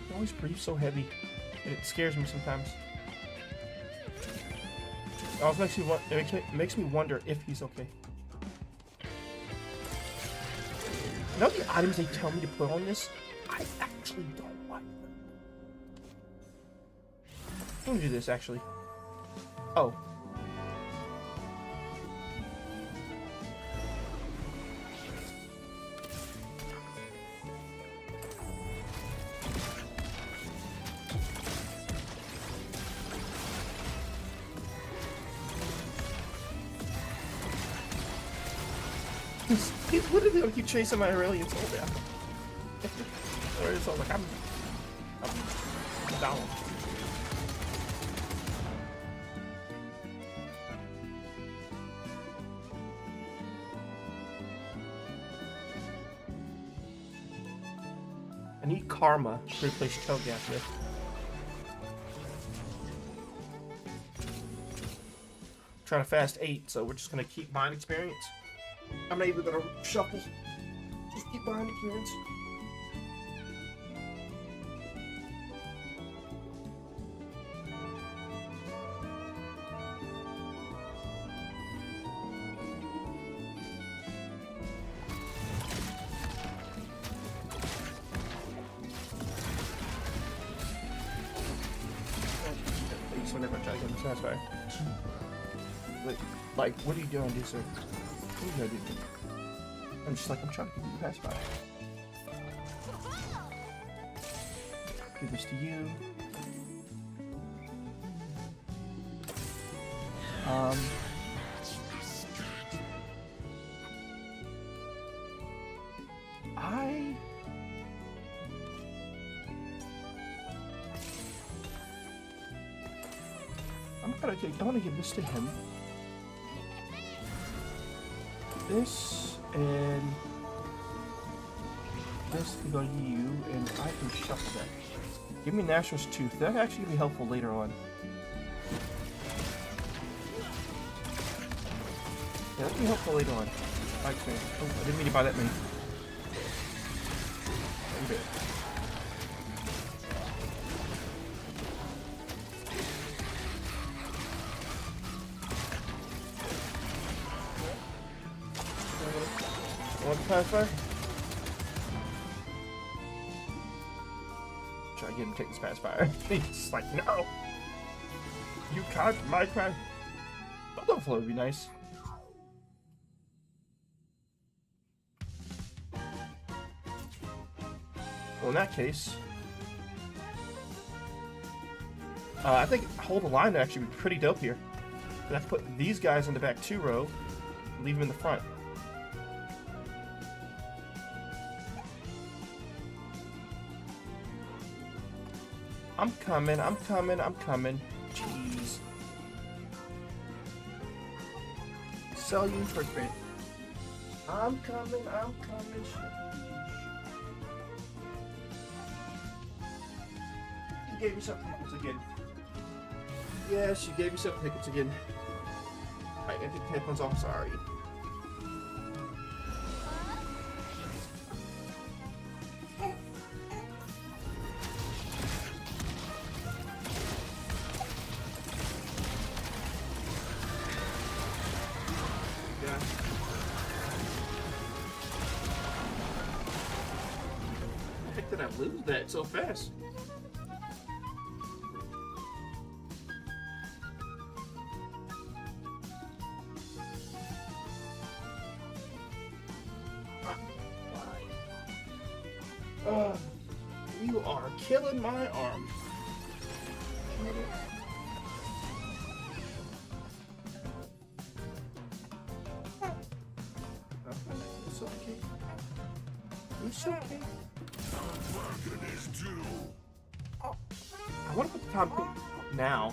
S1: It always breathes so heavy, and it scares me sometimes. It always makes me wonder if he's okay. You know the items they tell me to put on this? I actually don't like them. I'm gonna do this actually. Oh. He's literally gonna keep chasing my Aurelian Soul down. Aurelian Soul, like, I'm down. I need Karma to replace Cho'Gath with. Trying to fast 8, so we're just gonna keep buying experience. I'm not even gonna shuffle. Just keep buying experience. Whenever I try to get him satisfied. Like, what are you gonna do, sir? What are you gonna do? I'm just like, I'm trying to get you pacified. Give this to you. I want to give this to him. This and this can go to you, and I can shuffle that. Give me Nashor's Tooth. That actually can be helpful later on. Yeah, that'll be helpful later on. Thanks, man. Oh, I didn't mean to buy that many. Okay. Want the pacifier? Try to get him to take this pacifier. He's like, no! You can't, my cry. Bulldog flow would be nice. Well, in that case, I think hold the line would actually be pretty dope here. But I have to put these guys in the back 2 row, leave them in the front. I'm coming, I'm coming, I'm coming. Jeez. Sell you for print. I'm coming, I'm coming. You gave me some tickets again. Yes, you gave me some tickets again. I take the headphones off, sorry. Did I lose that so fast? You are killing my arm. It's okay. It's okay. I want to put the top now.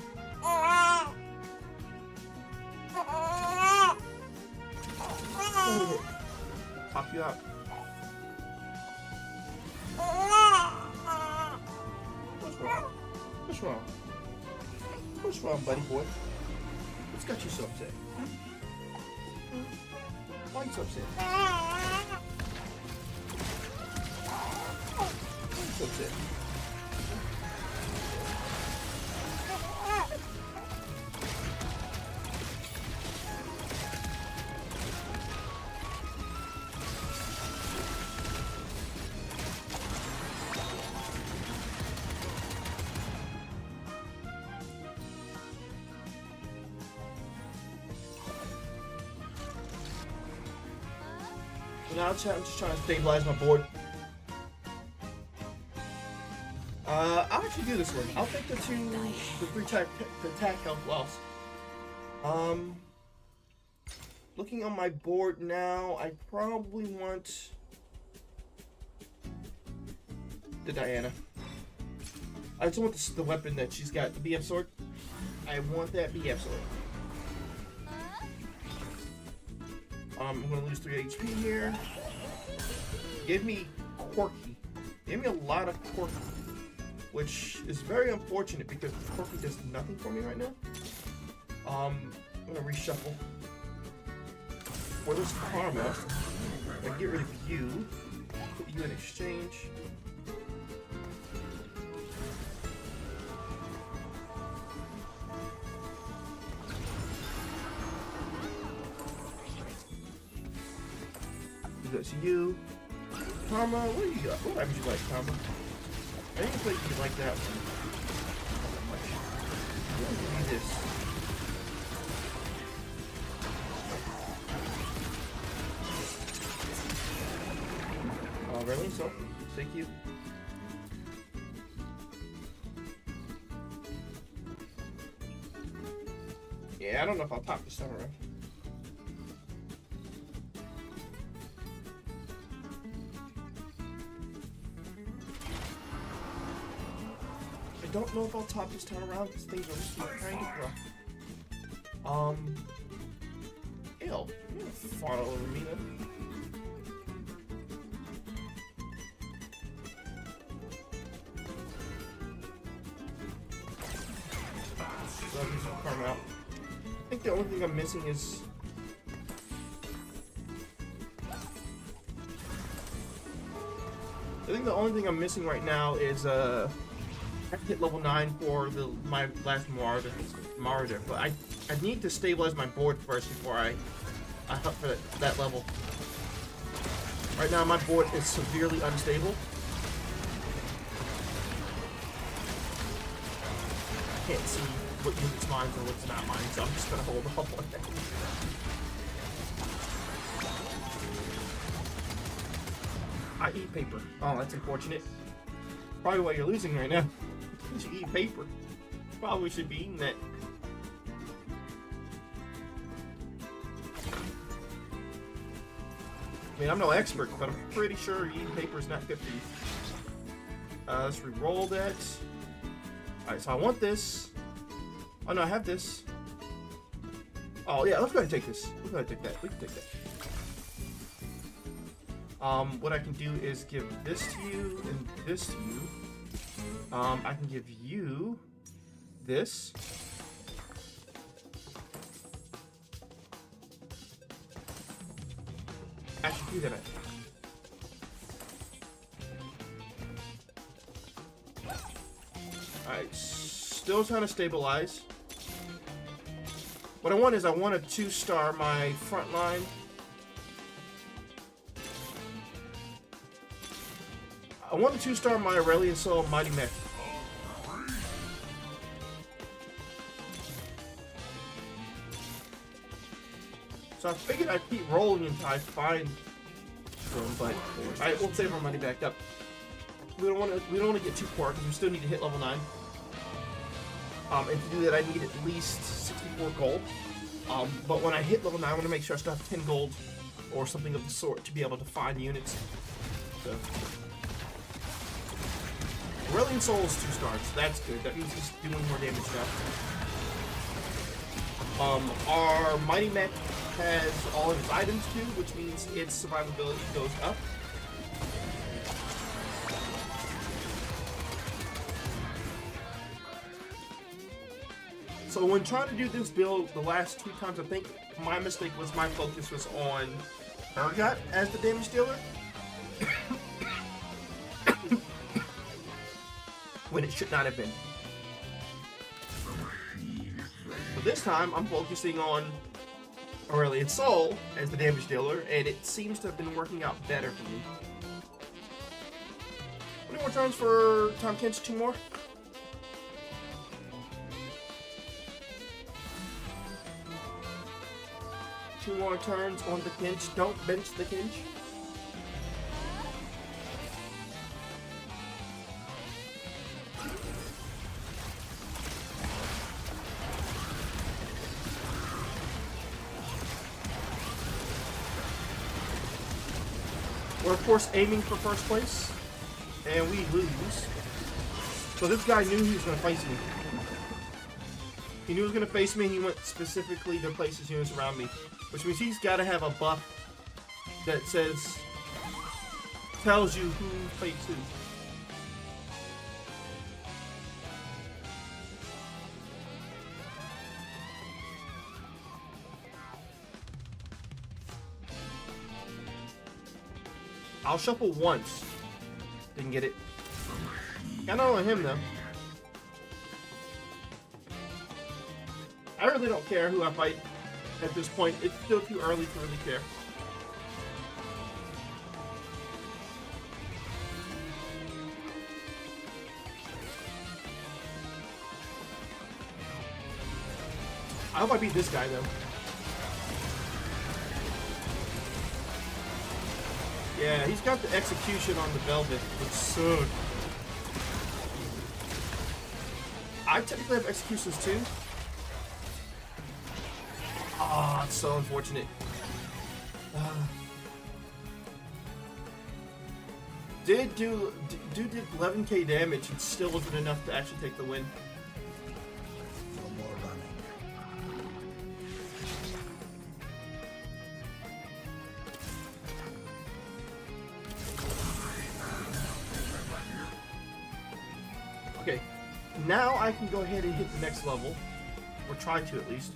S1: Pop you up. What's wrong? What's wrong? What's wrong, buddy boy? What's got you so upset? Why are you so upset? Why are you so upset? Now I'm just trying to stabilize my board. I'll actually do this one. I'll take the 3 attack health loss. Looking on my board now, I probably want the Diana. I just want the weapon that she's got, the BF sword. I want that BF sword. I'm gonna lose 3 HP here. Give me Quirky. Gave me a lot of Corky, which is very unfortunate because Corky does nothing for me right now. I'm gonna reshuffle. For this Karma, I get rid of you, put you in exchange. That's you. Karma, what do you got? What happens you like, Karma? I didn't think you like that one. What do you do this? Oh, really? So, thank you. Yeah, I don't know if I'll top this time around. I don't know if I'll top this time around because things are just kind of rough. Ew, you're gonna fawn all over me then. So I'll do some Karma out. I think the only thing I'm missing is right now is I have to hit level 9 for my last Marauder, but I need to stabilize my board first before I hunt for that level. Right now my board is severely unstable. I can't see what unit's mine or what's not mine, so I'm just gonna hold off on that. I eat paper. Oh, that's unfortunate. Probably why you're losing right now. You eat paper. Probably should be eating that. I mean, I'm no expert, but I'm pretty sure eating paper is not good for you. Let's re-roll that. Alright, so I want this. Oh no, I have this. Oh yeah, let's go ahead and take this. Let's go ahead and take that. We can take that. What I can do is give this to you and this to you. I can give you this. I should do that. Alright, still trying to stabilize. What I want is I want to 2-star my front line. I want to 2-star my Aurelian Soul Mighty Mech. So I figured I'd keep rolling until I find them, but alright, we'll save our money back up. We don't want to get too poor because we still need to hit level 9. And to do that, I need at least 64 gold. But when I hit level 9, I want to make sure I still have 10 gold or something of the sort to be able to find units. So. Aurelian Soul is 2 stars. That's good. That means he's doing more damage now. Our Mighty Mech has all of its items too, which means its survivability goes up. So when trying to do this build the last 2 times, I think my mistake was my focus was on Urgot as the damage dealer. When it should not have been. But this time, I'm focusing on Aurelian Soul as the damage dealer, and it seems to have been working out better for me. How many more turns for Tom Kinch? 2 more? Two more turns on the Kinch. Don't bench the Kinch. We're of course aiming for first place, and we lose. So this guy knew he was going to face me. He knew he was going to face me, and he went specifically to place his units around me. Which means he's got to have a buff that tells you who fights who. I'll shuffle once. Didn't get it. Got none on him though. I really don't care who I fight at this point. It's still too early to really care. I hope I beat this guy though. Yeah, he's got the execution on the Velvet, which sucks. I technically have executions too. Ah, oh, it's so unfortunate. Did 11k damage and still wasn't enough to actually take the win.
S3: No more running.
S1: Okay, now I can go ahead and hit the next level, or try to at least.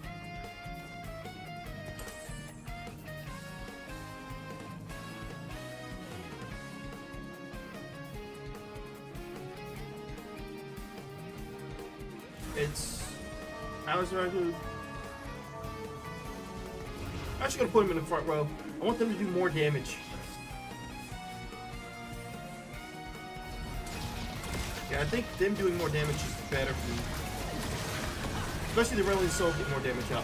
S1: It's Alexander who. I'm actually gonna put him in the front row. I want them to do more damage. Yeah, I think them doing more damage is better for me. Especially the Reliant Soul get more damage out.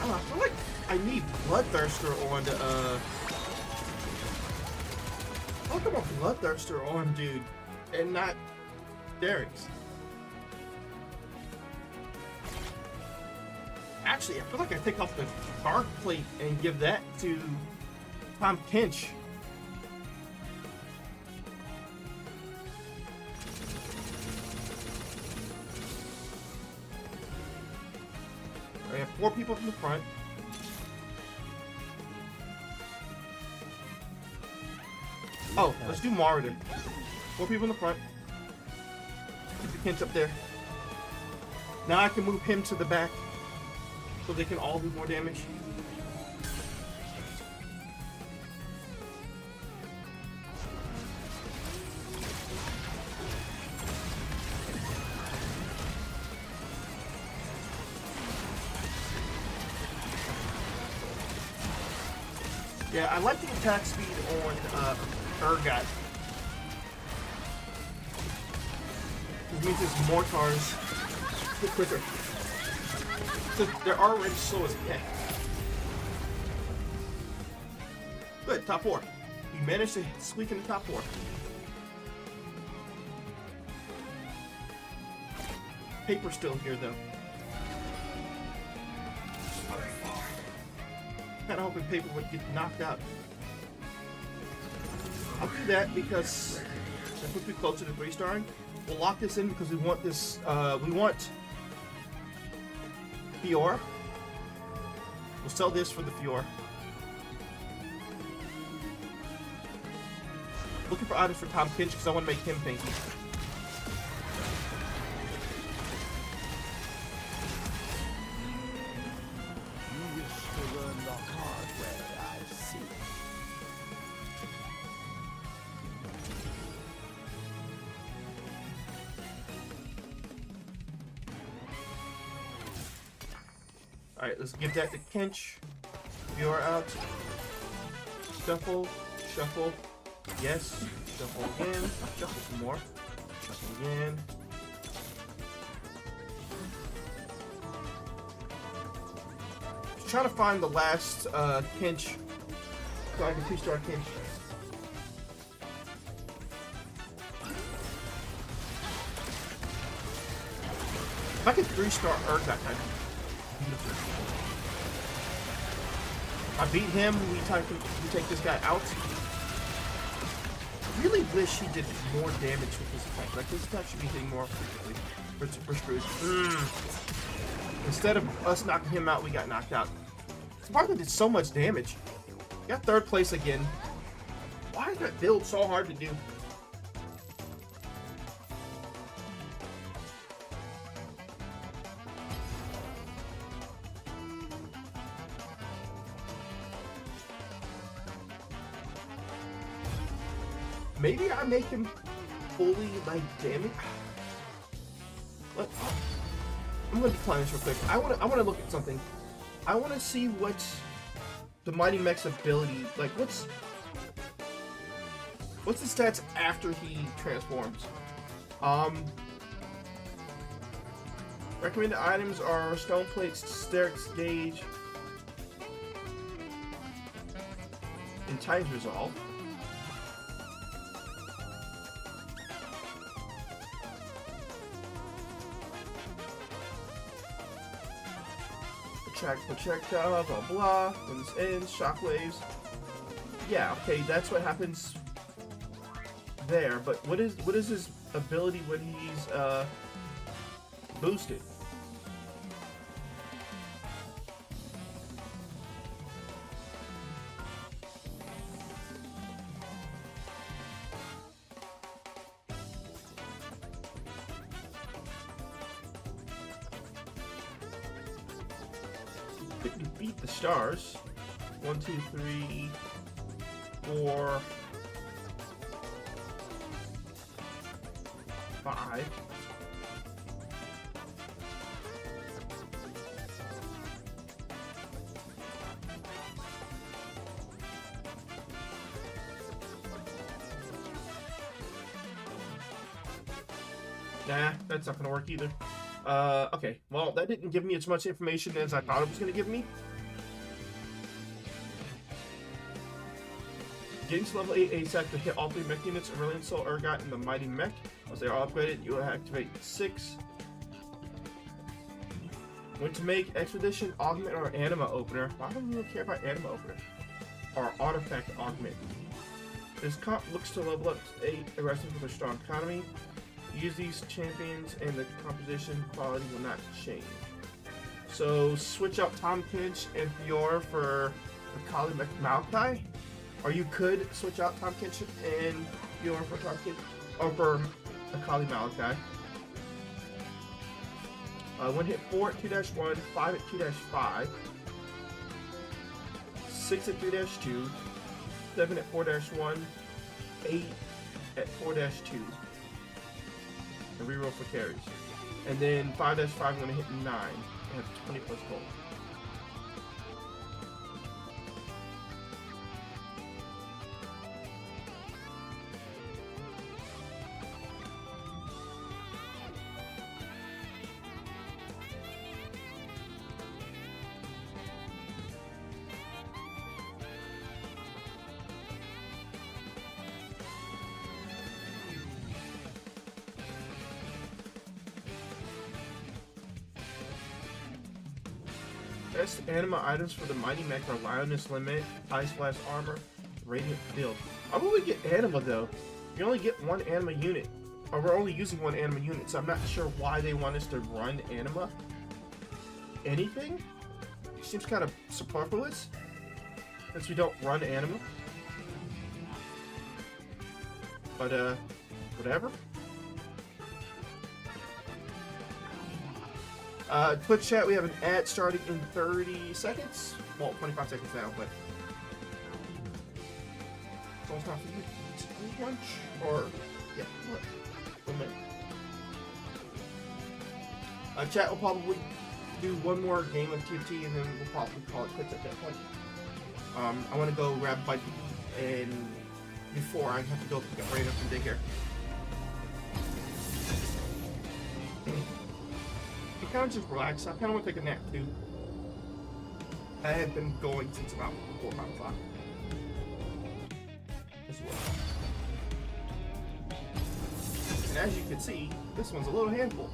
S1: I don't know, I feel like I need Bloodthirster on the, I'll come on Bloodthirster on dude, and not Derek's. Actually, I feel like I take off the guard plate and give that to Tom Kinch. I have 4 people from the front. Oh, let's do Marauder. 4 people in the front. Keep the Kinch up there. Now I can move him to the back, so they can all do more damage. Yeah, I like the attack speed on Urgot. This means his mortars hit quicker. So they're already slow as heck. Good, top 4. You managed to squeak in the top 4. Paper's still here though. Kinda hoping Paper would get knocked out. I'll do that because that puts me closer to 3-starring. We'll lock this in because we want this, we want Fiora. We'll sell this for the Fiora. Looking for items for Tom Kinch because I want to make him pinky.
S2: You wish to learn the hard way, I see.
S1: Alright, let's give that to Kinch. Fiora out. Shuffle. Shuffle. Yes. Shuffle again. Shuffle some more. Shuffle again. Just trying to find the last Kinch. So I can 2-star Kinch. If I could 3-star Urgot, that'd be beautiful. I beat him, we take this guy out. I really wish he did more damage with this attack. Like, this attack should be hitting more frequently. For Scrooge. Instead of us knocking him out, we got knocked out. Sparkle did so much damage. Got 3rd place again. Why is that build so hard to do? maybe I make him fully like damage. I'm gonna decline this real quick. I wanna look at something. I wanna see what the Mighty Mech's ability, like what's the stats after he transforms. Recommended items are stone plates, Sterix gauge, and times resolve. Attract projectile, blah blah. When this ends, shockwaves. Yeah, okay, that's what happens there. But what is his ability when he's boosted? Didn't beat the stars. 1, 2, 3, 4, 5. Nah, that's not gonna work either. Okay, well, that didn't give me as much information as I thought it was gonna give me. Getting to level 8 ASAC to hit all 3 mech units, Aurelian Soul, Urgot, and the Mighty Mech. Once they are upgraded, you will activate 6. When to make Expedition, Augment, or Anima Opener. Why don't you care about Anima Opener? Or Artifact Augment. This comp looks to level up to 8, aggressive with a strong economy. Use these champions and the composition quality will not change. So switch out Tom Kinch and Fiora for Akali Malachi. Or you could switch out Tom Kinch and Fiora for Tom Kinch, or for Akali Malachi. One hit 4 at 2-1, 5 at 2-5, 6 at 3-2, 7 at 4-1, 8 at 4-2. And reroll for carries. And then 5-5, I'm going to hit 9 and have 20 plus gold. Best anima items for the Mighty Mech are Lioness Limit, Ice Blast Armor, Radiant Field. I'm gonna get anima though. You only get one anima unit. Or we're only using one anima unit, so I'm not sure why they want us to run anima. Anything? It seems kind of superfluous. Since we don't run anima. But whatever. Twitch chat, we have an ad starting in 30 seconds. Well, 25 seconds now, but it's almost time for you to eat lunch. Or, yeah, what? 1 minute. Chat will probably do one more game of TFT and then we'll probably call it quits at that point. I want to go grab a bite to eat, and before I have to go pick up Raina from daycare. I kind of just relax. I kind of want to take a nap too. I had been going since about 4 or 5 o'clock as well. And as you can see, this one's a little handful.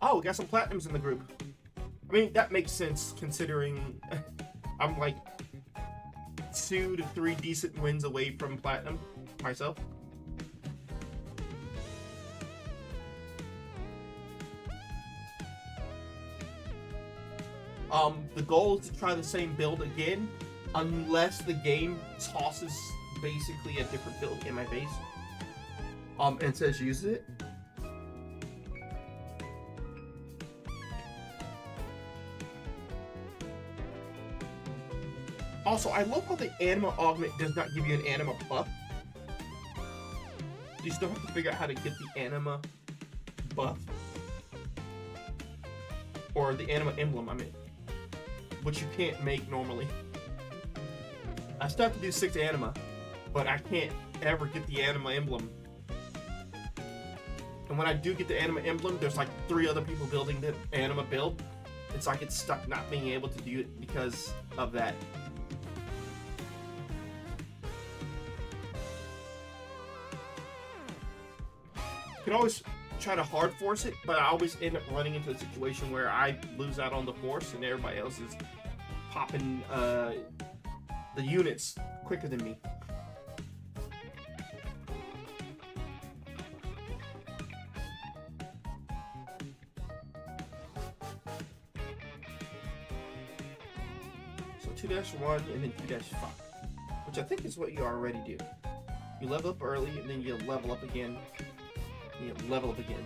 S1: Oh, we got some platinums in the group. I mean, that makes sense considering I'm like 2 to 3 decent wins away from platinum myself. The goal is to try the same build again, unless the game tosses basically a different build in my base, and says use it. Also, I love how the anima augment does not give you an anima buff. You still have to figure out how to get the anima buff. Or the anima emblem, I mean. Which you can't make normally. I still have to do 6 anima, but I can't ever get the anima emblem. And when I do get the anima emblem, there's like 3 other people building the anima build. It's like it's stuck not being able to do it because of that. You can always try to hard force it, but I always end up running into a situation where I lose out on the force and everybody else is popping the units quicker than me. So 2-1 and then 2-5, which I think is what you already do. You level up early and then you level up again. You level up again.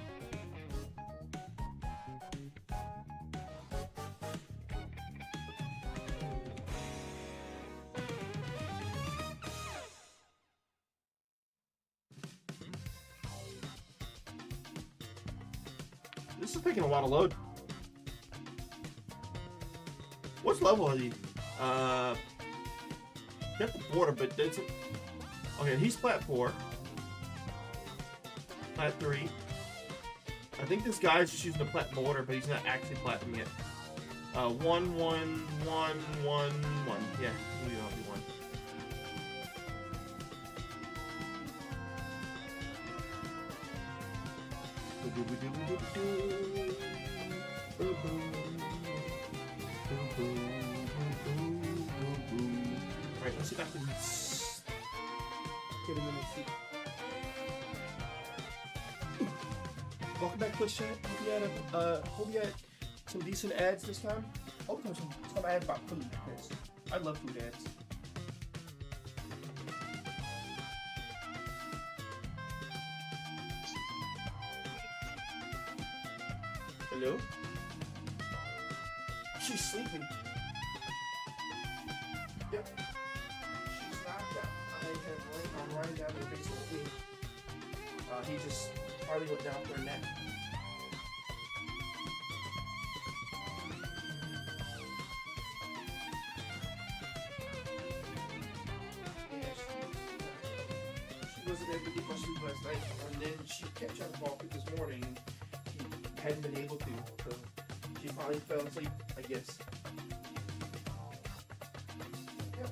S1: This is taking a while to load. What's level are you? Get the border, but that's it. Okay, he's Plat 4. Plat 3. I think this guy's just using the Plat border, but he's not actually Platinum yet. 1, 1, 1, 1, 1. Yeah, we all be 1. Alright, let's see if I can get him in his seat. Welcome back, Twitch chat. Hope you had some decent ads this time. Hope there's some ads about food, because I love food ads. Hello? She's sleeping. Yep. She's knocked out. I'm running down to the basement with me. He just probably went down for a nap. She wasn't able to get much sleep last night, and then she kept trying to fall through this morning. She hadn't been able to, so she finally fell asleep, I guess. Yep.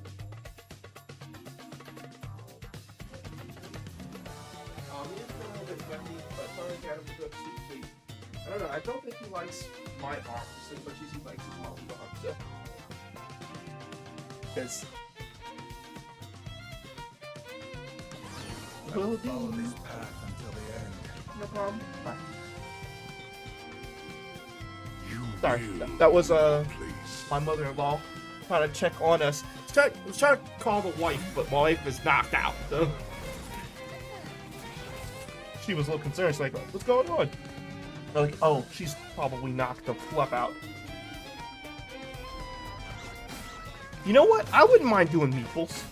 S1: He is a little bit funny, but finally got him to go to sleep. I don't know, I don't think he likes my arm as much as he likes his mom's arm, so. Because.
S3: Follow this path until the end.
S1: No problem. Bye. Sorry, that was my mother-in-law trying to check on us. I was trying to call the wife, but my wife is knocked out, so. She was a little concerned. She's like, what's going on? I'm like, oh, she's probably knocked the fluff out. You know what? I wouldn't mind doing meeples.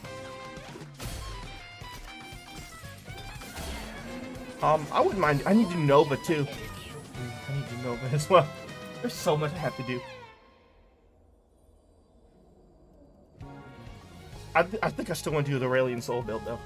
S1: I wouldn't mind. I need to do Nova too. I need to do Nova as well. There's so much I have to do. I think I still want to do the Aurelian Soul build though.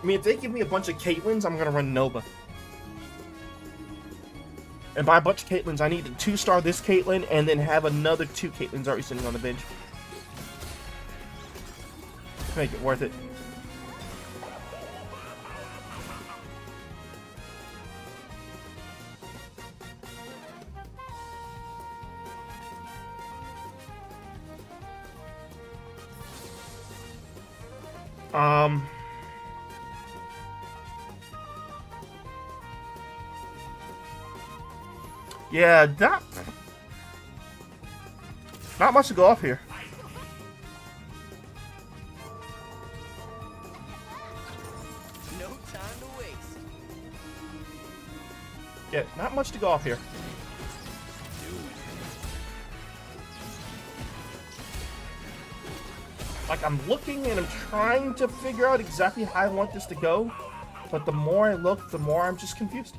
S1: I mean, if they give me a bunch of Caitlyn's, I'm gonna run Nova. And by a bunch of Caitlyn's, I need to 2-star this Caitlyn and then have another 2 Caitlyn's already sitting on the bench. Make it worth it. Um. Yeah, not much to go off here.
S2: No time to waste.
S1: Yeah, not much to go off here. Like, I'm looking and I'm trying to figure out exactly how I want this to go, but the more I look, the more I'm just confused.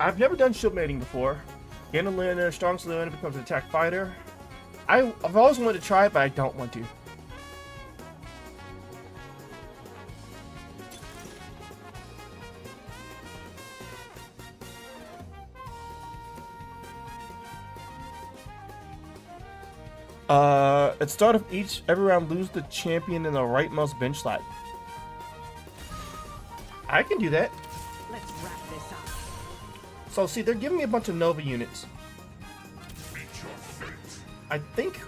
S1: I've never done shield mating before. Gain a Leonin, strongest Leonin becomes an attack fighter. I've always wanted to try it, but I don't want to. At the start of every round, lose the champion in the rightmost bench slot. I can do that.
S4: Let's wrap this up.
S1: So see, they're giving me a bunch of Nova units. I think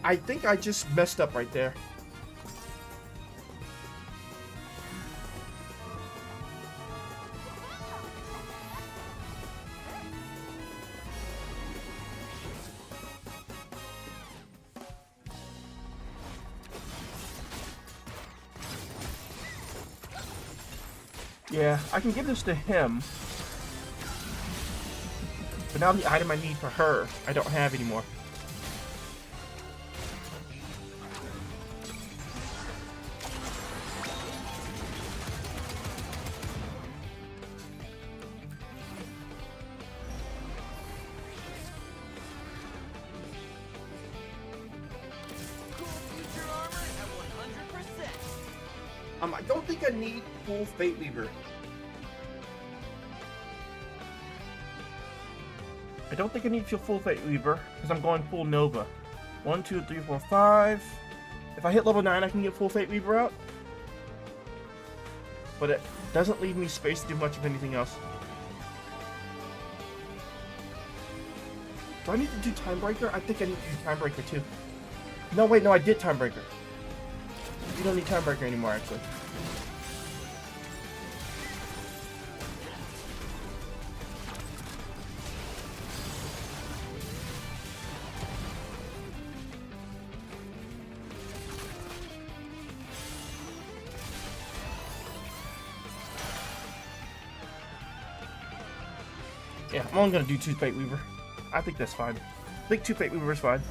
S1: I just messed up right there. Yeah, I can give this to him. But now the item I need for her, I don't have anymore.
S2: Future armor at 100%.
S1: I don't think I need full Fate Weaver. I don't think I need full Fate Weaver because I'm going full Nova. 1, 2, 3, 4, 5. If I hit level 9, I can get full Fate Weaver out. But it doesn't leave me space to do much of anything else. Do I need to do Timebreaker? I think I need to do Timebreaker too. No, wait, no, I did Timebreaker. You don't need Timebreaker anymore, actually. Yeah, I'm only gonna do 2 Fate Weaver. I think that's fine. I think 2 Fate Weaver is fine.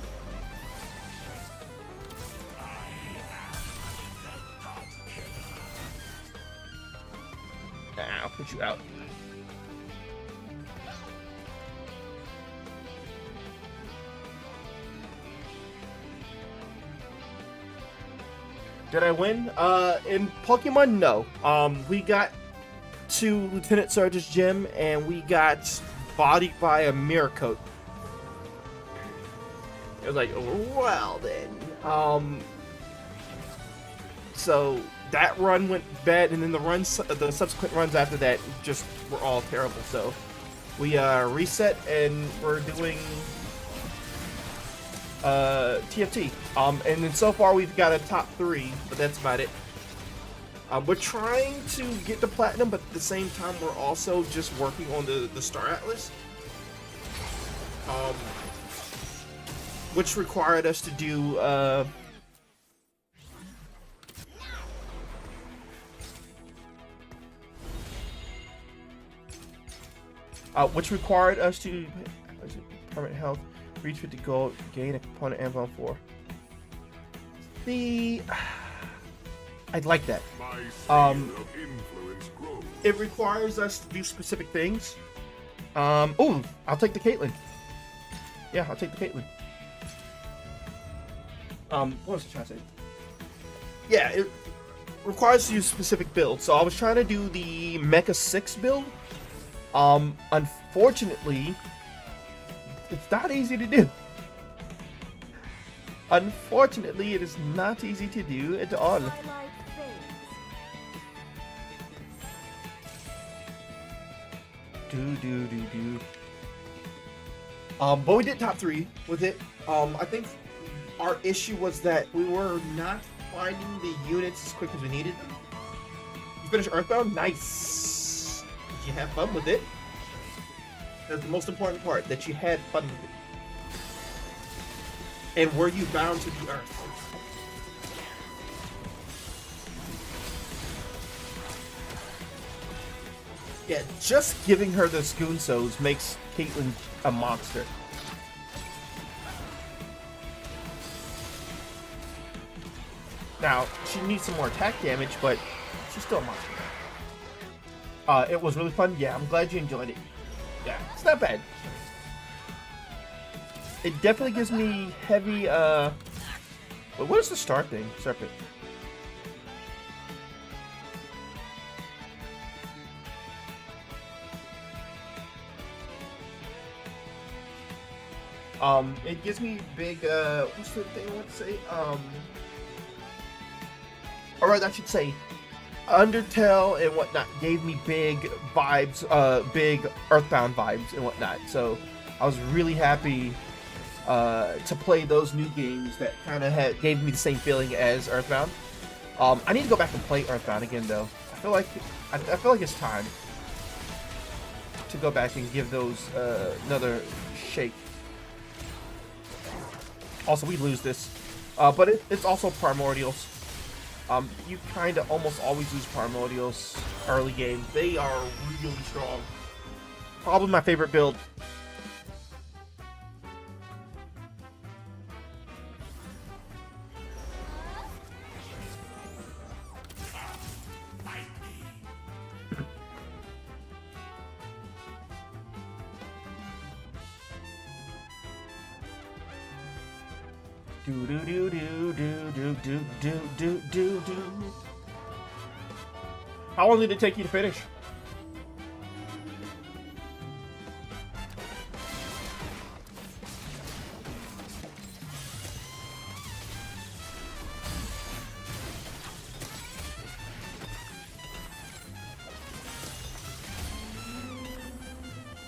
S1: Nah, I'll put you out. Did I win? In Pokemon, no. We got to Lieutenant Surge's gym, and we got bodied by a mirror coat. It was like, well then. So that run went bad, and then the subsequent runs after that just were all terrible. So we reset, and we're doing TFT. And then so far we've got a top 3, but that's about it. We're trying to get the platinum, but at the same time we're also just working on the Star Atlas, which required us to do permanent health, reach 50 gold, gain a component and on 4. I'd like that. It requires us to do specific things. Oh, I'll take the Caitlyn. Yeah, I'll take the Caitlyn. What was I trying to say? Yeah, it requires to use specific builds. So I was trying to do the Mecha 6 build. Unfortunately, it's not easy to do. Unfortunately, it is not easy to do at all.
S5: Twilight fades.
S1: Do. But we did top 3 with it. I think our issue was that we were not finding the units as quick as we needed them. You finished Earthbound? Nice. Did you have fun with it? That's the most important part, that you had fun with it. And were you bound to the Earth? Yeah, just giving her the Goonsos makes Caitlyn a monster. Now, she needs some more attack damage, but she's still a monster. It was really fun. Yeah, I'm glad you enjoyed it. Yeah, it's not bad. It definitely gives me heavy, wait, what is the star thing? Serpent. It gives me big, what's the thing I want to say? Or rather, I should say, Undertale and whatnot gave me big vibes, big Earthbound vibes and whatnot. So I was really happy to play those new games that kind of gave me the same feeling as Earthbound. I need to go back and play Earthbound again, though. I feel like it's time to go back and give those another shake. Also, we lose this, but it's also Primordials. You kind of almost always lose Primordials early game. They are really strong. Probably my favorite build. Do. How long did it take you to finish?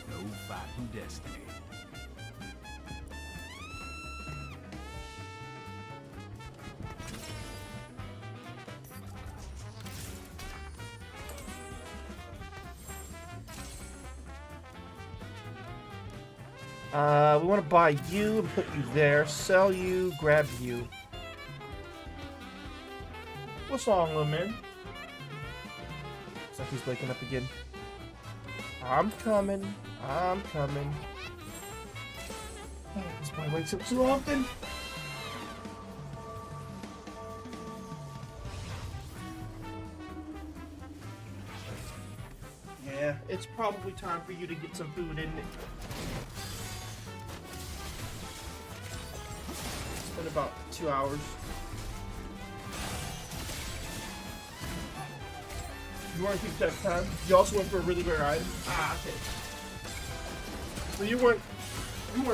S3: No fighting destiny.
S1: We want to buy you and put you there. Sell you, grab you. What's wrong, little man? Looks like he's waking up again. I'm coming. This boy wakes up too often. Yeah, it's probably time for you to get some food, isn't it? It's been about 2 hours. You want to keep that time? You also went for a really rare item? Ah, okay. So you weren't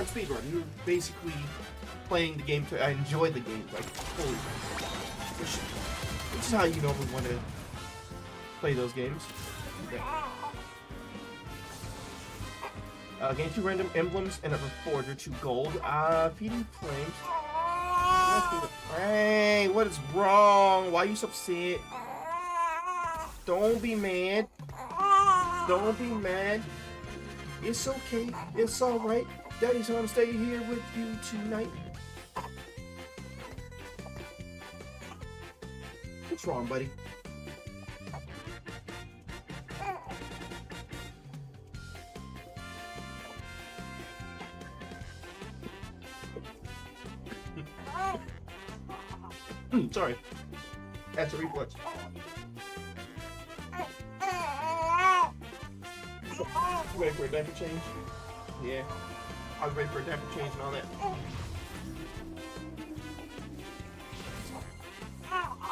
S1: speedrunning. You were basically playing the game to enjoy the game, like fully. Which is how you normally want to play those games. Yeah. Gain 2 random emblems and a forger 2 gold. Feeding flames. Hey, what is wrong? Why are you so upset? Don't be mad. Don't be mad. It's okay. It's alright. Daddy's gonna stay here with you tonight. What's wrong, buddy? Sorry. That's a reflex. You ready for a diaper change? Yeah. I was ready for a diaper change and all that.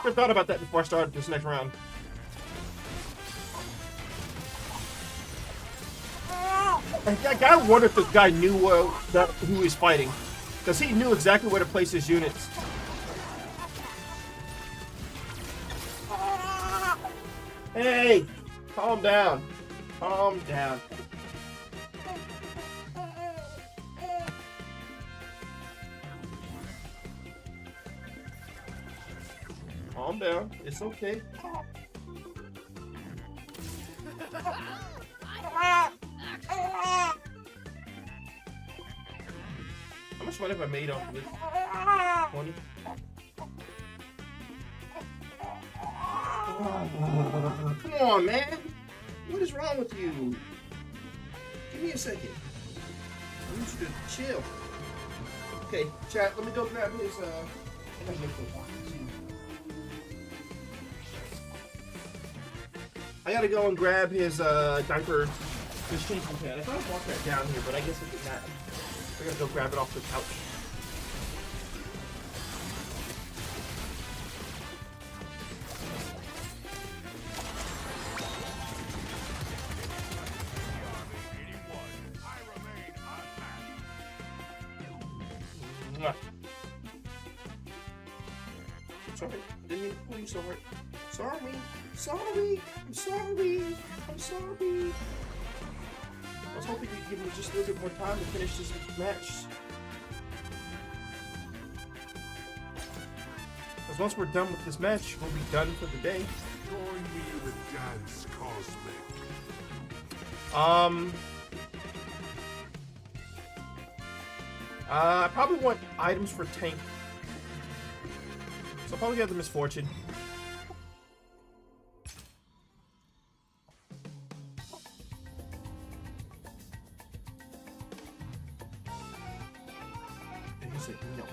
S1: I thought about that before I started this next round. I gotta wonder if this guy knew who he's fighting. Because he knew exactly where to place his units. Hey! Calm down. Calm down. Calm down. It's okay. How much money have I made off of this? 20? Come on, man. What is wrong with you? Give me a second. I need you to chill. Okay, chat, let me go grab his, I gotta make the box. I gotta go and grab his, diaper, his changing pad. I thought I walked that down here, but I guess I did not. I gotta go grab it off the couch. Sorry, didn't mean to pull you so hard. Sorry, sorry, I'm sorry, I'm sorry. I was hoping you'd give me just a little bit more time to finish this match. Because once we're done with this match, we'll be done for the day.
S5: Join me in the dance, Cosmic.
S1: I probably want items for tank. So I'll probably get the misfortune. And he said no.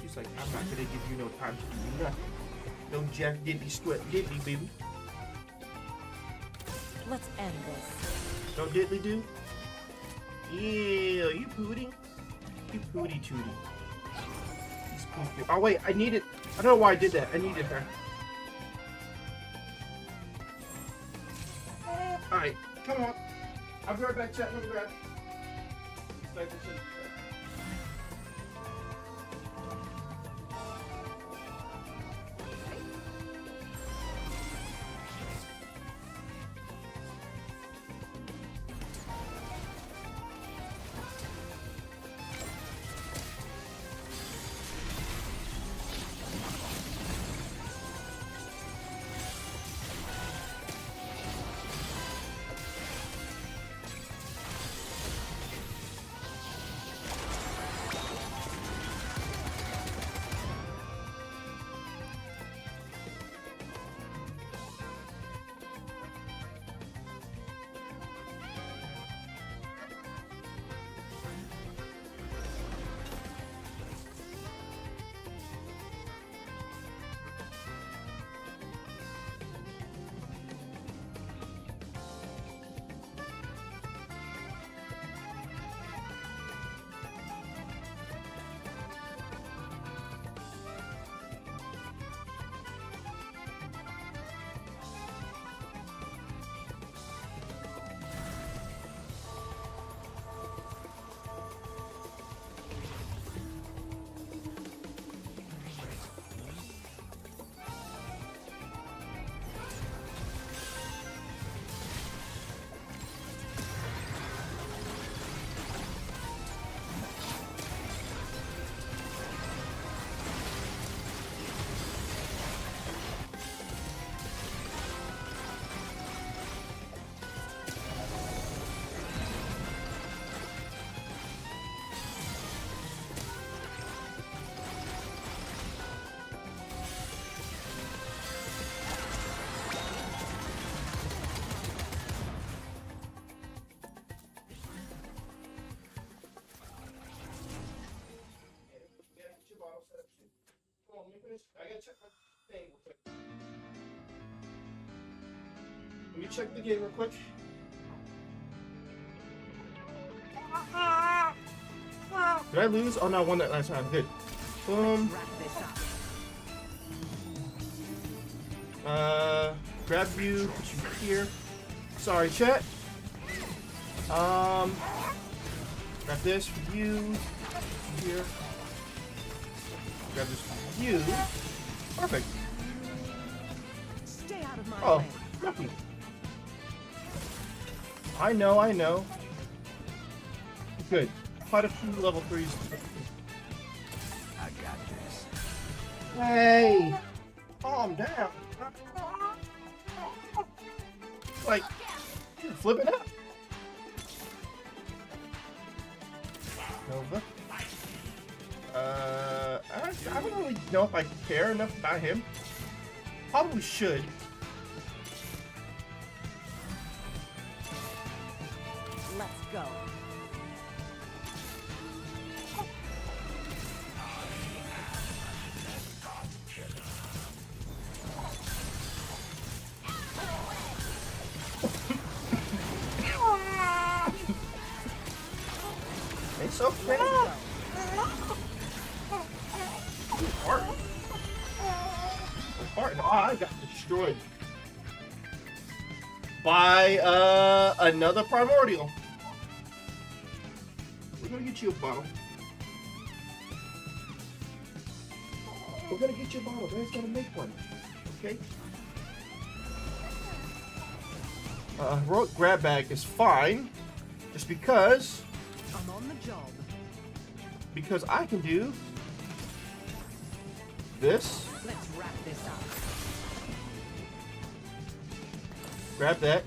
S1: He's like, I'm not gonna give you no time to do nothing. No Jack diddly squat diddly, baby.
S4: Let's end this.
S1: No diddly do? Yeah, you pooty. You pooty tooty. He's poopy. Oh wait, I needed. I don't know why I did that. I needed her. Alright, come on. I'll be right back, chat. Let me grab. I gotta check my thing real quick. Let me check the game real quick. Did I lose? Oh no, I won that last time. Good. Boom.
S4: Wrap this up.
S1: Grab you, put you here. Sorry, chat. Grab this for you. here. Grab this from you. Perfect.
S4: Stay out of my
S1: Oh,
S4: way.
S1: lucky. I know. Good. Quite a few level 3s.
S3: I got this.
S1: Hey! Calm down. Like, you're flipping out. Nova. I don't really know if I care enough about him. Probably should.
S4: Let's go.
S1: It's okay. Heart. Oh, I got destroyed by another primordial. We're gonna get you a bottle. We're gonna get you a bottle. Dad's gonna make one. Okay. Heroic grab bag is fine, just because
S4: I'm on the job.
S1: I can do this.
S4: Let's wrap this up.
S1: Grab that.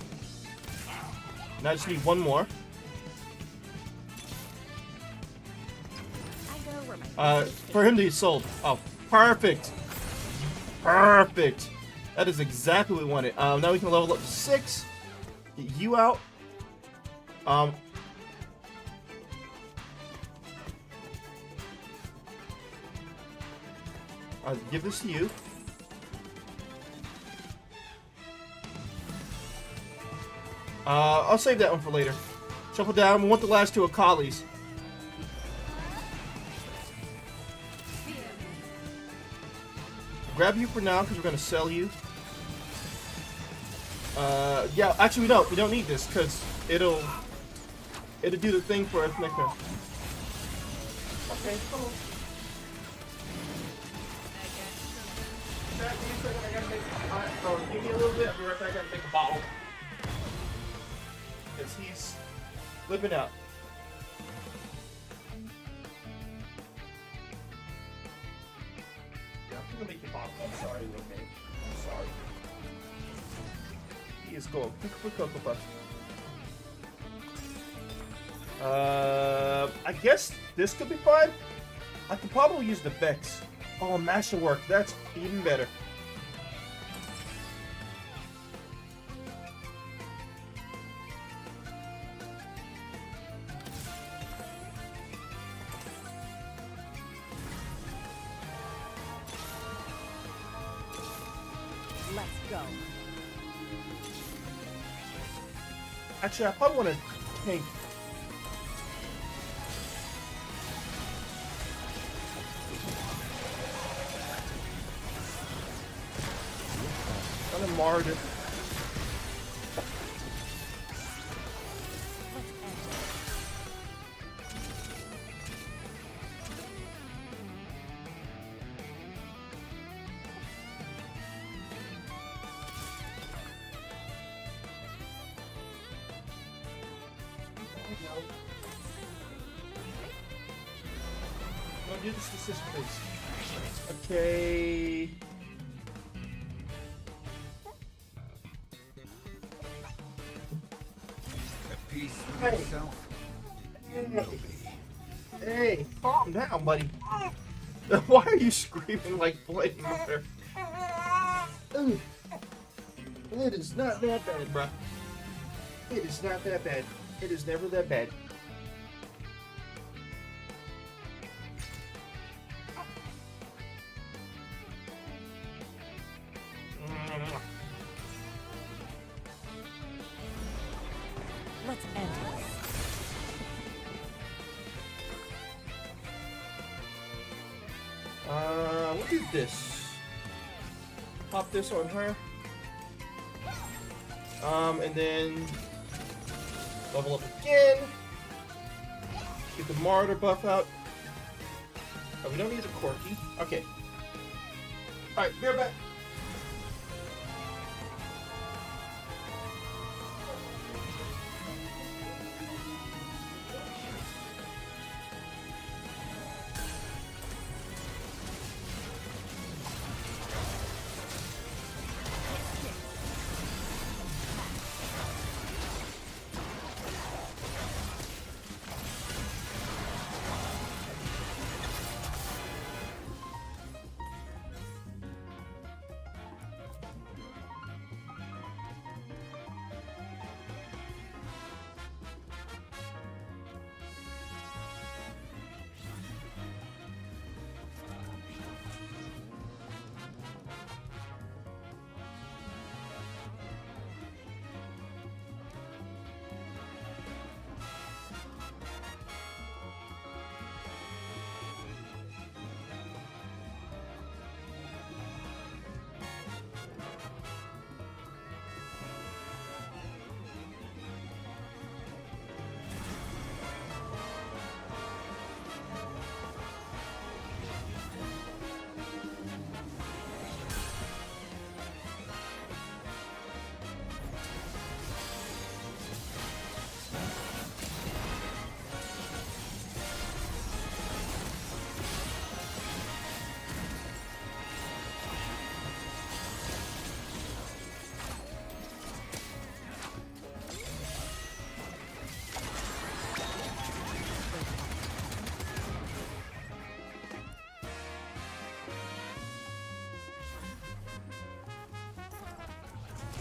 S1: Now I just need one more.
S4: I go where my
S1: For him to be sold. Oh, perfect. Perfect. That is exactly what we wanted. Now we can level up to 6. Get you out. I'll give this to you. I'll save that one for later. Shuffle down. We want the last 2 Akalis. Grab you for now because we're going to sell you. Yeah, actually we don't. We don't need this because it'll do the thing for us next turn. Okay, come on. Give me a little bit. I'll be right back. I gotta make a bottle. Because he's flipping out. Yeah, I'm gonna make the bottle. I'm sorry, little man. I'm sorry. He is going quick for Cocoa Puff. I guess this could be fine. I could probably use the Vex. Oh, Masterwork. That's even better.
S4: Let's go.
S1: Actually, I probably want to take. I'm marred.
S4: Let's end it.
S1: Don't do this assist, please. Okay.
S3: At peace with
S1: Hey.
S3: yourself.
S1: Hey, calm down, buddy. Why are you screaming like Bloody Mother? Ugh. It is not that bad, bruh. It is not that bad. It is never that bad.
S4: Let's end this.
S1: We'll do this. Pop this on her. And then level up again. Get the martyr buff out. Oh, we don't need the Corky. Okay. Alright, be right back.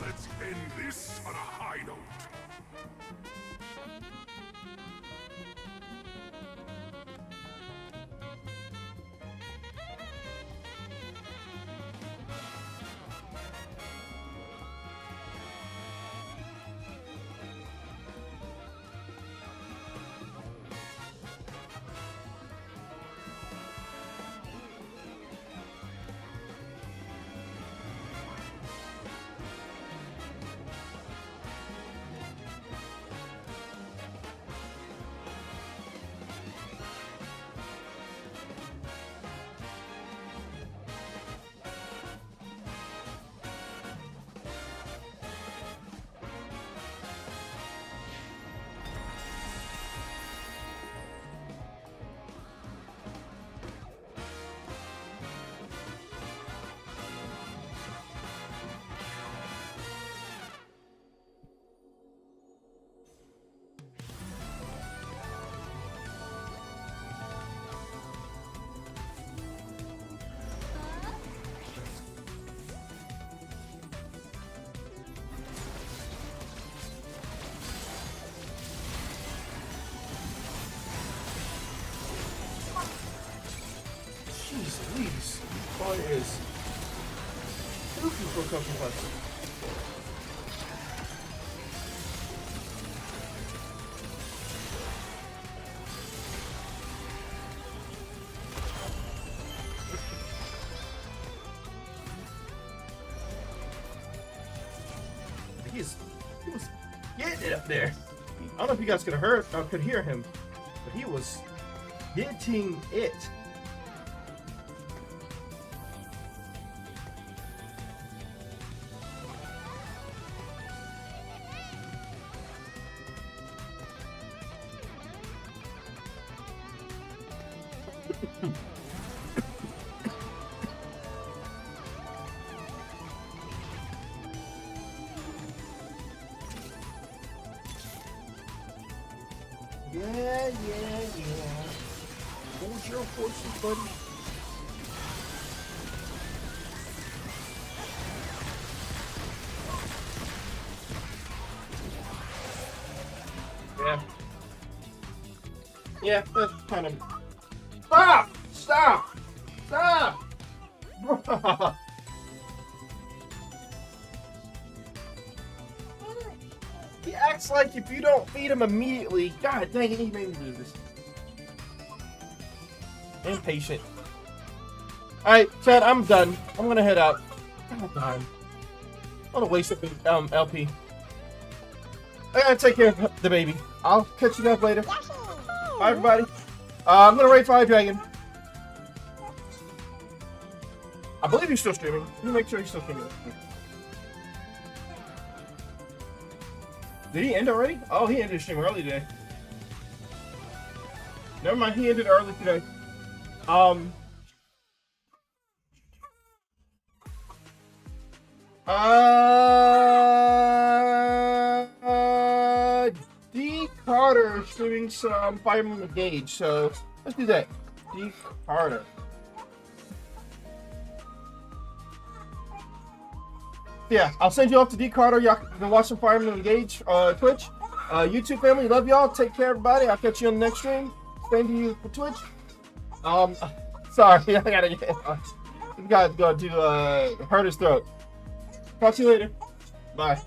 S5: Let's end this on a high note.
S1: Jeez Louise. Boy is goofy for a couple months. He was getting it up there. I don't know if you guys could hear him, but he was getting it. Yeah. Hold your horses, buddy. Yeah, that's kind of... Stop! He acts like if you don't feed him immediately, God dang it, he made me do this. Impatient. Alright, Chad, I'm done. I'm gonna head out. God darn. What a waste of LP. I gotta take care of the baby. I'll catch you guys later. Bye, everybody. I'm gonna raid Fire Dragon. I believe he's still streaming. Let me make sure he's still streaming. Did he end already? Oh, he ended stream early today. Never mind, he ended early today. D Carter is streaming some Fire Emblem Engage, so let's do that. D Carter. Yeah, I'll send you off to D Carter. Y'all can watch some Fire Emblem Engage Twitch. YouTube family, love y'all. Take care, everybody. I'll catch you on the next stream. Same to you for Twitch. Sorry, I gotta get. Gotta go do hurt his throat. Talk to you later. Bye.